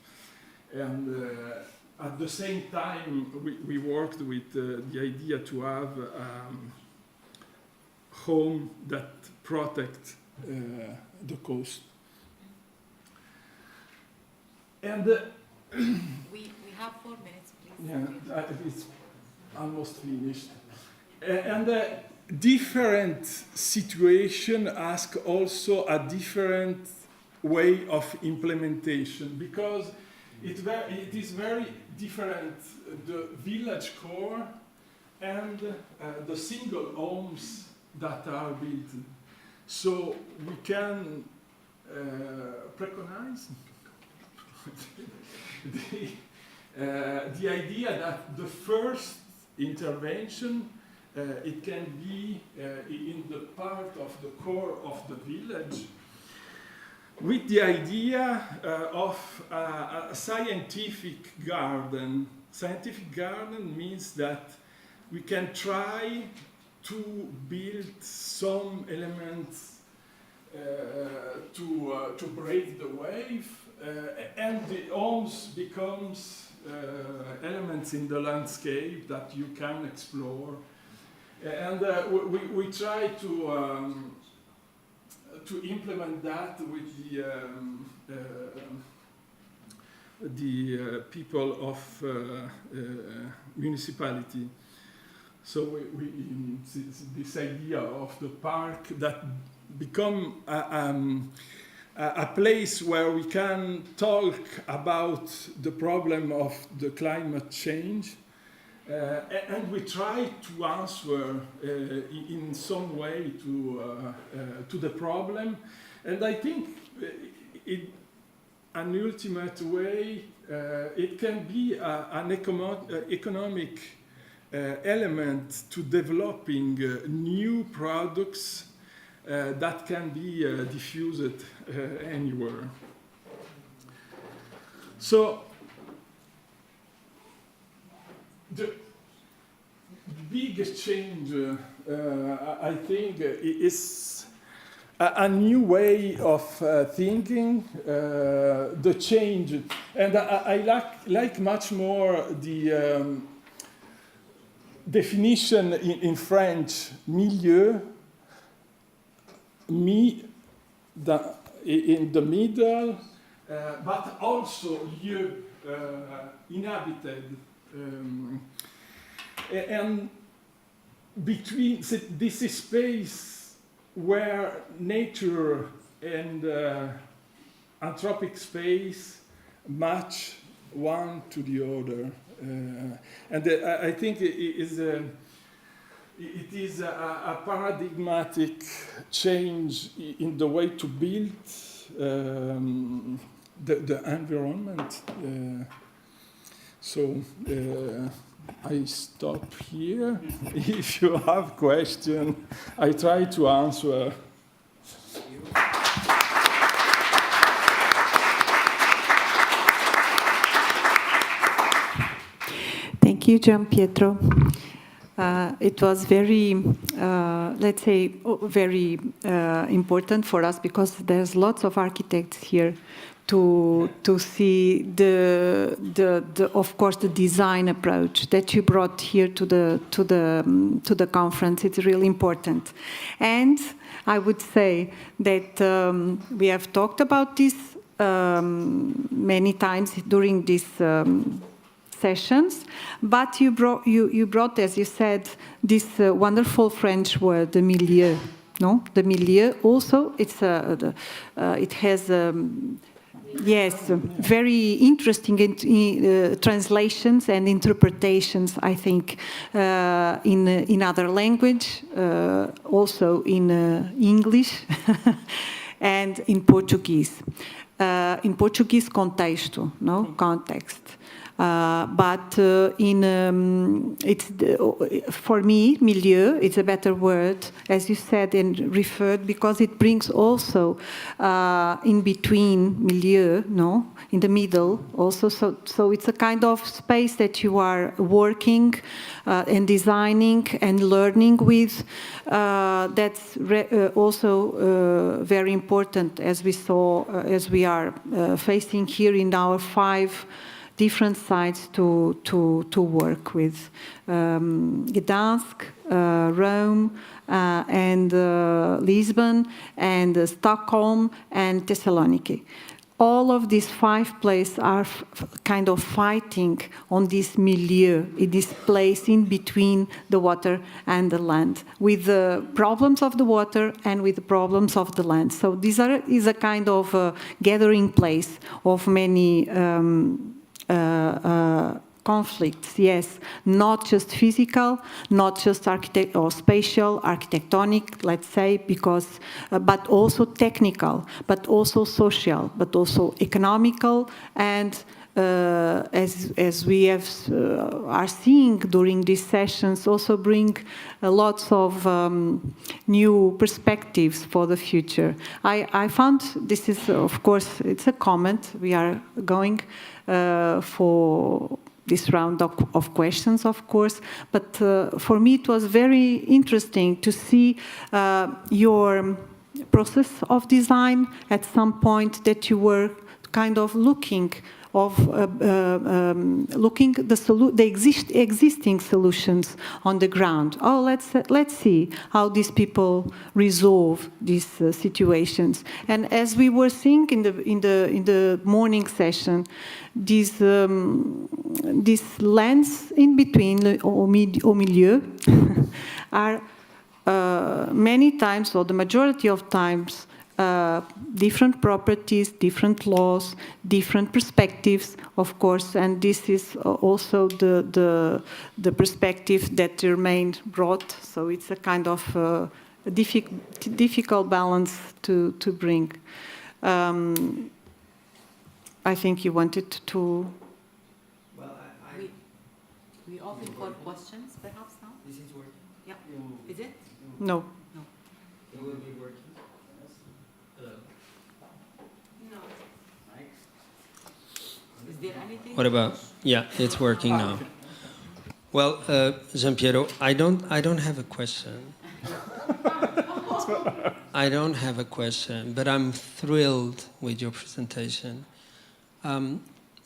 And at the same time, we worked with the idea to have home that protect the coast. And we have 4 minutes, please. Yeah, it's almost finished. And different situation ask also a different way of implementation, because it is very different, the village core and the single homes that are built. So we can preconize the idea that the first intervention it can be in the part of the core of the village, with the idea of a scientific garden. Scientific garden means that we can try to build some elements to break the wave, and the homes becomes elements in the landscape that you can explore. And we try to implement that with the people of municipality. So this idea of the park that become a place where we can talk about the problem of the climate change, and we try to answer in some way to the problem. And I think in an ultimate way, it can be an economic element to developing new products that can be diffused anywhere. So the biggest change, I think, is a new way of thinking, the change. And I like much more the definition in French, milieu, in the middle, but also lieu, inhabited. And between this space where nature and anthropic space match one to the other. And I think it is a paradigmatic change in the way to build the environment. So I stop here. If you have questions, I try to answer. Thank you, Gian Pietro. It was very, let's say, very important for us because there's lots of architects here to see of course the design approach that you brought here to the conference. It's really important, and I would say that we have talked about this many times during these sessions, but you brought, as you said, this wonderful French word, the milieu. No, the milieu. Also, it has. Yes, very interesting translations and interpretations, I think, in other language, also in English and in Portuguese. In Portuguese, contexto, no? Context. But for me, milieu, it's a better word, as you said and referred, because it brings also in between milieu, no, in the middle also. So it's a kind of space that you are working and designing and learning with. That's also very important, as we saw, as we are facing here in our 5 different sites to work with. Gdansk, Rome, and Lisbon, and Stockholm, and Thessaloniki. All of these 5 places are kind of fighting on this milieu, in this place in between the water and the land, with the problems of the water and with the problems of the land. So this is a kind of gathering place of many conflicts, yes, not just physical, not just spatial, architectonic, let's say, because, but also technical, but also social, but also economical, and as we are seeing during these sessions, also bring lots of new perspectives for the future. I found this is, of course, it's a comment. We are going for this round of questions, of course, but for me it was very interesting to see your process of design at some point, that you were kind of looking the existing solutions on the ground. Oh, let's see how these people resolve these situations. And as we were seeing in the morning session, these lands in between, au milieu, are many times, or the majority of times, different properties, different laws, different perspectives, of course, and this is also the perspective that Germaine brought. So it's a kind of difficult balance to bring. I think you wanted to. Well, we open for questions, perhaps now. Is it working? Yeah. Is it? No. No. It will be working. Is there anything? What about? Yeah, it's working now. Well, Giampiero, I don't have a question. I don't have a question, but I'm thrilled with your presentation.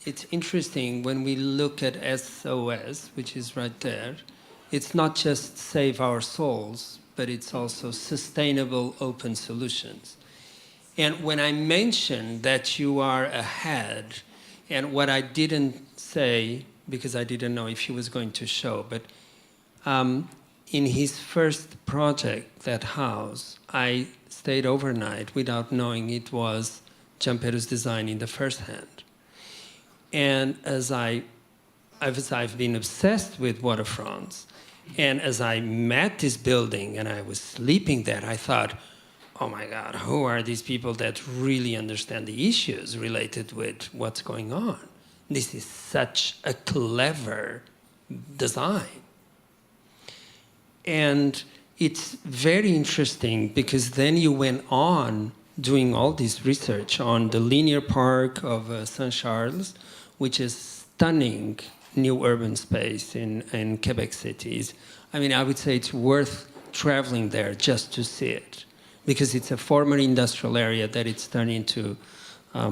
It's interesting when we look at SOS, which is right there. It's not just save our souls, but it's also sustainable open solutions. And when I mentioned that you are ahead, and what I didn't say, because I didn't know if he was going to show, but in his first project, that house, I stayed overnight without knowing it was Giampiero's design in the first hand. And as I've been obsessed with waterfronts, and as I met this building and I was sleeping there, I thought, oh my God, who are these people that really understand the issues related with what's going on? This is such a clever design. And it's very interesting because then you went on doing all this research on the linear park of Saint Charles, which is stunning new urban space in Quebec cities. I mean, I would say it's worth traveling there just to see it, because it's a former industrial area that it's turned into a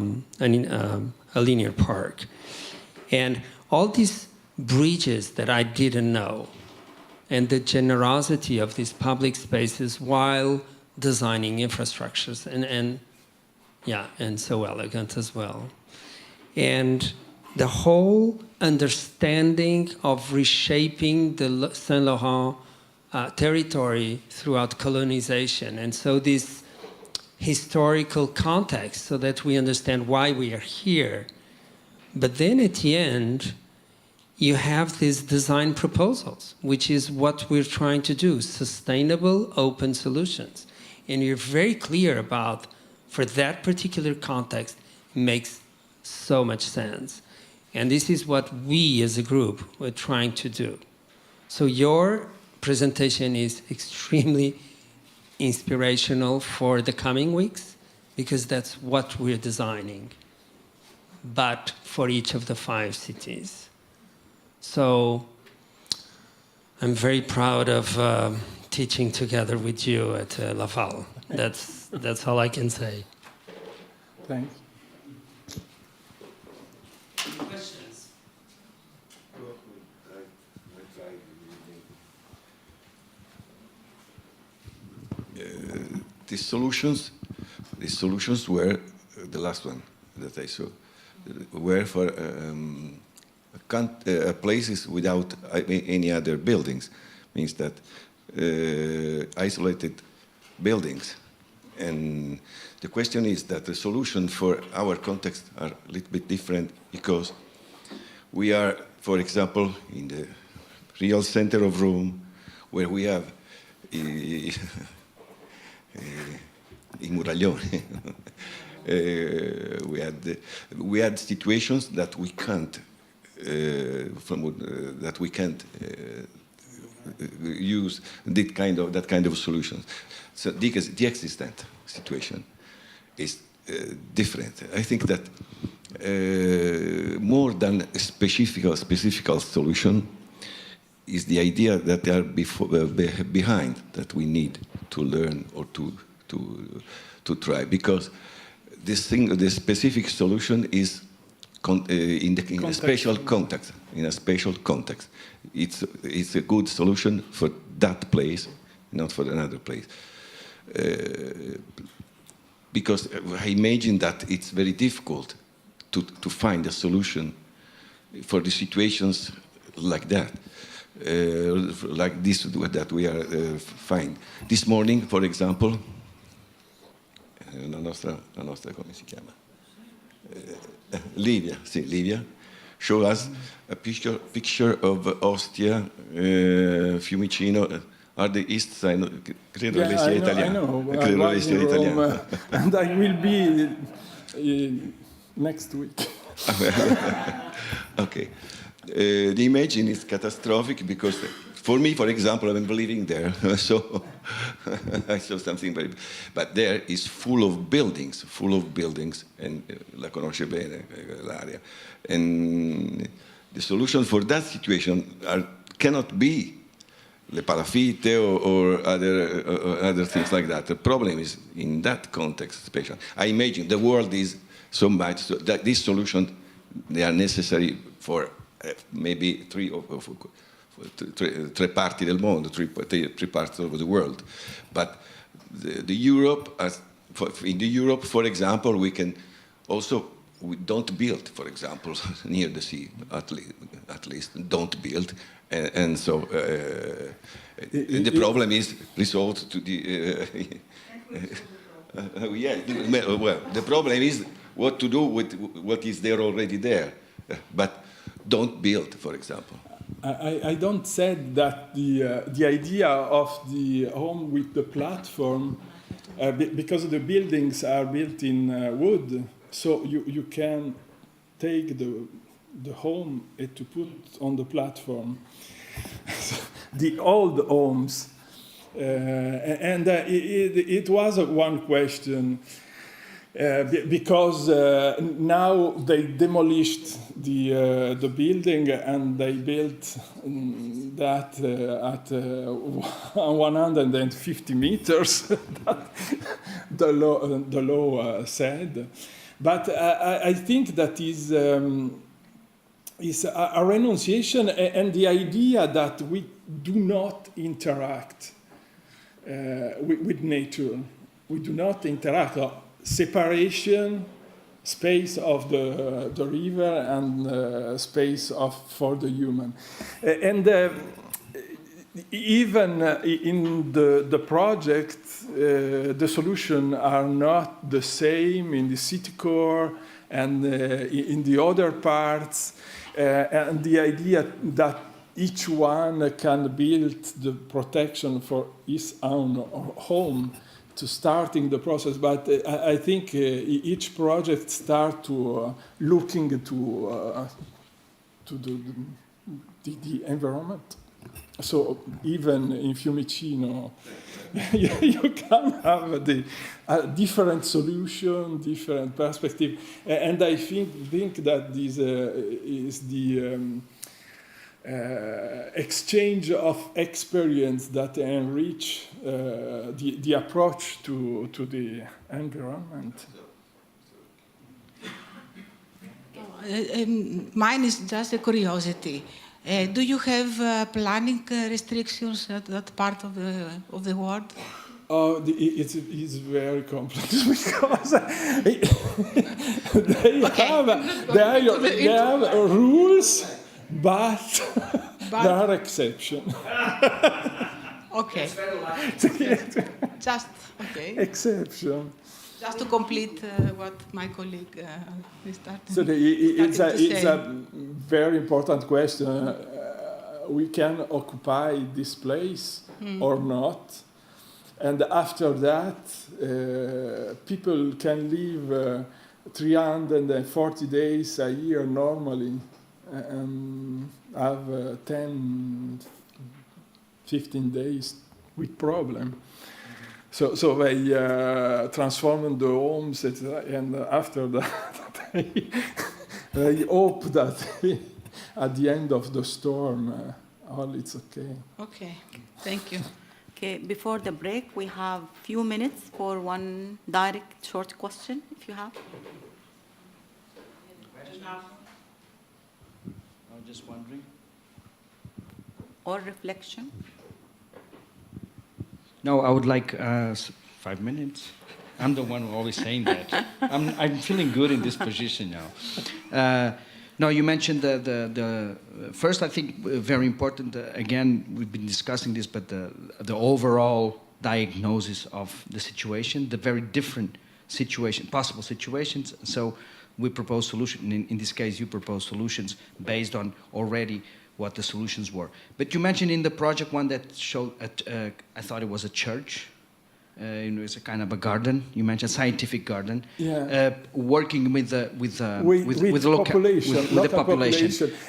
linear park. And all these bridges that I didn't know, and the generosity of these public spaces while designing infrastructures, and so elegant as well. And the whole understanding of reshaping the Saint Laurent territory throughout colonization. And so this historical context so that we understand why we are here. But then at the end, you have these design proposals, which is what we're trying to do, sustainable open solutions. And you're very clear about, for that particular context, it makes so much sense. And this is what we as a group were trying to do. So your presentation is extremely inspirational for the coming weeks, because that's what we're designing, but for each of the 5 cities. So I'm very proud of teaching together with you at Laval. That's all I can say. Thanks. Questions? These solutions were the last one that I saw, were for places without any other buildings, means that isolated buildings. And the question is that the solution for our context are a little bit different, because we are, for example, in the real center of Rome, where we have I Muraglione. We had situations that we can't use that kind of solutions. So the existent situation is different. I think that more than a specific solution is the idea that they are behind, that we need to learn or to try, because the specific solution is in a special context. In a special context, it's a good solution for that place, not for another place. Because I imagine that it's very difficult to find a solution for the situations like that. like this that we are find. This morning, for example, la nostra come si chiama? Livia, sì, Livia, show us a picture of Ostia, Fiumicino, are the east side. Credo lei sia italiana. I know. Credo lei sia italiana. And I will be next week. Okay. The imagine is catastrophic because for me, for example, I'm living there, so I saw something very. But there is full of buildings, and la conosce bene l'area. And the solution for that situation cannot be le palafitte or other things like that. The problem is in that context, especially. I imagine the world is so much so that this solution they are necessary for maybe three parti del mondo, three parts of the world. But the Europe, in the Europe, for example, we don't build, for example, near the sea, at least don't build. And so the problem is resolved to the... well, the problem is what to do with what is there already there. But don't build, for example. I don't say that the idea of the home with the platform, because the buildings are built in wood, so you can take the home to put on the platform. The old homes, and it was one question. Because now they demolished the building and they built that at 150 meters, the law said. But I think that is a renunciation and the idea that we do not interact with nature. We do not interact. Separation, space of the river and space for the human. And even in the project, the solutions are not the same in the city core and in the other parts. And the idea that each one can build the protection for his own home to starting the process, but I think each project start to looking to the environment. So even in Fiumicino, you can have a different solution, different perspective, and I think that this is the exchange of experience that enrich the approach to the environment. Mine is just a curiosity. Do you have planning restrictions at that part of the world? Oh, it's very complex because they have rules, but there are exceptions. Okay. Just okay. Exception. Just to complete what my colleague started. So it's a very important question. We can occupy this place or not, and after that, people can live 340 days a year normally, and have 10, 15 days with problem. So they transform the homes, etc. And after that, they hope that at the end of the storm, all it's okay. Okay, thank you. Okay, before the break, we have few minutes for one direct short question, if you have. I'm just wondering. Or reflection. No, I would like 5 minutes. I'm the one who always saying that. I'm feeling good in this position now. No, you mentioned first, I think, very important, again, we've been discussing this, but the overall diagnosis of the situation, the very different possible situations. So we propose solutions, in this case, you propose solutions based on already what the solutions were. But you mentioned in the project one that showed, I thought it was a church. It was a kind of a garden. You mentioned scientific garden. Yeah. Working with the population.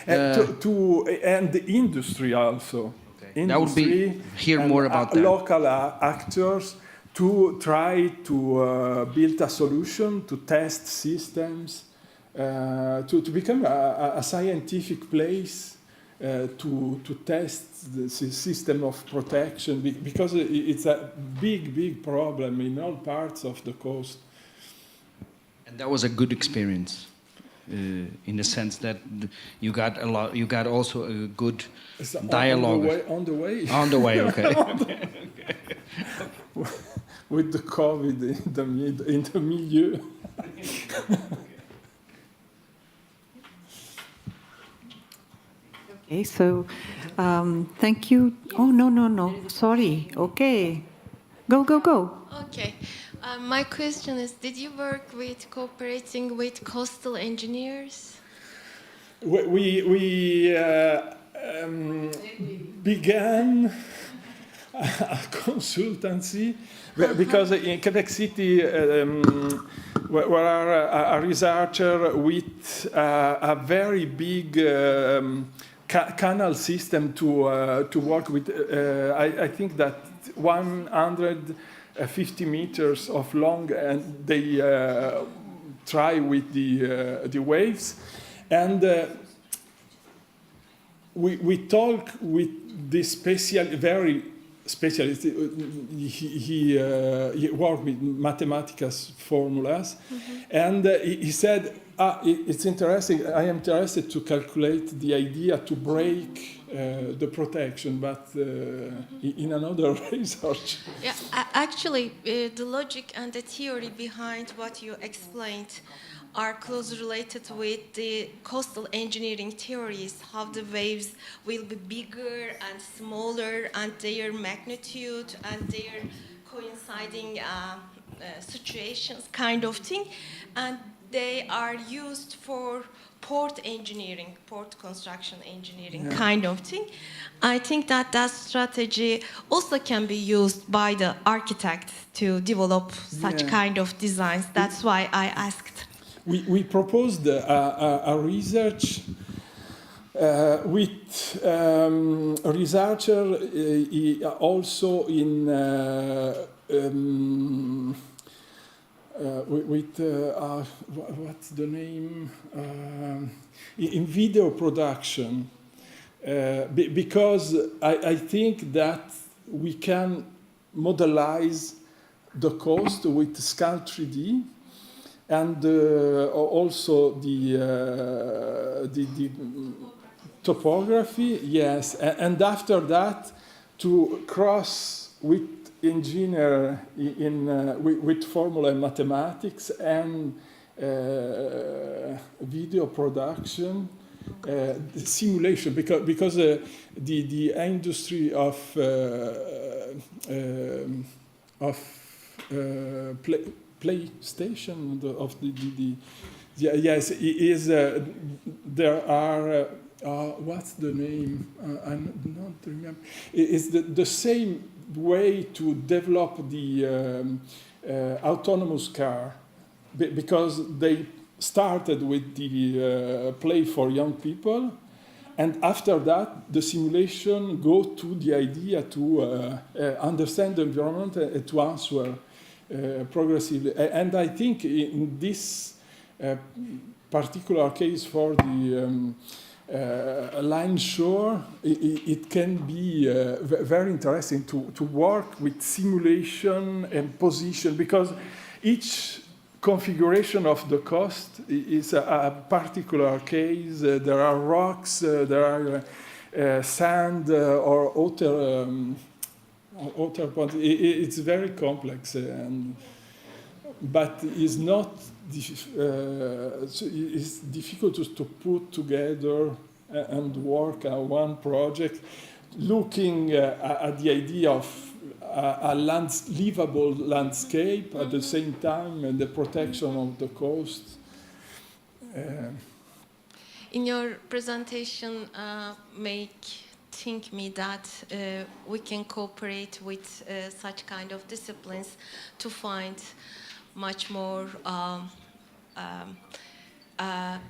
And the industry also. Okay. That would be hear more about that. Local actors to try to build a solution to test systems, to become a scientific place. To test the system of protection, because it's a big problem in all parts of the coast. And that was a good experience, in the sense that you got a lot. You got also a good dialogue. On the way. On the way. Okay. With the COVID in the milieu. Okay, so thank you. Oh, no. Sorry. Okay. Go. Okay. My question is, did you work with cooperating with coastal engineers? We began a consultancy because in Quebec City we are a researcher with a very big canal system to work with. I think that 150 meters of long, and they try with the waves, and we talk with this very specialist. He worked with mathematical formulas, and he said, it's interesting. I am interested to calculate the idea to break the protection, but in another research. Yeah, actually, the logic and the theory behind what you explained are closely related with the coastal engineering theories, how the waves will be bigger and smaller, and their magnitude and their coinciding situations, kind of thing. And they are used for port engineering, port construction engineering, kind of thing. I think that strategy also can be used by the architect to develop such kind of designs. That's why I asked. We proposed a research with a researcher also in what's the name, in video production, because I think that we can modelize the coast with Scal 3D, and also the topography, yes, and after that to cross with engineer with formula and mathematics and video production, the simulation, because the industry of PlayStation yes, is there are what's the name? I don't remember. It's the same way to develop the autonomous car, because they started with the play for young people, and after that the simulation go to the idea to understand the environment and to answer progressively. And I think in this particular case for the line shore, it can be very interesting to work with simulation and position, because each configuration of the coast is a particular case. There are rocks, there are sand or water points. It's very complex. And but it's not. It's difficult to put together and work on one project, looking at the idea of a livable landscape at the same time and the protection of the coast. In your presentation, think me that we can cooperate with such kind of disciplines to find much more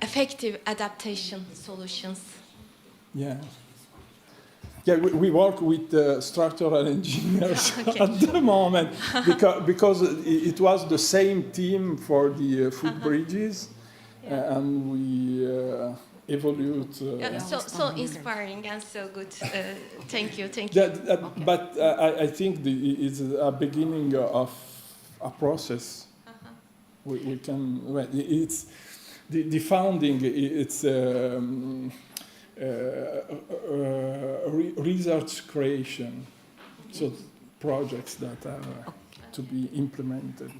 effective adaptation solutions. Yeah. Yeah, we work with structural engineers Okay. at the moment because it was the same team for the footbridges, and we evolved. So inspiring and so good. Thank you. But I think it's a beginning of a process. We can. Well, it's the founding. It's. Research creation, so projects that are to be implemented.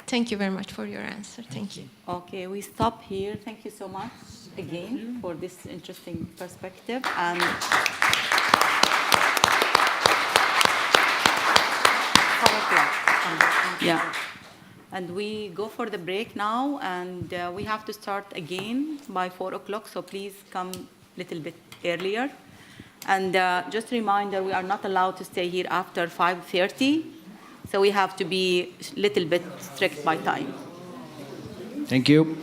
Thank you very much for your answer. Thank you. Okay, we stop here. Thank you so much again for this interesting perspective. And 4 o'clock. Yeah. And we go for the break now, and we have to start again by 4 o'clock, so please come a little bit earlier. And just a reminder, we are not allowed to stay here after 5:30, so we have to be a little bit strict by time. Thank you.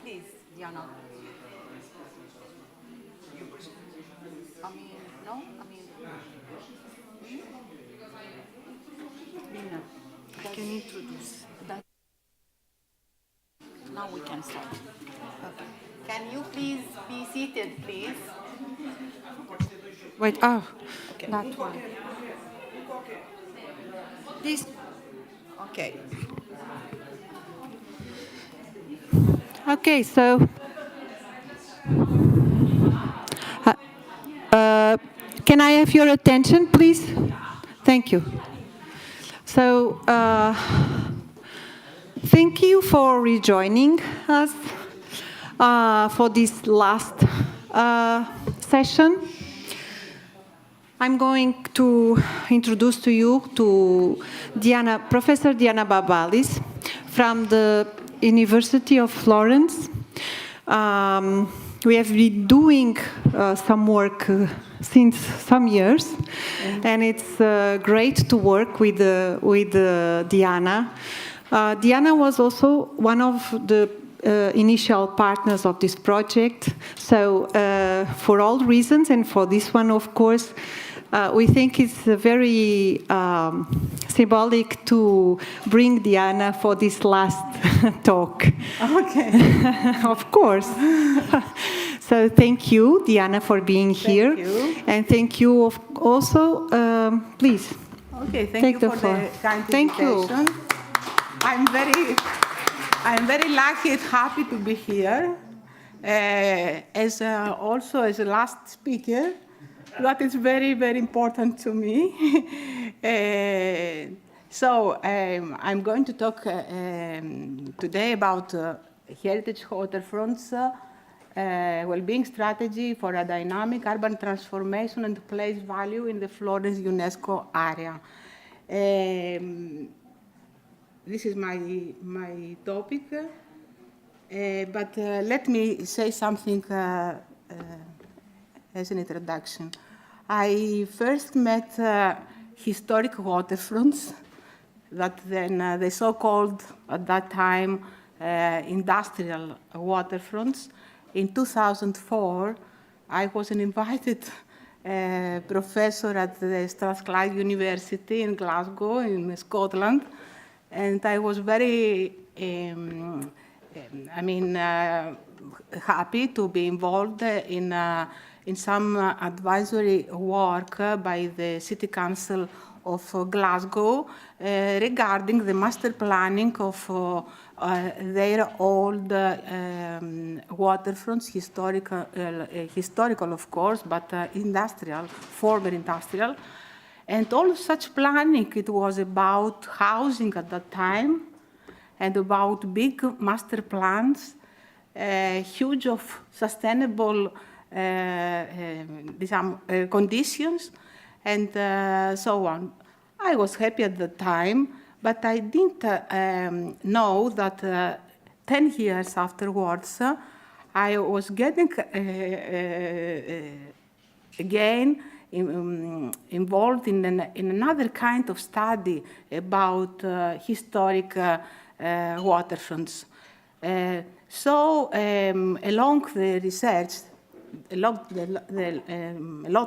please, Diana. I mean, no? I mean, Lina, I can introduce that. Now we can start. Okay. Can you please be seated, please? Wait, oh, okay. That one. This. Okay. Okay, so can I have your attention, please? Thank you. So, thank you for rejoining us for this last session. I'm going to introduce to you to Professor Diana Babalis from the University of Florence. We have been doing some work since some years, and it's great to work with Diana. Diana was also one of the initial partners of this project. So for all reasons, and for this one, of course, we think it's very symbolic to bring Diana for this last talk. Okay. Of course. So thank you, Diana, for being here. Thank you. And thank you also, please. Okay, thank take you the for floor. the kind Thank you. invitation. I'm very lucky and happy to be here. Also as a last speaker, that is very, very important to me. So I'm going to talk today about heritage waterfronts, well-being strategy for a dynamic urban transformation and place value in the Florence UNESCO area. This is my topic, but let me say something as an introduction. I first met historic waterfronts, that then the so-called, at that time, industrial waterfronts. In 2004, I was an invited professor at the Strathclyde University in Glasgow, in Scotland, and I was very, happy to be involved in some advisory work by the City Council of Glasgow regarding the master planning of their old waterfronts, historical of course, but industrial, former industrial. And all such planning, it was about housing at that time and about big master plans, huge of sustainable conditions, and so on. I was happy at the time, but I didn't know that 10 years afterwards, I was getting again involved in another kind of study about historic waterfronts. So along the research, a lot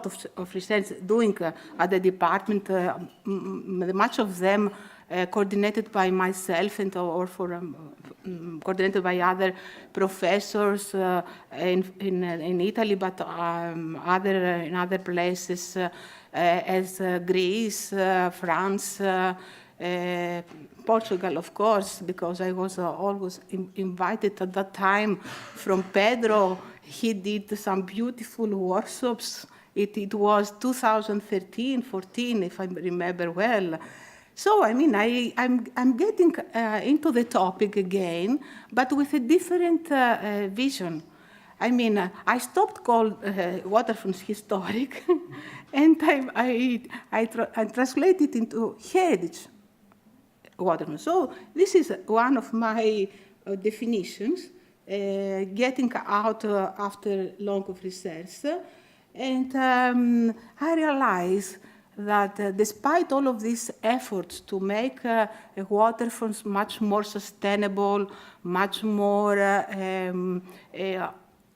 of research doing at the department, much of them coordinated by myself and or coordinated by other professors in Italy, but in other places as Greece, France, Portugal, of course, because I was always invited at that time from Pedro. He did some beautiful workshops. It was 2013, 14, if I remember well. So, I mean, I'm getting into the topic again, but with a different vision. I mean, I stopped calling waterfronts historic, and I translated into heritage waterfronts. So this is one of my definitions, getting out after long of research. And I realized that despite all of these efforts to make waterfronts much more sustainable, much more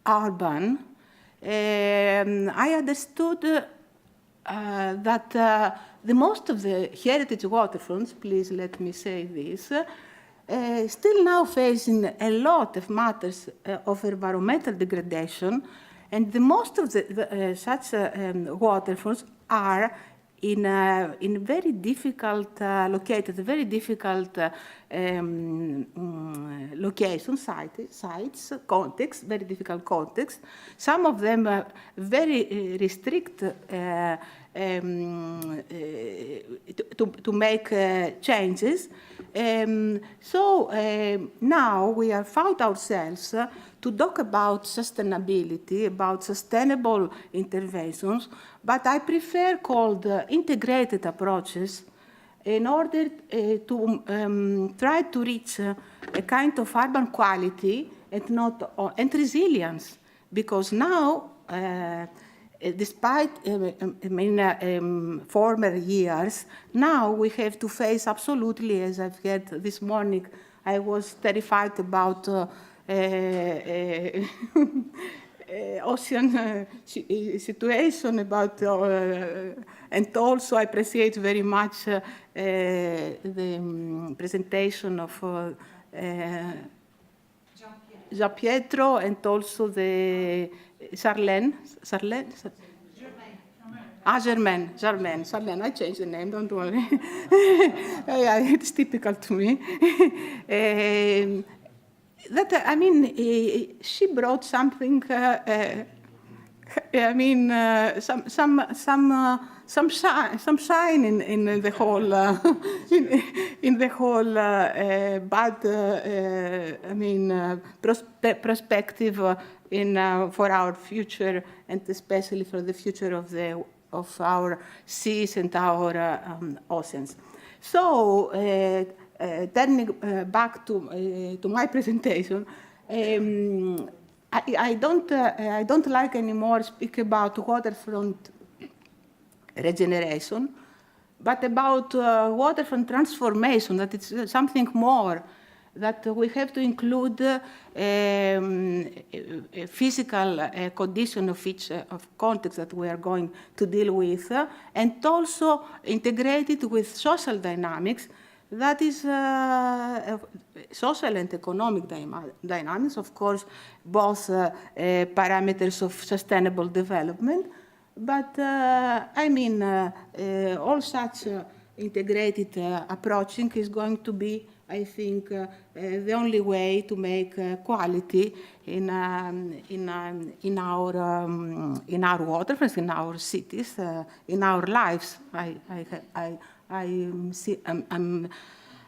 urban, I understood that the most of the heritage waterfronts, please let me say this, still now facing a lot of matters of environmental degradation, and the most of such waterfronts are in very difficult located, very difficult location sites, context, very difficult context. Some of them are very restrict to make changes. So now we have found ourselves to talk about sustainability, about sustainable interventions, but I prefer called integrated approaches in order to try to reach a kind of urban quality and resilience, because now, despite former years, now we have to face absolutely, as I've heard this morning, I was terrified about ocean situation, about, and also I appreciate very much the presentation of Gian Pietro and also the Germaine. I changed the name, don't worry. Yeah, it's typical to me. That, I mean, she brought something, I mean, some shine in the whole, in the whole bad, I mean, perspective for our future, and especially for the future of our seas and our oceans. So, turning back to my presentation, I don't like anymore speak about waterfront regeneration, but about waterfront transformation, that it's something more, that we have to include a physical condition of each of context that we are going to deal with, and also integrate it with social dynamics. That is social and economic dynamics, of course, both parameters of sustainable development. But I mean, all such integrated approaching is going to be, I think, the only way to make quality in our waterfronts, in our cities, in our lives.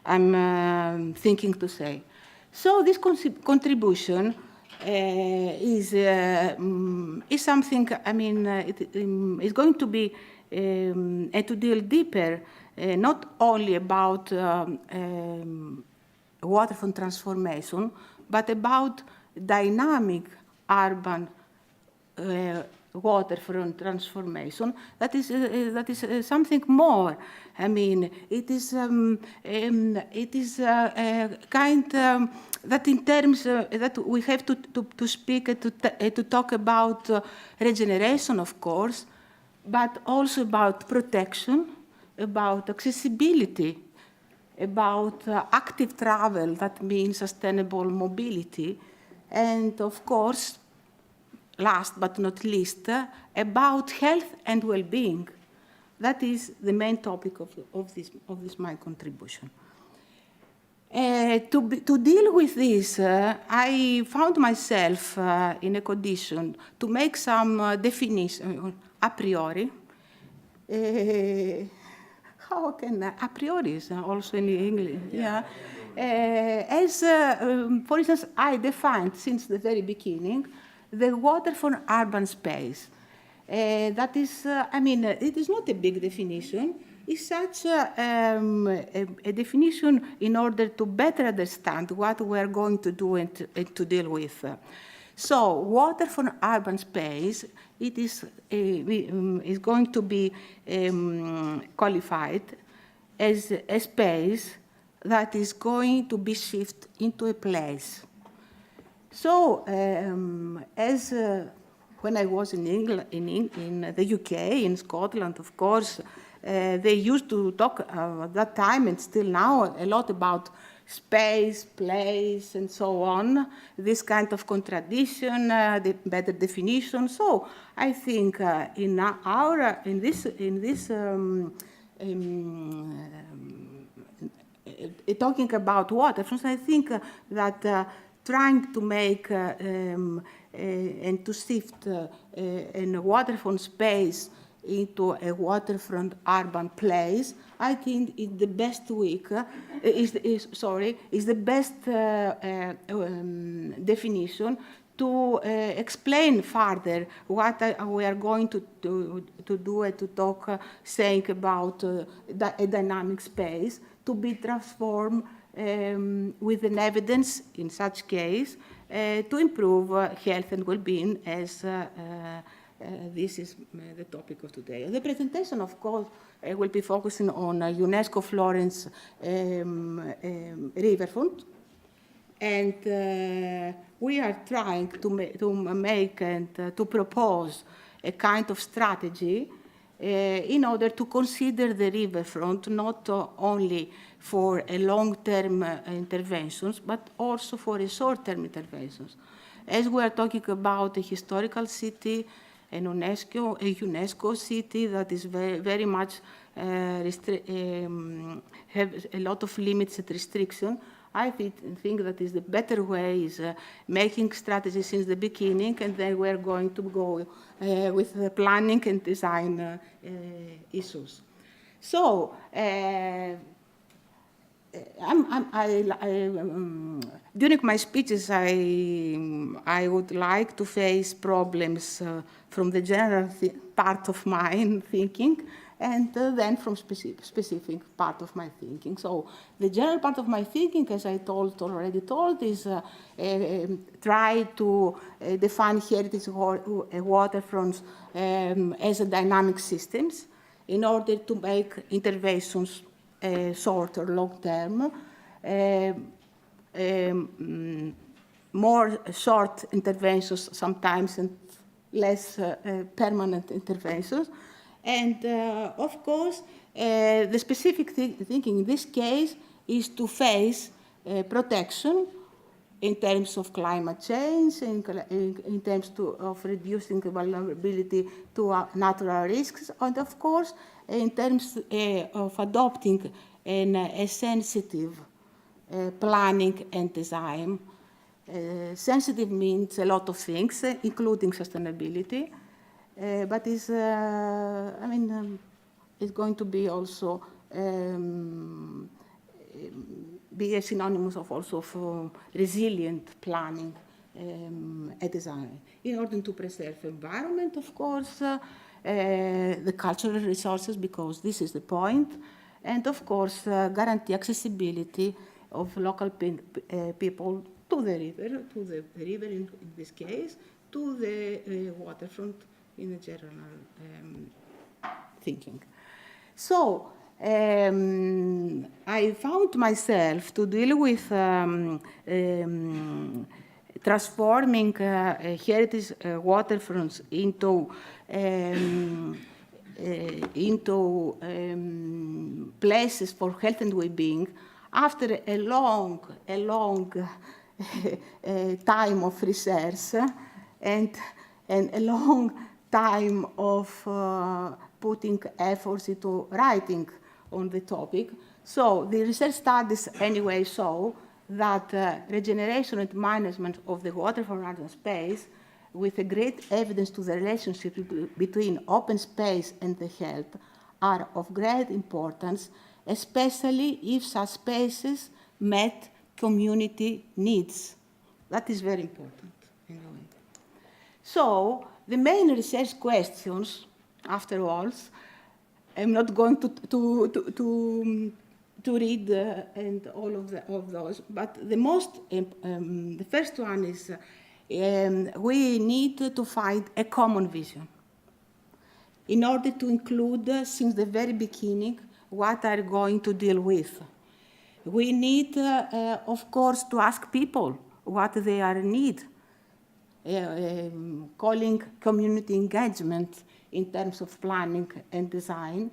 I'm thinking to say. So this contribution is something, I mean, it's going to be and to deal deeper, not only about waterfront transformation, but about dynamic urban waterfront transformation. That is something more. I mean, it is kind that in terms that we have to speak to talk about regeneration, of course, but also about protection, about accessibility, about active travel, that means sustainable mobility, and of course, last but not least, about health and well-being. That is the main topic of this my contribution. To deal with this, I found myself in a condition to make some definition a priori. How can a priori is also in English? Yeah. As, for instance, I defined since the very beginning the waterfront urban space. That is, I mean, it is not a big definition. It's such a definition in order to better understand what we're going to do and to deal with. So water for urban space, it is going to be qualified as a space that is going to be shifted into a place. So as when I was in England, in the UK, in Scotland, of course, they used to talk at that time and still now a lot about space, place, and so on. This kind of contradiction, the better definition. So I think talking about waterfronts, I think that trying to make and to shift a waterfront space into a waterfront urban place, I think is the best is the best definition to explain further what we are going to do and to talk, saying about a dynamic space to be transformed with an evidence, in such case, to improve health and well-being, as this is the topic of today. The presentation, of course, will be focusing on UNESCO Florence riverfront, and we are trying to make and to propose a kind of strategy in order to consider the riverfront not only for a long-term interventions, but also for a short-term interventions. As we are talking about a historical city, a UNESCO city that is very much have a lot of limits and restrictions, I think that is the better way is making strategies since the beginning, and then we're going to go with the planning and design issues. So during my speeches, I would like to face problems from the general part of my thinking, and then from specific part of my thinking. So the general part of my thinking, as I already told, is try to define heritage waterfronts as a dynamic systems in order to make interventions short or long term, more short interventions sometimes and less permanent interventions. And of course, the specific thinking in this case is to face protection in terms of climate change, in terms of reducing the vulnerability to natural risks, and of course, in terms of adopting a sensitive planning and design. Sensitive means a lot of things, including sustainability. But it's going to be also be a synonymous of also of resilient planning and design. In order to preserve environment, of course, the cultural resources, because this is the point, and of course guarantee accessibility of local people to the river in this case, to the waterfront in a general thinking. So I found myself to deal with transforming heritage waterfronts into places for health and well-being after a long time of research and a long time of putting efforts into writing on the topic. So the research studies anyway show that regeneration and management of the water for urban space, with a great evidence to the relationship between open space and the health, are of great importance, especially if such spaces met community needs. That is very important, anyway. So the main research questions, after all, I'm not going to read and all of those, but the first one is we need to find a common vision in order to include, since the very beginning, what are going to deal with. We need, of course, to ask people what they are in need, calling community engagement in terms of planning and design.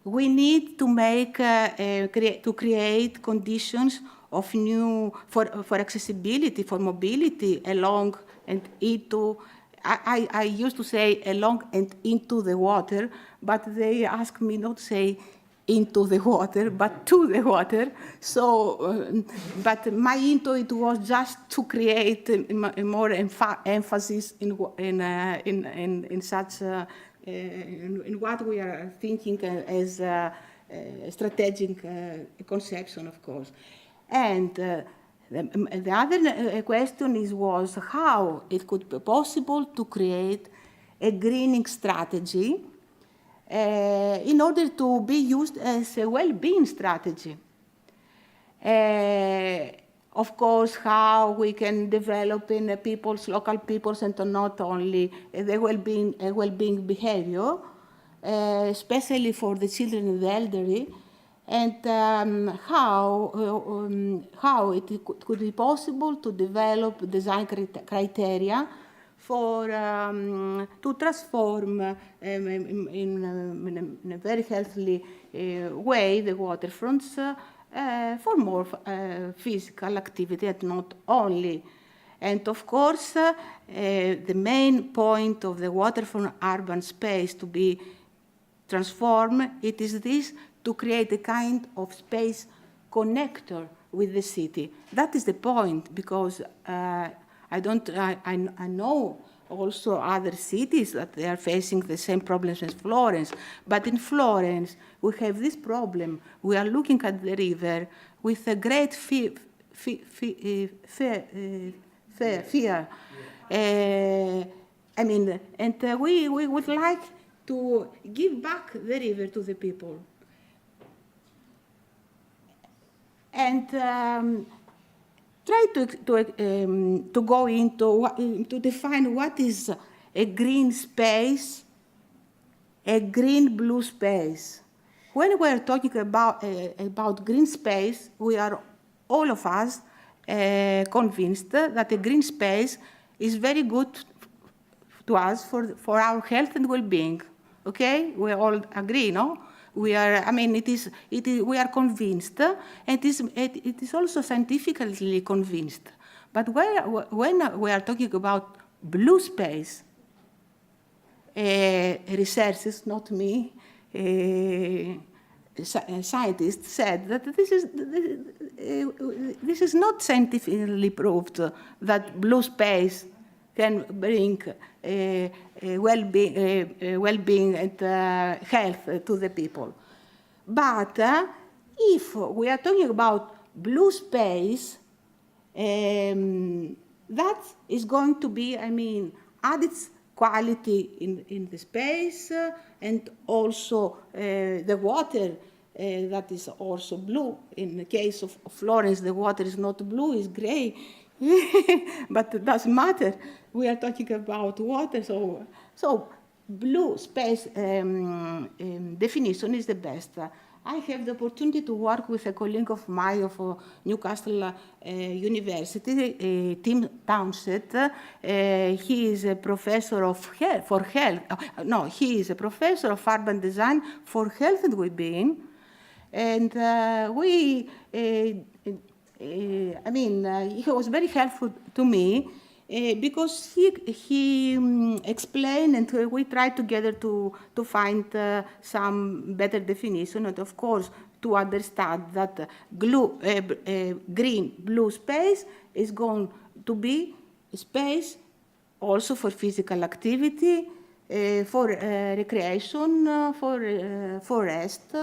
We need to make, to create conditions of new, for accessibility, for mobility along and into, I used to say along and into the water, but they asked me not to say into the water, but to the water. So, but my into it was just to create a more emphasis in such, in what we are thinking as a strategic conception, of course. And the other question was how it could be possible to create a greening strategy in order to be used as a well-being strategy. Of course, how we can develop in local peoples, and not only the well-being behavior, especially for the children and the elderly, and how it could be possible to develop design criteria for to transform in a very healthy way the waterfronts for more physical activity and not only. And of course, the main point of the waterfront urban space to be transformed, it is this, to create a kind of space connector with the city. That is the point, because I know also other cities that they are facing the same problems as Florence. But in Florence, we have this problem. We are looking at the river with a great fear. I mean, and we would like to give back the river to the people. And try to go into to define what is a green space, a green-blue space. When we are talking about green space, we are all of us convinced that a green space is very good to us for our health and well-being. Okay, we all agree, no? We are, I mean, we are convinced, and it is also scientifically convinced. But when we are talking about blue space, researchers, not me, scientists said that this is not scientifically proved that blue space can bring well-being and health to the people. But if we are talking about blue space, that is going to be, I mean, added quality in the space, and also the water that is also blue. In the case of Florence, the water is not blue, it's gray. But it doesn't matter. We are talking about water, so blue space definition is the best. I have the opportunity to work with a colleague of mine of Newcastle University, Tim Townsend. He is a professor of he is a professor of urban design for health and well-being. And he was very helpful to me because he explained, and we tried together to find some better definition, and of course to understand that green-blue space is going to be space also for physical activity, for recreation, for rest,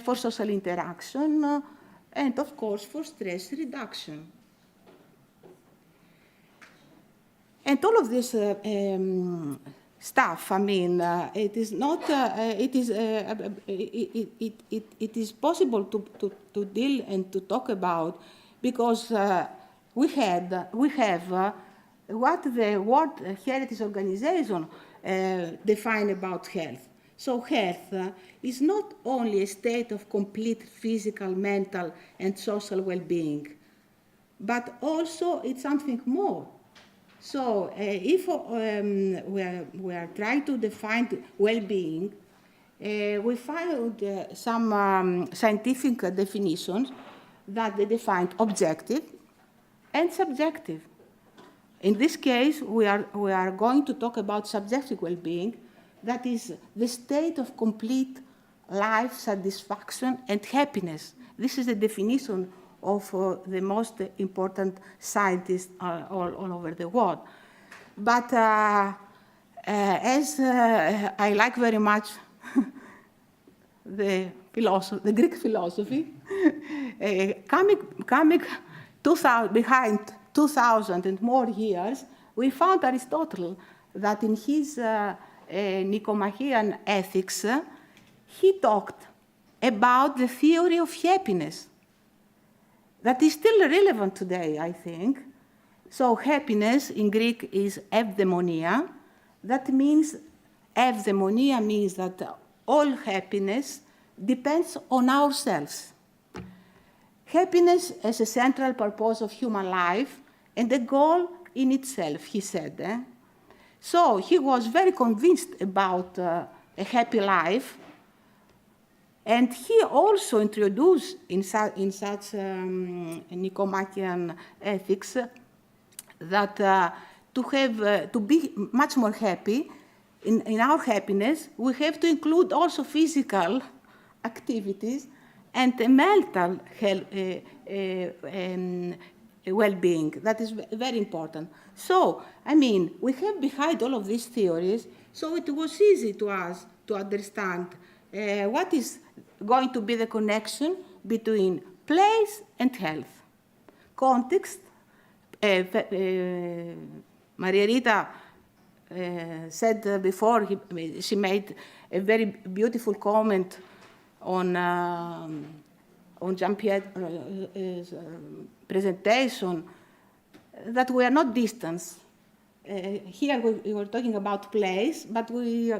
for social interaction, and of course for stress reduction. And all of this stuff, I mean, it is not. It is possible to deal and to talk about, because we have what the World Heritage Organization define about health. So health is not only a state of complete physical, mental, and social well-being, but also it's something more. So if we are trying to define well-being, we found some scientific definitions that they defined objective and subjective. In this case, we are going to talk about subjective well-being, that is the state of complete life satisfaction and happiness. This is the definition of the most important scientists all over the world. But as I like very much the Greek philosophy, coming behind 2,000 and more years, we found Aristotle that in his Nicomachean Ethics, he talked about the theory of happiness that is still relevant today, I think. So happiness in Greek is eudaimonia. That means, eudaimonia means that all happiness depends on ourselves. Happiness is a central purpose of human life and a goal in itself, he said. So he was very convinced about a happy life, and he also introduced in such Nicomachean ethics that to be much more happy, in our happiness, we have to include also physical activities and mental well-being. That is very important. So, I mean, we have behind all of these theories, so it was easy to us to understand what is going to be the connection between place and health. Context, Maria Rita said before, she made a very beautiful comment on Jean-Pierre's presentation, that we are not distance. Here we were talking about place, but we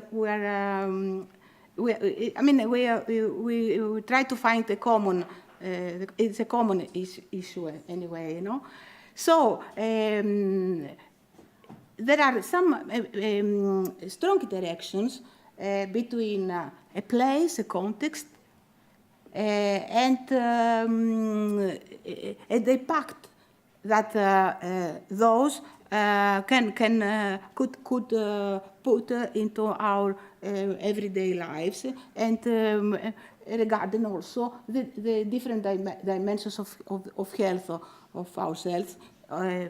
try to find a common, it's a common issue anyway, you know. So there are some strong interactions between a place, a context, and the impact that those could put into our everyday lives, and regarding also the different dimensions of health of ourselves,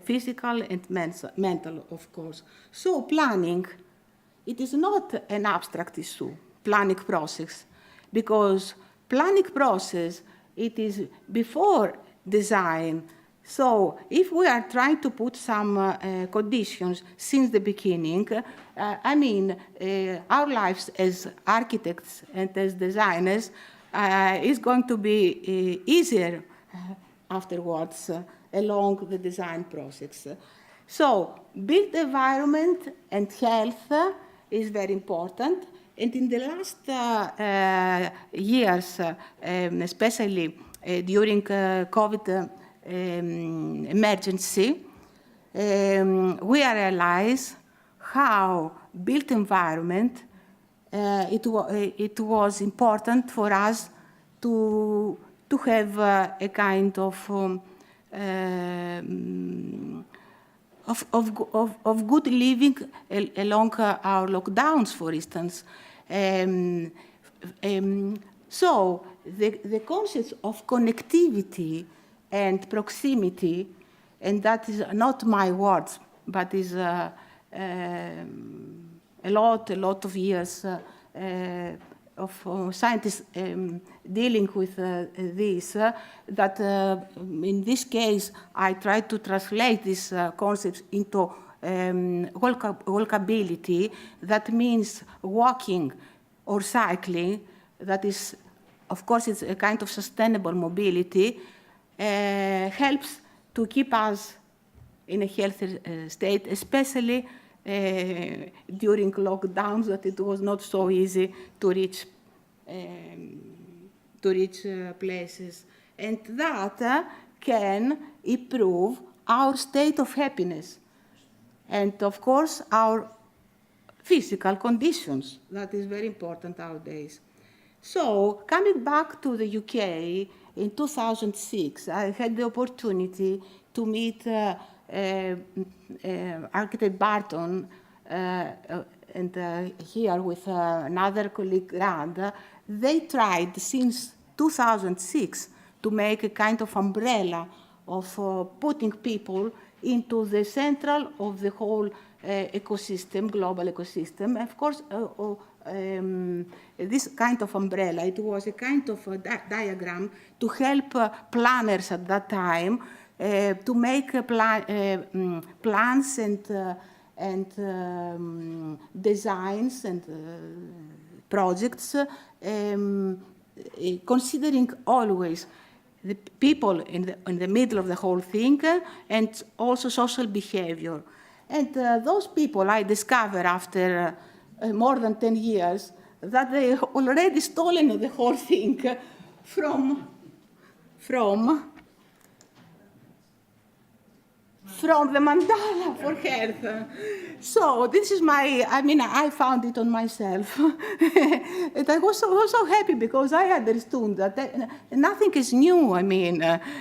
physical and mental, of course. So planning, it is not an abstract issue, planning process, because planning process, it is before design. So if we are trying to put some conditions since the beginning, I mean, our lives as architects and as designers is going to be easier afterwards along the design process. So built environment and health is very important. And in the last years, especially during COVID emergency, we realized how built environment, it was important for us to have a kind of good living along our lockdowns, for instance. So the concept of connectivity and proximity, and that is not my words, but is a lot of years of scientists dealing with this, that in this case, I try to translate these concepts into walkability. That means walking or cycling. That is, of course, it's a kind of sustainable mobility, helps to keep us in a healthy state, especially during lockdowns, that it was not so easy to reach places. And that can improve our state of happiness. And of course, our physical conditions. That is very important nowadays. So coming back to the UK, in 2006, I had the opportunity to meet architect Barton and here with another colleague, Grant. They tried since 2006 to make a kind of umbrella of putting people into the central of the whole ecosystem, global ecosystem. Of course, this kind of umbrella, it was a kind of a diagram to help planners at that time to make plans and designs and projects, considering always the people in the middle of the whole thing, and also social behavior. And those people, I discovered after more than 10 years, that they already stolen the whole thing from the mandala for health. So this is I found it on myself. And I was so happy because I understood that nothing is new.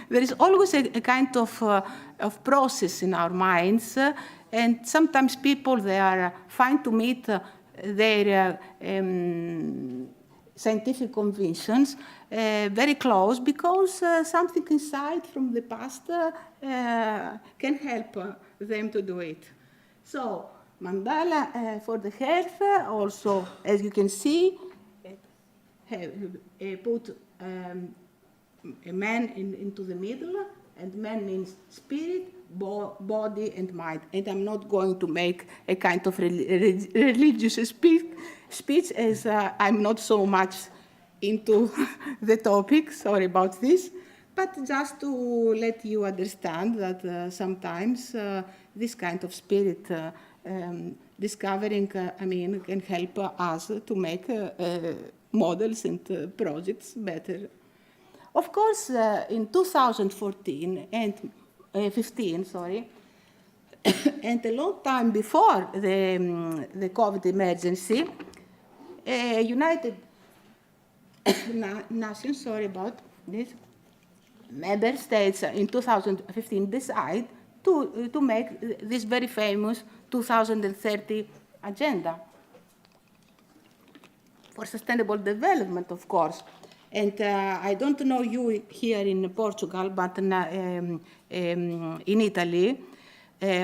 There is always a kind of process in our minds. And sometimes people, they are fine to meet their scientific convictions very close because something inside from the past can help them to do it. So mandala for the health also, as you can see, put a man into the middle, and man means spirit, body, and mind. And I'm not going to make a kind of religious speech as I'm not so much into the topic, sorry about this, but just to let you understand that sometimes this kind of spirit discovering, can help us to make models and projects better. Of course, in 2014 and 15, sorry, and a long time before the COVID emergency, United Nations, sorry about this, member states in 2015 decide to make this very famous 2030 agenda for sustainable development, of course. And I don't know you here in Portugal, but in Italy,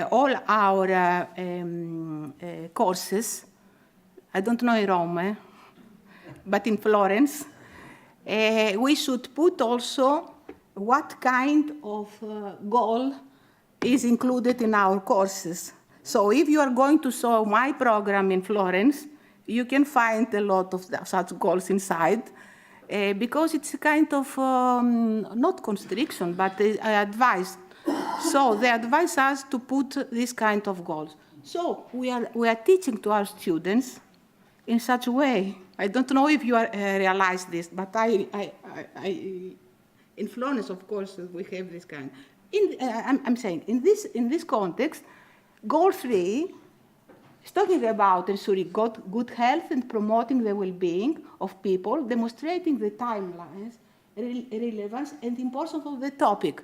all our courses, I don't know in Rome, but in Florence, we should put also what kind of goal is included in our courses. So if you are going to show my program in Florence, you can find a lot of such goals inside, because it's a kind of, not constriction, but advice. So they advise us to put this kind of goals. So we are teaching to our students in such a way. I don't know if you realize this, but in Florence, of course, we have this kind. I'm saying, in this context, goal 3 is talking about ensuring good health and promoting the well-being of people, demonstrating the timelines, relevance, and importance of the topic.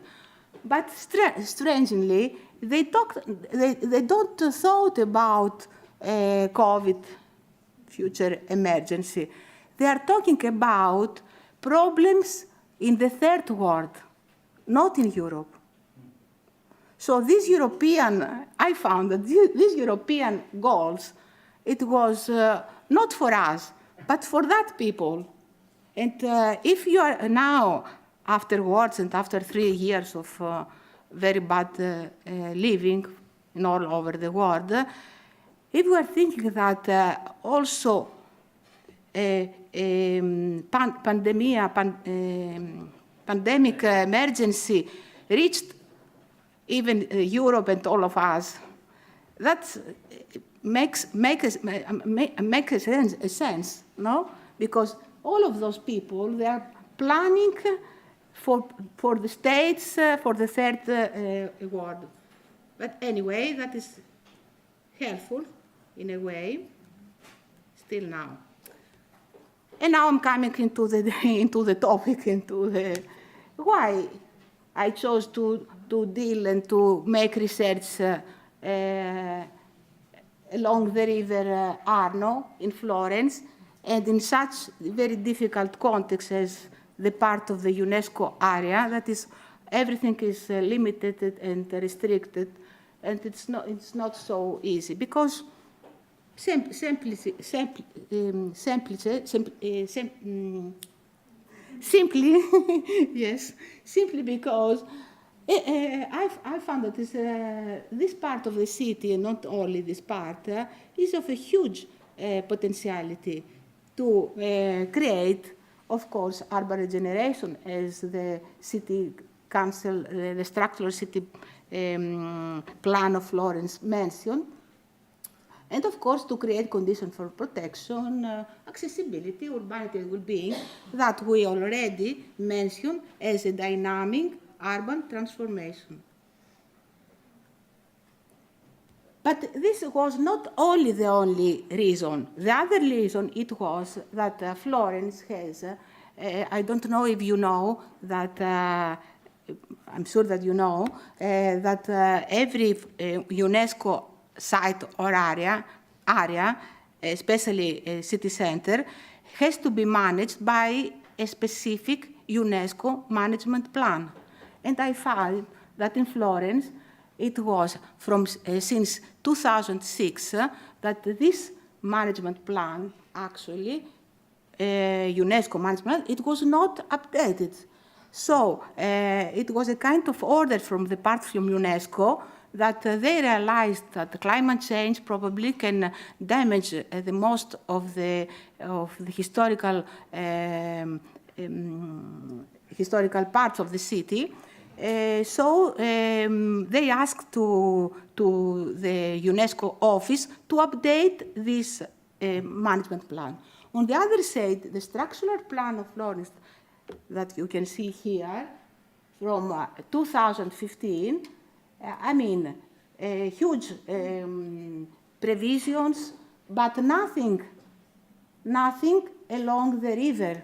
But strangely, they don't thought about COVID future emergency. They are talking about problems in the third world, not in Europe. So these I found that these European goals, it was not for us, but for that people. And if you are now, afterwards and after 3 years of very bad living in all over the world, if we are thinking that also pandemic emergency reached even Europe and all of us. That makes a sense, no? Because all of those people, they are planning for the states, for the third world. But anyway, that is helpful in a way, still now. And now I'm coming into the topic, why I chose to deal and to make research along the river Arno in Florence, and in such very difficult context as the part of the UNESCO area, that is, everything is limited and restricted, and it's not so easy, because simply, yes, simply because I found that this part of the city, and not only this part, is of a huge potentiality to create, of course, urban regeneration, as the city council, the structural city plan of Florence mentioned, and of course to create conditions for protection, accessibility, urbanity, and well-being that we already mentioned as a dynamic urban transformation. But this was not only the only reason. The other reason it was that Florence has, I don't know if you know that, I'm sure that you know, that every UNESCO site or area, especially a city center, has to be managed by a specific UNESCO management plan. And I found that in Florence, it was since 2006 that this management plan, actually, UNESCO management, it was not updated. So it was a kind of order from the part from UNESCO that they realized that climate change probably can damage the most of the historical parts of the city. So they asked to the UNESCO office to update this management plan. On the other side, the structural plan of Florence that you can see here from 2015, I mean, huge provisions, but nothing along the river.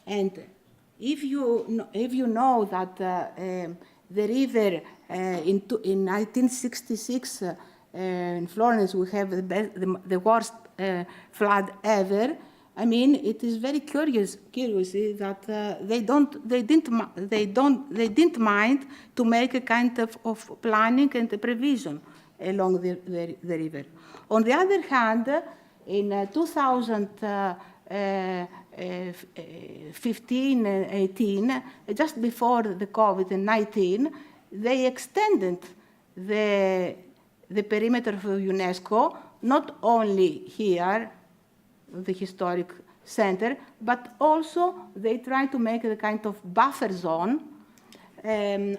And if you know that the river in 1966 in Florence we have the worst flood ever, I mean, it is very curious that they didn't mind to make a kind of planning and a provision along the river. On the other hand, in 2015-18, just before the COVID-19, they extended the perimeter of UNESCO, not only here, the historic center, but also they try to make a kind of buffer zone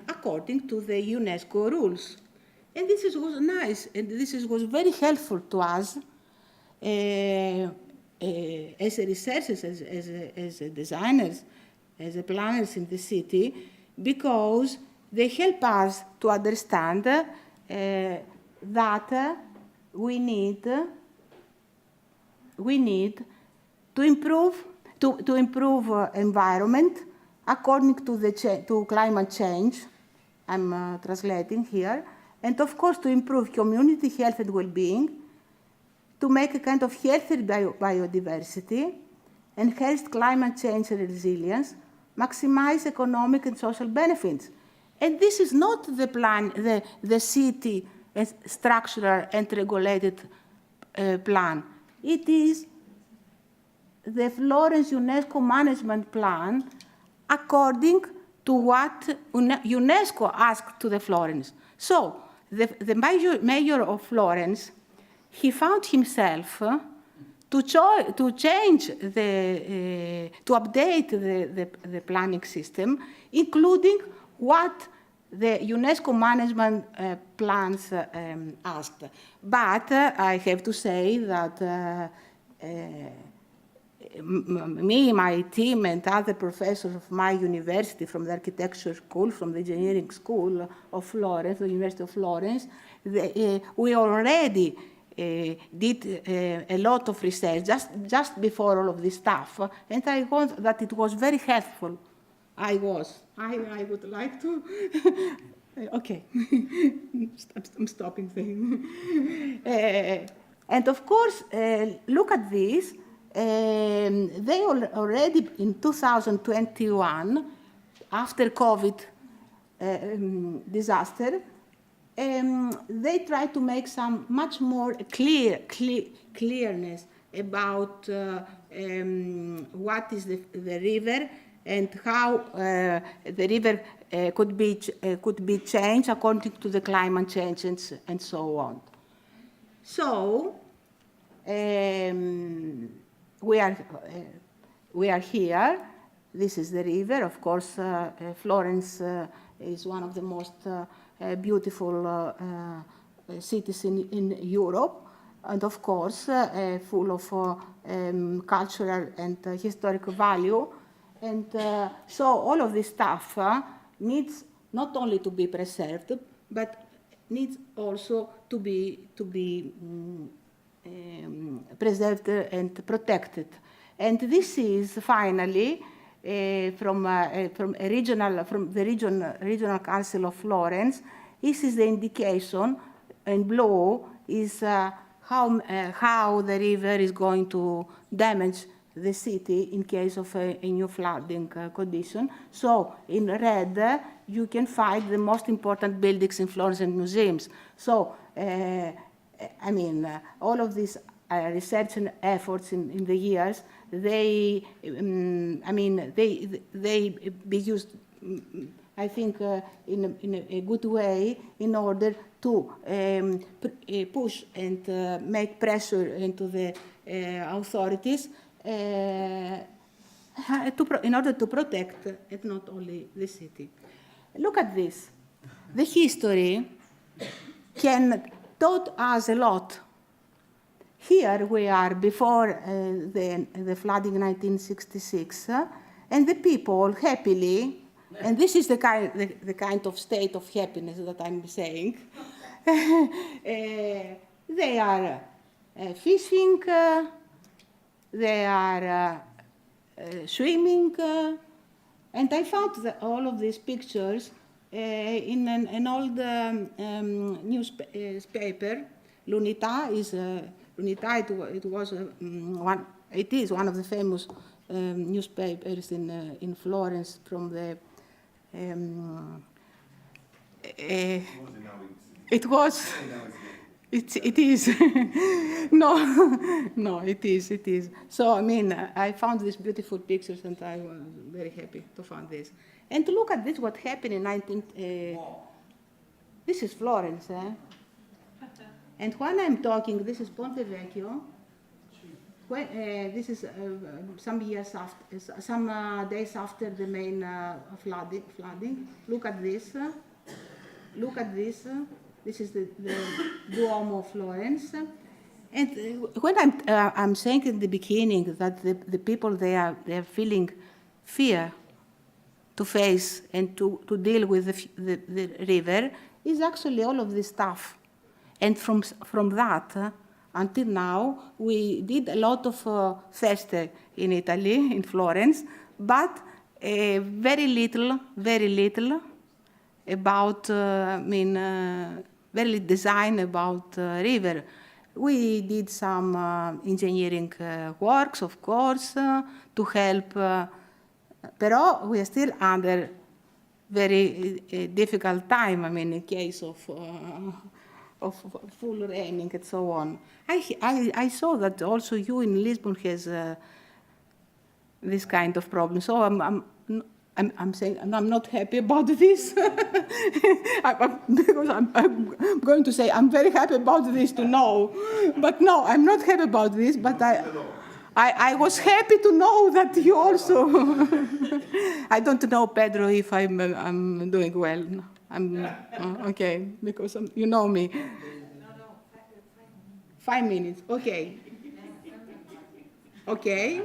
according to the UNESCO rules. And this was nice, and this was very helpful to us as researchers, as designers, as planners in the city, because they help us to understand that we need to improve environment according to climate change. I'm translating here, and of course to improve community health and well-being, to make a kind of healthy biodiversity, enhance climate change and resilience, maximize economic and social benefits. And this is not the plan, the city structural and regulated plan. It is the Florence UNESCO management plan according to what UNESCO asked to the Florence. So the mayor of Florence, he found himself to change to update the planning system, including what the UNESCO management plans asked. But I have to say that me, my team, and other professors of my university, from the architecture school, from the engineering school of Florence, the University of Florence, we already did a lot of research just before all of this stuff, and I thought that it was very helpful. I would like to. Okay, I'm stopping saying. And of course, look at this. They already in 2021, after COVID disaster, they try to make some much more clearness about what is the river and how the river could be changed according to the climate change and so on. So we are here. This is the river. Of course, Florence is one of the most beautiful cities in Europe, and of course, full of cultural and historical value. And so all of this stuff needs not only to be preserved, but needs also to be preserved and protected. And this is finally from the Regional Council of Florence. This is the indication in blue is how the river is going to damage the city in case of a new flooding condition. So in red, you can find the most important buildings in Florence and museums. So, I mean, all of these research and efforts in the years, they be used, I think, in a good way in order to push and make pressure into the authorities in order to protect and not only the city. Look at this. The history can taught us a lot. Here we are before the flooding in 1966, and the people happily, and this is the kind of state of happiness that I'm saying, they are fishing, they are swimming, and I found all of these pictures in an old newspaper. L'Unità is it is one of the famous newspapers in Florence from the. It was. It is. No, it is. So, I mean, I found these beautiful pictures and I was very happy to find this. And look at this, what happened in this is Florence, And when I'm talking, this is Ponte Vecchio. This is some years after, some days after the main flooding. Look at this. Look at this. This is the Duomo of Florence. And when I'm saying in the beginning that the people they're feeling fear to face and to deal with the river is actually all of this stuff. And from that until now, we did a lot of feste in Italy, in Florence, but very little about, very little design about river. We did some engineering works, of course, to help, but we are still under very difficult time, in case of full raining and so on. I saw that also you in Lisbon has this kind of problem. So I'm saying I'm not happy about this because I'm going to say I'm very happy about this to know, but no, I'm not happy about this. But I was happy to know that you also. I don't know, Pedro, if I'm doing well. Okay, because you know me. 5 minutes, okay. Okay.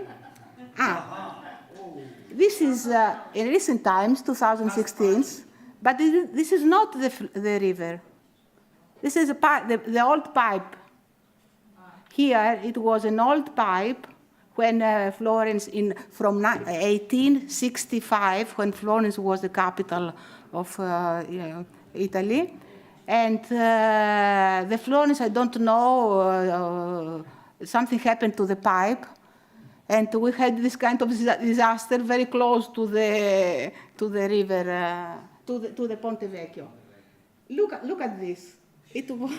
This is in recent times, 2016, but this is not the river. This is the old pipe. Here, it was an old pipe when Florence, from 1865, when Florence was the capital of Italy. And the Florence, I don't know, something happened to the pipe. And we had this kind of disaster very close to the river, to the Ponte Vecchio. Look at this. It was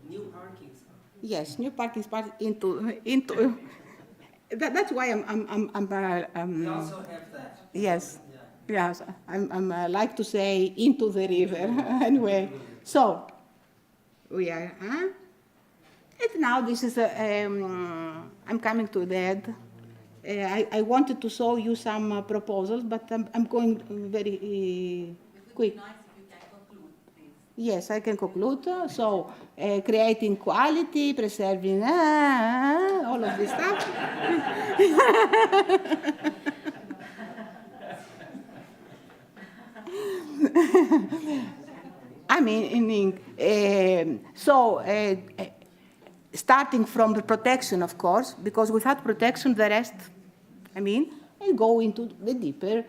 New parking spot. Yes, new parking spot into. That's why I'm. We also have that. Yes, yeah. Yes. I'm like to say into the river anyway. So we are. And now this is I'm coming to the end. I wanted to show you some proposals, but I'm going very quick. Yes, I can conclude. So, creating quality, preserving all of this stuff. I mean, starting from the protection, of course, because without protection, the rest, and go into the deeper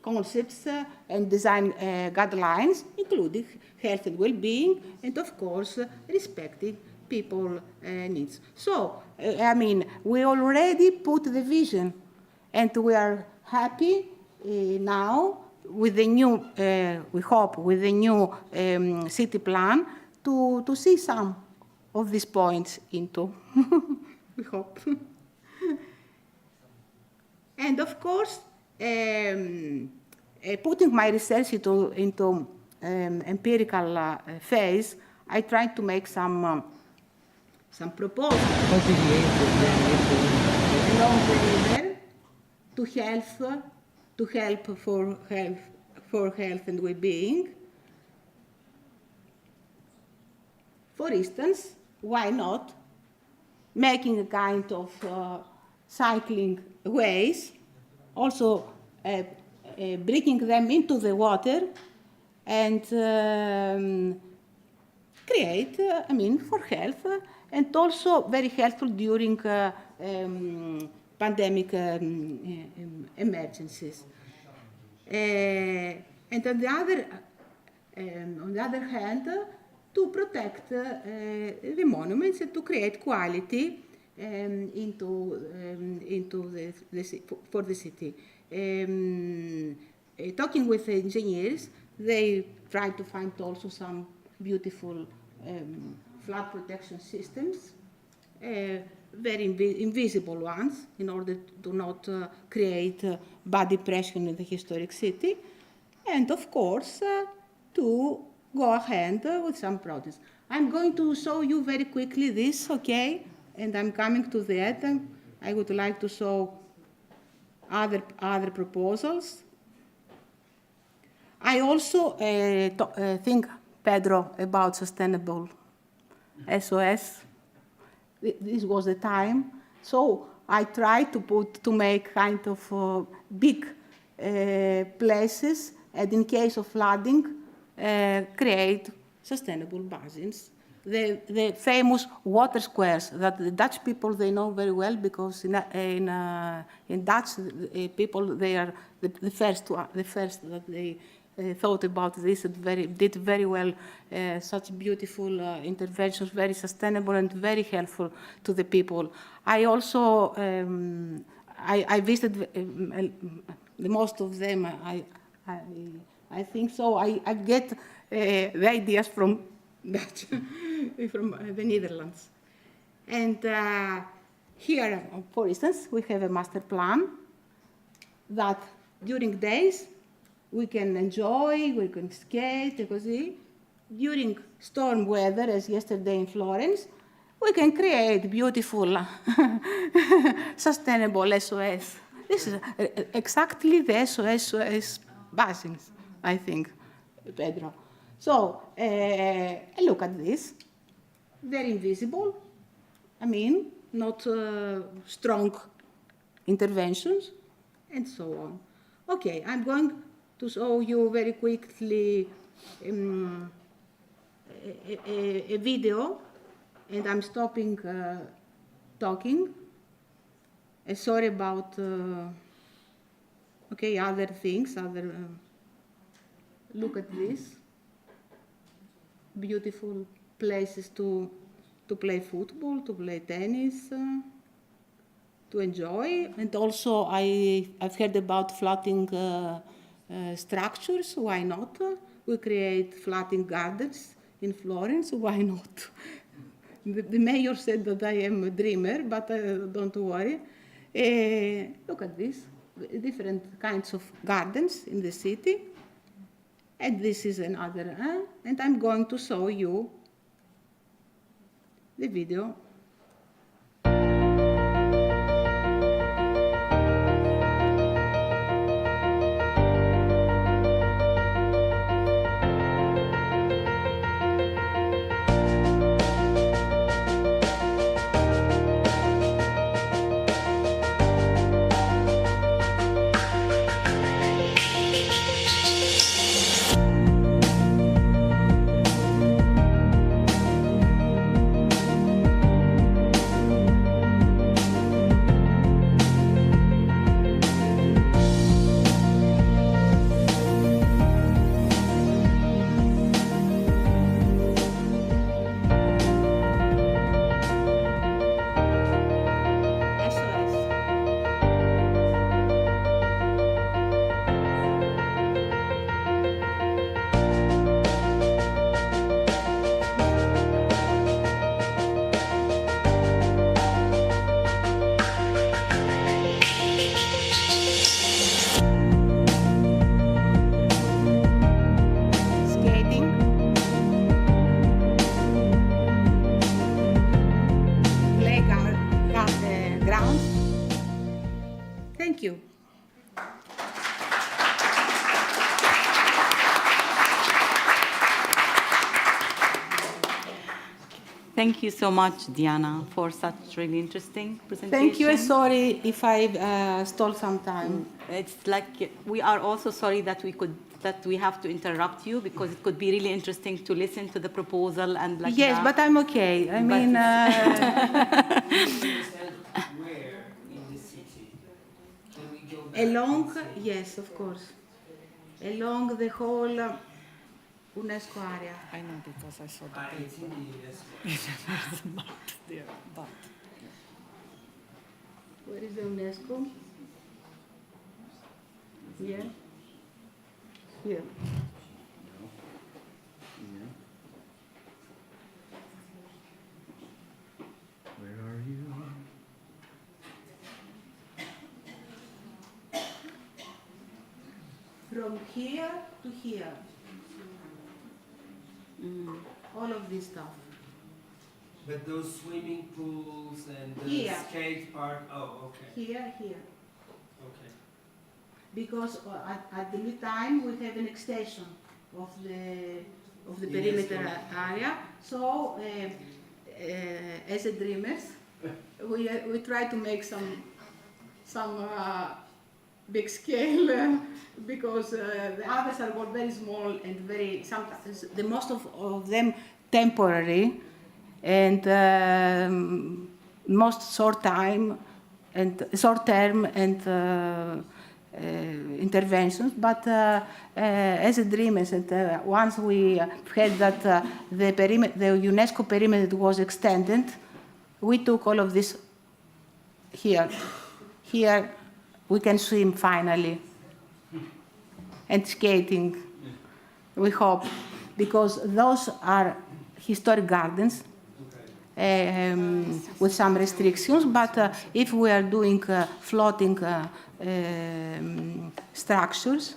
concepts and design guidelines, including health and well-being, and of course, respecting people's needs. So, we already put the vision, and we are happy now with the new, we hope, with the new city plan to see some of these points into, we hope. And of course, putting my research into empirical phase, I tried to make some proposals along the river to help for health and well-being. For instance, why not making a kind of cycling ways, also bringing them into the water and create, for health, and also very helpful during pandemic emergencies. And on the other hand, to protect the monuments and to create quality for the city. Talking with the engineers, they try to find also some beautiful flood protection systems, very invisible ones, in order to not create bad impression in the historic city, and of course to go ahead with some projects. I'm going to show you very quickly this, okay? And I'm coming to the end. I would like to show other proposals. I also think, Pedro, about sustainable SOS. This was the time. So I tried to make kind of big places, and in case of flooding, create sustainable basins. The famous water squares that the Dutch people, they know very well, because in Dutch people, they are the first that they thought about this and did very well, such beautiful interventions, very sustainable and very helpful to the people. I also, I visited the most of them, I think so. I get the ideas from Dutch, from the Netherlands. And here, for instance, we have a master plan that during days we can enjoy, we can skate, during storm weather, as yesterday in Florence, we can create beautiful, sustainable SOS. This is exactly the SOS basins, I think, Pedro. So look at this. Very invisible. I mean, not strong interventions, and so on. Okay, I'm going to show you very quickly a video, and I'm stopping talking. Sorry about other things. Look at this. Beautiful places to play football, to play tennis, to enjoy. And also I've heard about floating structures. Why not? We create floating gardens in Florence. Why not? The mayor said that I am a dreamer, but don't worry. Look at this, different kinds of gardens in the city. And this is another, and I'm going to show you the video. Thank you. Thank you so much, Diana, for such really interesting presentation. Thank you. Sorry if I stole some time. It's like we are also sorry that we have to interrupt you, because it could be really interesting to listen to the proposal and like. Yes, but I'm okay. I mean. Where in the city? Can we go back? Along, yes, of course. Along the whole UNESCO area. I know because I saw the It's in the UNESCO. There's a map there, but. Where is the UNESCO? Here. Here. Where are you? From here to here. All of this stuff. But those swimming pools and the Here. skate park, oh, okay. Here. Okay. Because at the meantime we have an extension of the perimeter area. So as a dreamers, we try to make some big scale because the others are all very small and very sometimes the most of them temporary and most short term and interventions, but as a dreamers, and once we heard that the UNESCO perimeter was extended, we took all of this here. Here we can swim finally, and skating, we hope, because those are historic gardens with some restrictions, but if we are doing floating structures,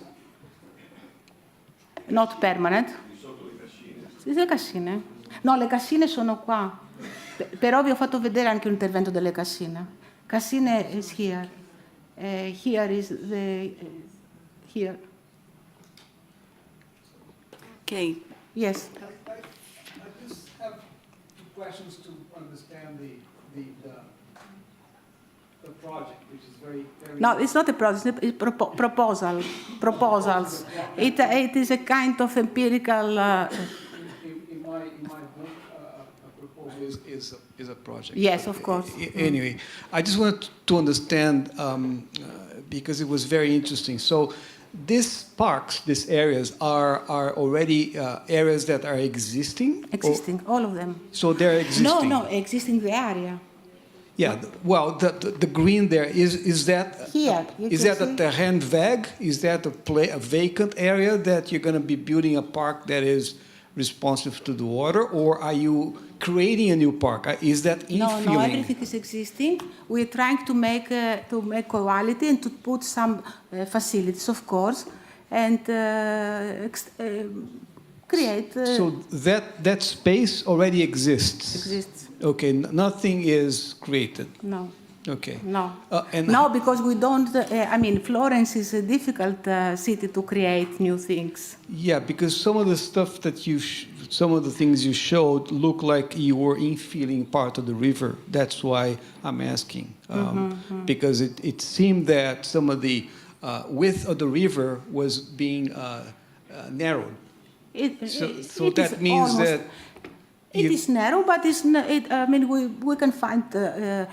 not permanent. Le cascine? No, le cascine sono qua. Però vi ho fatto vedere anche un intervento delle cascine. Cascine is here. Here is the here. Okay. Yes. I just have two questions to understand the project, which is very. No, it's not a project, it's proposals. It is a kind of empirical... In my book, a proposal is a project. Yes, of course. Anyway, I just wanted to understand, because it was very interesting. So these parks, these areas, are already areas that are existing? Existing, all of them. So they're existing? No, existing the area. Yeah, well, the green there, is that... Here, is that a terrain vague? Is that a vacant area that you're going to be building a park that is responsive to the water, or are you creating a new park? Is that infilling? No, everything is existing. We're trying to make quality and to put some facilities, of course, and create... So that space already exists? Exists. Okay, nothing is created? No. Okay. No. No, because we don't... I mean, Florence is a difficult city to create new things. Yeah, because some of the stuff that some of the things you showed look like you were infilling part of the river. That's why I'm asking. Because it seemed that some of the width of the river was being narrowed. So that means that... It is narrow, but it's not, I mean, we can find that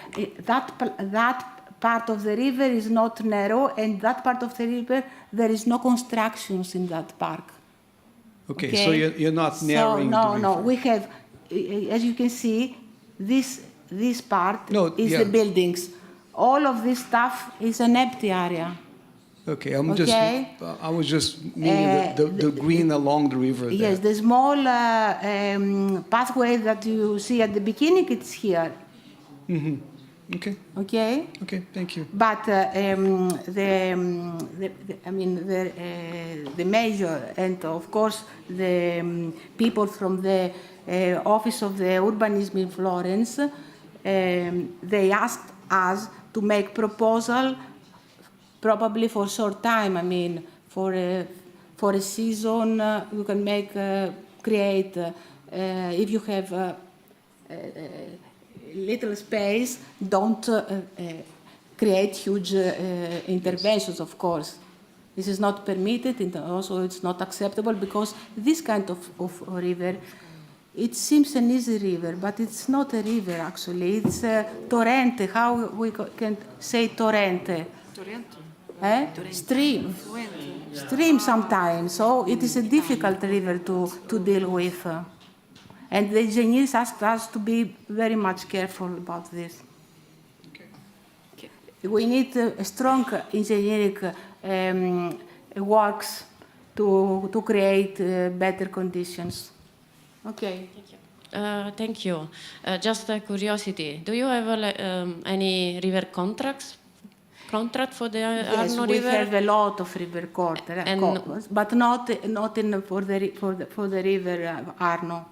part of the river is not narrow, and that part of the river, there is no constructions in that park. Okay, so you're not narrowing the river. No, we have, as you can see, this part is the buildings. All of this stuff is an empty area. Okay, I was just meaning the green along the river. Yes, the small pathway that you see at the beginning, it's here. Okay. Okay. Okay, thank you. But the mayor and of course the people from the Office of the Urbanism in Florence, they asked us to make proposal. Probably for short time. I mean, for a season, you can create. If you have little space, don't create huge interventions. Of course, this is not permitted, and also it's not acceptable because this kind of river, it seems an easy river, but it's not a river actually. It's a torrente. How we can say torrente? Stream sometimes. So it is a difficult river to deal with. And the engineers asked us to be very much careful about this. Okay. We need a strong engineering works to create better conditions. Okay. Thank you. Just a curiosity. Do you have any river contract for the Arno River? Yes, we have a lot of river contracts, but not for the river Arno.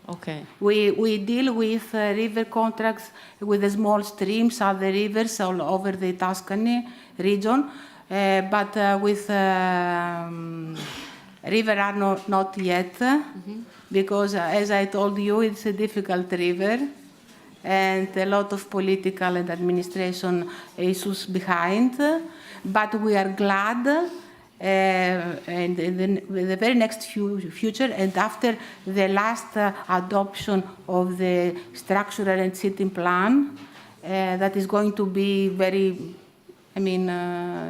Okay. We deal with river contracts with the small streams, other rivers all over the Tuscany region, but with river Arno not yet, because as I told you, it's a difficult river. And a lot of political and administration issues behind. But we are glad, and in the very next future, and after the last adoption of the structural and sitting plan, that is going to be very, I mean,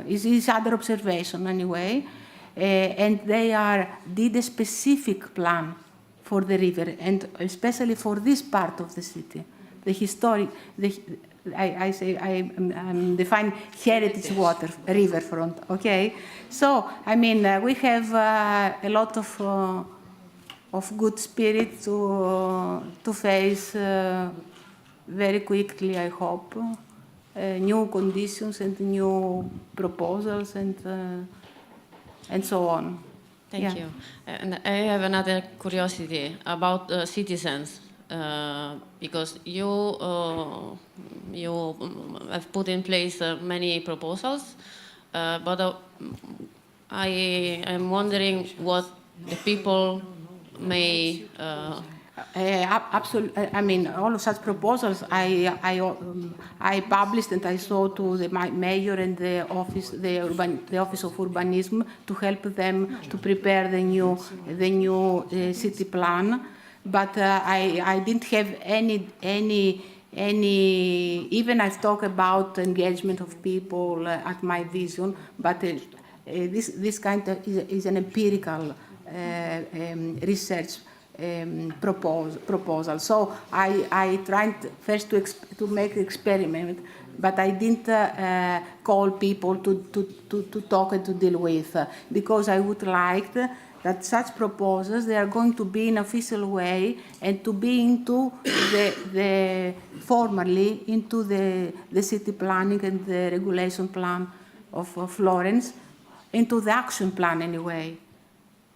is under observation anyway, and they did a specific plan for the river, and especially for this part of the city. The historic, I define heritage riverfront, okay? So, I mean, we have a lot of good spirit to face very quickly, I hope, new conditions and new proposals and so on. Thank you. And I have another curiosity about citizens. Because you have put in place many proposals, but I am wondering what the people may Absolutely. I mean, all of such proposals I published and I saw to the mayor and the office of urbanism to help them to prepare the new city plan. But I didn't have any. Even I've talked about engagement of people at my vision, but this kind of is an empirical research proposal. So I tried first to make experiment, but I didn't call people to talk and to deal with, because I would like that such proposals, they are going to be in an official way and to be into the formally into the city planning and the regulation plan of Florence, into the action plan anyway.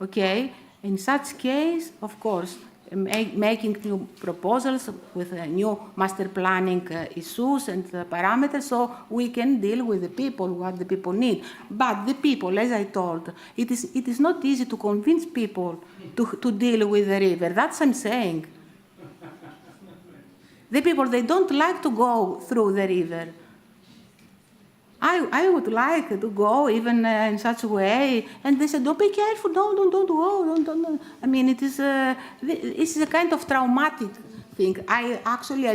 Okay? In such case, of course, making new proposals with new master planning issues and parameters, so we can deal with the people, what the people need. But the people, as I told, it is not easy to convince people to deal with the river. That's what I'm saying. The people, they don't like to go through the river. I would like to go even in such a way, and they said, "Don't be careful, don't go, don't." I mean, it's a kind of traumatic thing. I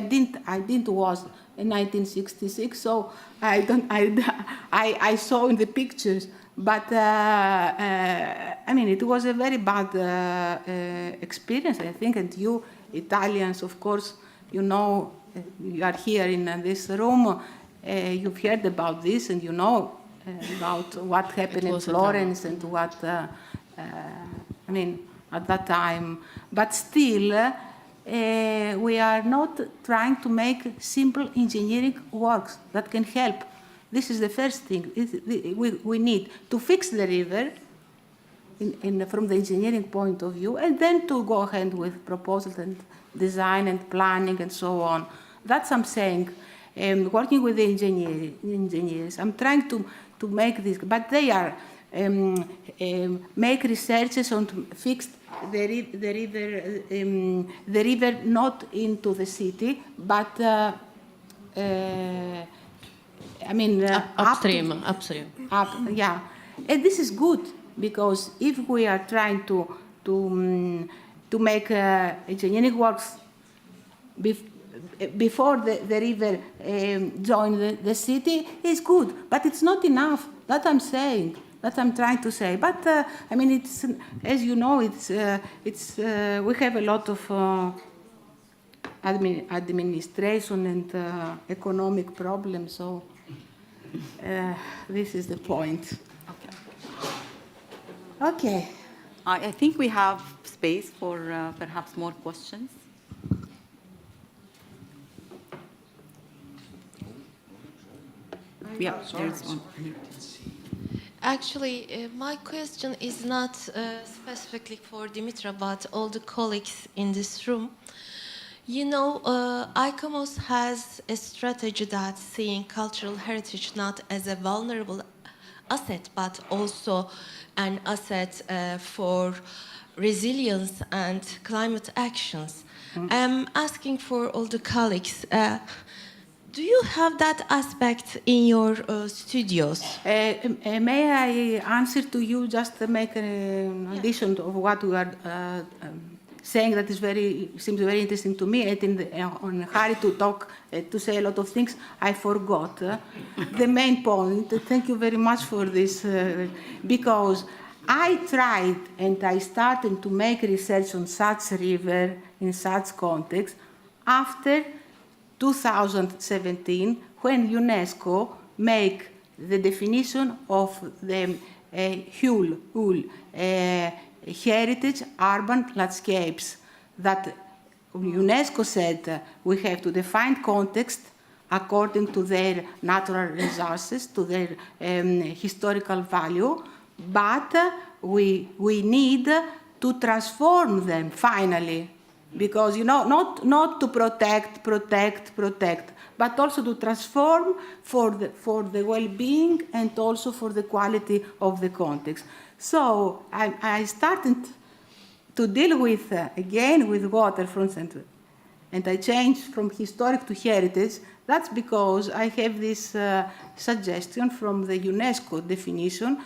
didn't was in 1966, so I saw in the pictures, but I mean, it was a very bad experience, I think, and you Italians, of course, you know, you are here in this room. You've heard about this, and you know about what happened in Florence and what, I mean, at that time. But still, we are not trying to make simple engineering works that can help. This is the first thing. We need to fix the river from the engineering point of view, and then to go ahead with proposals and design and planning and so on. That's what I'm saying. Working with the engineers, I'm trying to make this, but they are make researches on to fix the river not into the city, but I mean upstream. Yeah, and this is good, because if we are trying to make engineering works before the river join the city, is good, but it's not enough. That I'm saying. That I'm trying to say. But I mean, it's, as you know, we have a lot of administration and economic problems. So this is the point. Okay. I think we have space for perhaps more questions. Yeah, there's one. Actually, my question is not specifically for Dimitra, but all the colleagues in this room. You know, ICOMOS has a strategy that's seeing cultural heritage not as a vulnerable asset, but also an asset for resilience and climate actions. I'm asking for all the colleagues, do you have that aspect in your studios? May I answer to you, just to make an addition of what we are saying that is seems very interesting to me, and on hurry to talk, to say a lot of things, I forgot the main point. Thank you very much for this, because I tried and I started to make research on such river in such context after 2017, when UNESCO make the definition of the HUL, heritage urban landscapes, that UNESCO said we have to define context according to their natural resources, to their historical value, but we need to transform them finally. Because, you know, not to protect, but also to transform for the well-being and also for the quality of the context. So I started to deal with, again, with waterfronts, and I changed from historic to heritage, that's because I have this suggestion from the UNESCO definition,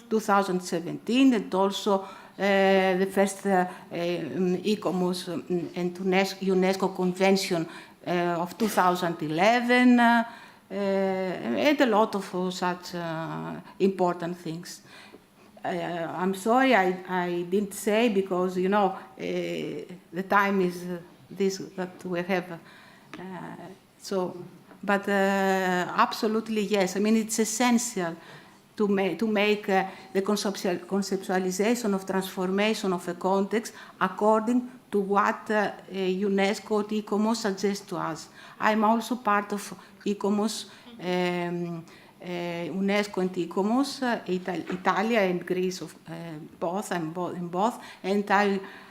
2017, and also the first ICOMOS and UNESCO Convention of 2011, and a lot of such important things. I'm sorry I didn't say, because, you know, the time is this that we have. But absolutely yes. I mean, it's essential to make the conceptualization of transformation of a context according to what UNESCO and ICOMOS suggests to us. I'm also part of ICOMOS, UNESCO and ICOMOS, Italy and Greece, both. I'm in both, and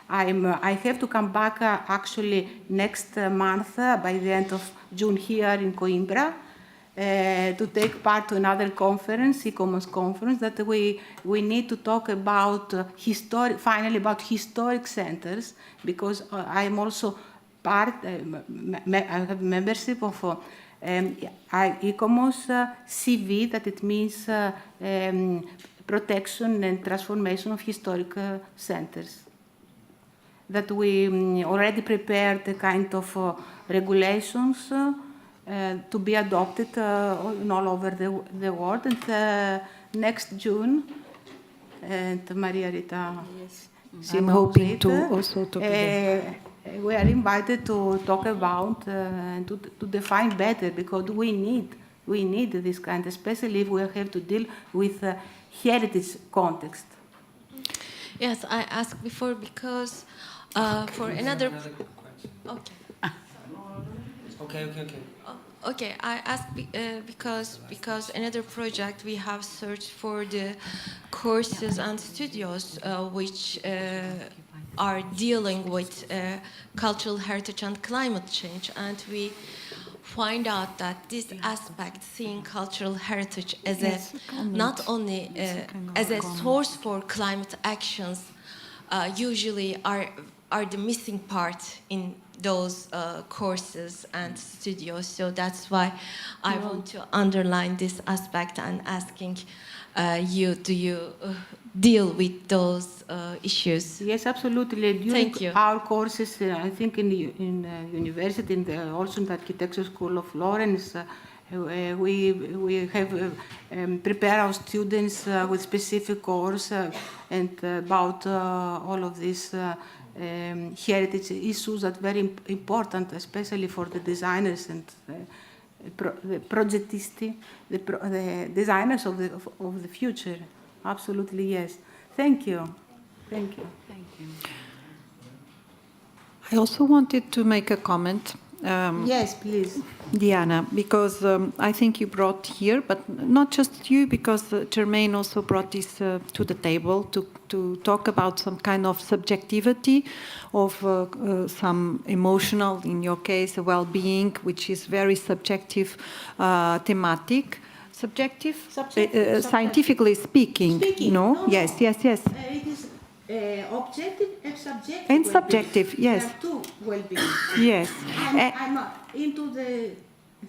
I have to come back actually next month, by the end of June, here in Coimbra, to take part to another conference, ICOMOS conference, that we need to talk about finally about historic centers, because I'm also part, I have membership of ICOMOS CV, that it means protection and transformation of historic centers. That we already prepared a kind of regulations to be adopted all over the world. And next June, and Maria Rita, yes, I'm hoping to also to we are invited to talk about and to define better, because we need this kind, especially if we have to deal with heritage context. Yes, I asked before because for another. Okay. Okay, I asked because another project we have searched for the courses and studios which are dealing with cultural heritage and climate change, and we find out that this aspect, seeing cultural heritage as not only as a source for climate actions, usually are the missing part in those courses and studios. So that's why I want to underline this aspect and asking you, do you deal with those issues? Yes, absolutely. During Thank you. Our courses, I think in university, also in the Architecture School of Florence, we have prepared our students with specific course and about all of these heritage issues that are very important, especially for the designers and the projectisti, the designers of the future. Absolutely, yes. Thank you. Thank you. Thank you. I also wanted to make a comment. Yes, please. Diana, because I think you brought here, but not just you, because Germaine also brought this to the table to talk about some kind of subjectivity of some emotional, in your case, well-being, which is very subjective thematic. Subjective? Scientifically speaking. No? Yes. It is objective and subjective. And subjective, yes. There are two well-being. Yes. I'm into the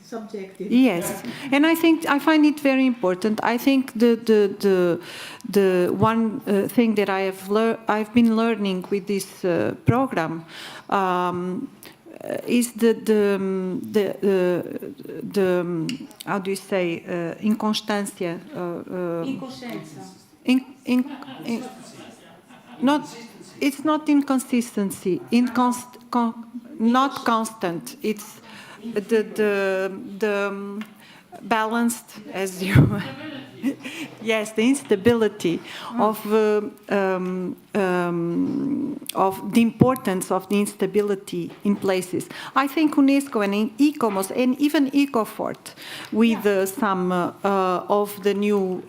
subjective. Yes, and I find it very important. I think the one thing that I've been learning with this program is the how do you say inconstancia? It's not inconsistency. Not constant. It's the balanced, as you yes, the instability of the importance of the instability in places. I think UNESCO and ICOMOS and even EcoFort, with some of the new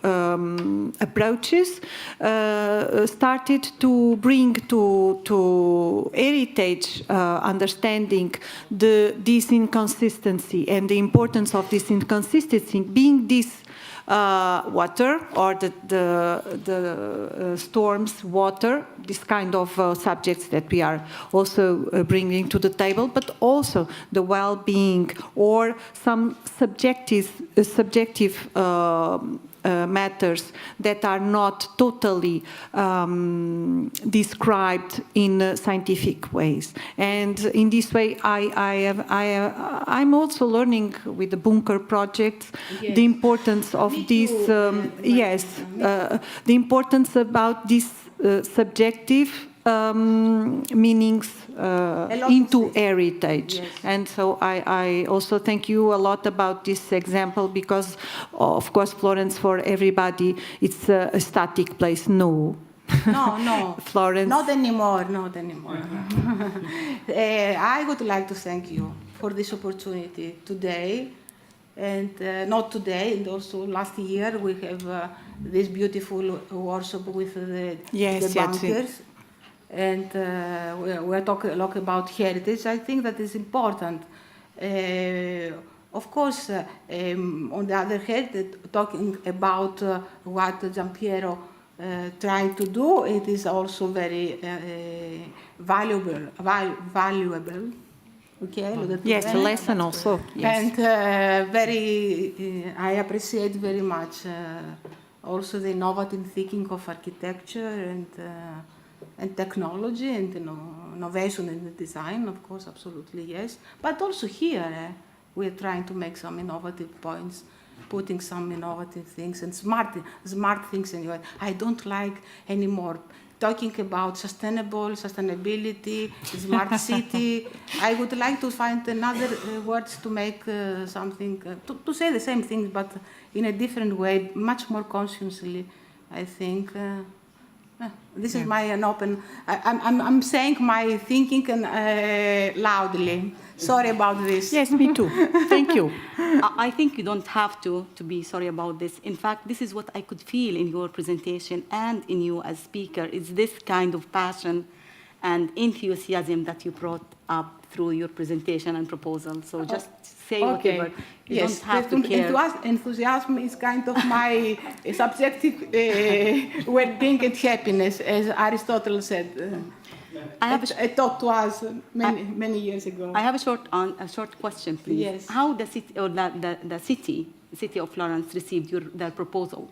approaches, started to bring to heritage understanding this inconsistency and the importance of this inconsistency being this water, or the storms water, water, this kind of subjects that we are also bringing to the table, but also the well-being or some subjective matters that are not totally described in scientific ways. And in this way, I'm also learning with the bunker project the importance of this, the importance about this subjective meanings into heritage. Yes. And so I also thank you a lot about this example, because of course Florence for everybody it's a static place. No. No, Florence. Not anymore. I would like to thank you for this opportunity today, and not today, and also last year we have this beautiful workshop with the bunkers. Yes. And we're talking a lot about heritage. I think that is important. Of course, on the other hand, talking about what Giampiero trying to do, it is also very valuable. Okay. Yes, a lesson also. Yes. And I appreciate very much also the innovative thinking of architecture and technology and innovation in the design, of course, absolutely, yes. But also here, we're trying to make some innovative points, putting some innovative things and smart things anyway. I don't like anymore talking about sustainability, smart city. I would like to find another words to make something, to say the same thing, but in a different way, much more consciously, I think. This is my open. I'm saying my thinking and loudly. Sorry about this. Yes, me too. Thank you. I think you don't have to be sorry about this. In fact, this is what I could feel in your presentation and in you as speaker. It's this kind of passion and enthusiasm that you brought up through your presentation and proposal. So just say whatever. You don't have to care. Enthusiasm is kind of my subjective well-being and happiness, as Aristotle said. I talked to us many years ago. I have a short question, please. Yes. How the city or the city of Florence received their proposal?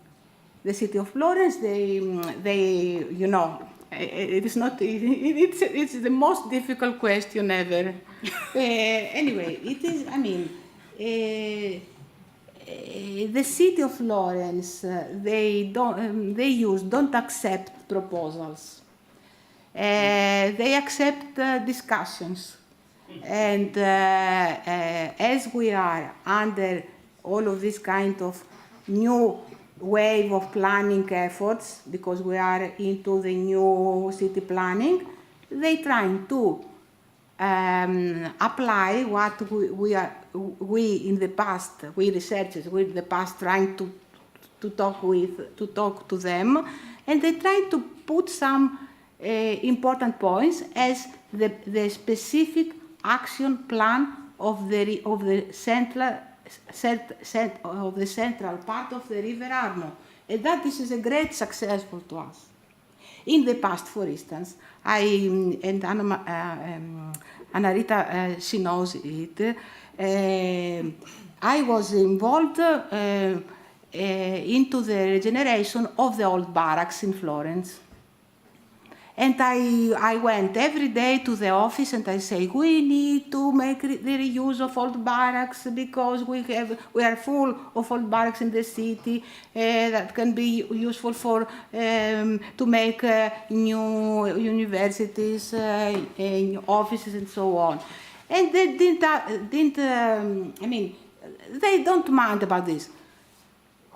The city of Florence, they it is not. It's the most difficult question ever. Anyway, it is. I mean, the city of Florence, they don't accept proposals. They accept discussions, and as we are under all of this kind of new wave of planning efforts, because we are into the new city planning, they trying to apply what we in the past, we researchers, we in the past trying to talk to them, and they try to put some important points as the specific action plan of the central part of the River Arno, and that this is a great success to us. In the past, for instance, and Anna Rita, she knows it. I was involved into the regeneration of the old barracks in Florence. And I went every day to the office and I say, we need to make the reuse of old barracks because we are full of old barracks in the city that can be useful for to make new universities, new offices, and so on. And they they don't mind about this.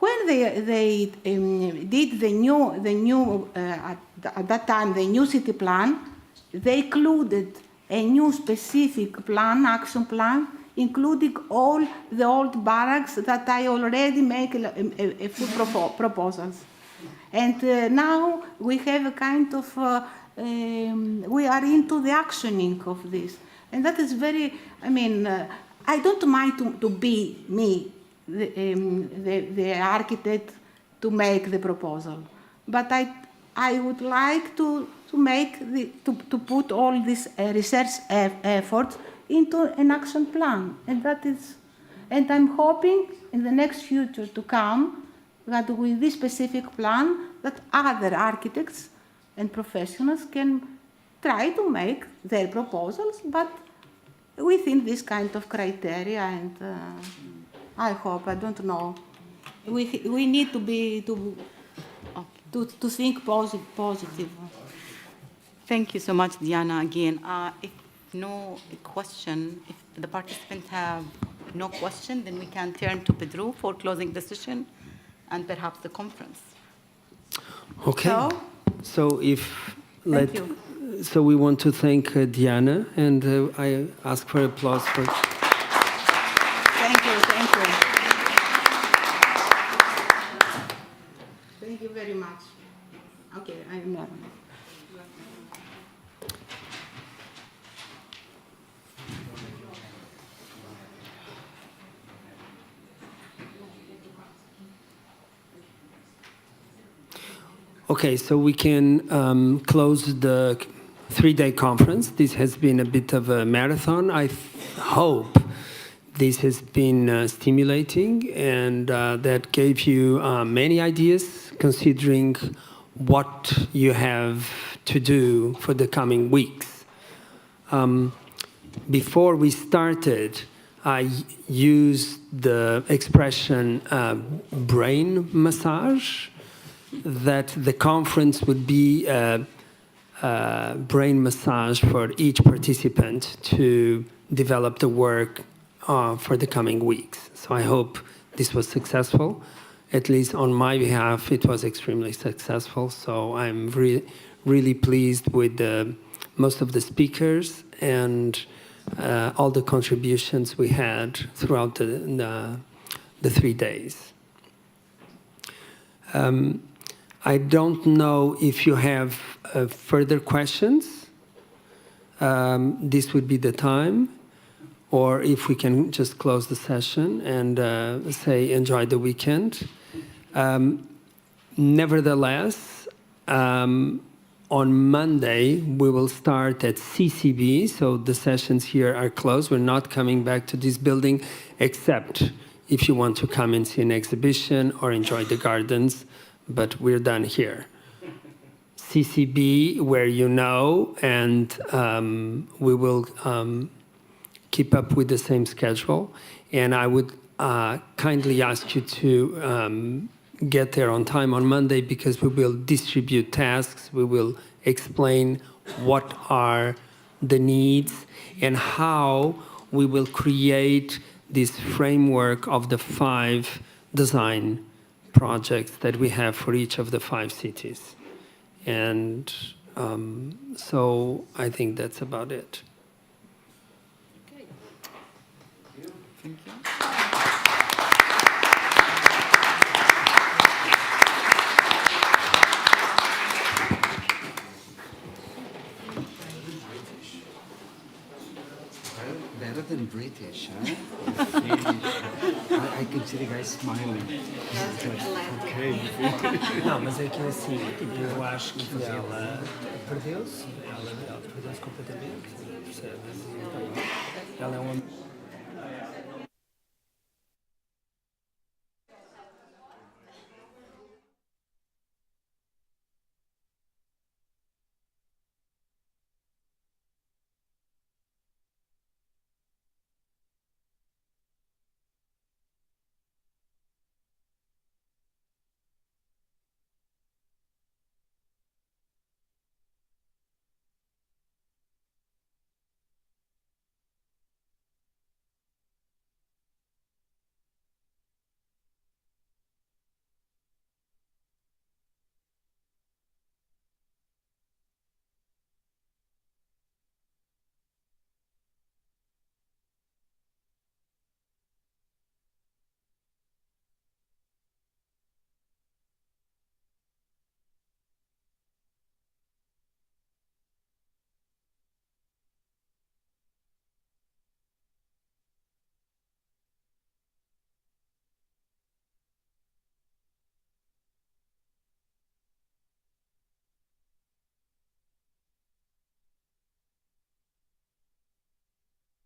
When they did the new at that time the new city plan, they included a new specific plan, action plan, including all the old barracks that I already make a full proposals. And now we have a kind of we are into the actioning of this, and that is very. I don't mind to be me. The architect to make the proposal, but I would like to to make to put all this research effort into an action plan, and I'm hoping in the next future to come that with this specific plan that other architects and professionals can try to make their proposals, but within this kind of criteria. And I hope, I don't know, we need to think positive. Thank you so much, Diana, again. If no question, if the participants have no question, then we can turn to Pedro for closing the session and perhaps the conference. Okay. So Thank you. So we want to thank Diana, and I ask for applause for. Thank you. Thank you very much. Okay, I am now. Okay, so we can close the 3-day conference. This has been a bit of a marathon. I hope this has been stimulating, and that gave you many ideas considering what you have to do for the coming weeks. Before we started, I used the expression brain massage, that the conference would be a brain massage for each participant to develop the work for the coming weeks. So I hope this was successful. At least on my behalf, it was extremely successful. So I'm really pleased with most of the speakers and all the contributions we had throughout the 3 days. I don't know if you have further questions. This would be the time. Or if we can just close the session and say enjoy the weekend. Nevertheless, on Monday, we will start at CCB. So the sessions here are closed. We're not coming back to this building, except if you want to come and see an exhibition or enjoy the gardens. But we're done here. CCB, where you know, and we will keep up with the same schedule. And I would kindly ask you to get there on time on Monday, because we will distribute tasks. We will explain what are the needs and how we will create this framework of the 5 design projects that we have for each of the 5 cities. And so I think that's about it. Okay. Thank you. Better than British, huh? I can see the guys smiling. Okay. Não, mas é que é assim, eu acho que ela perdeu-se completamente, percebes? Ela é uma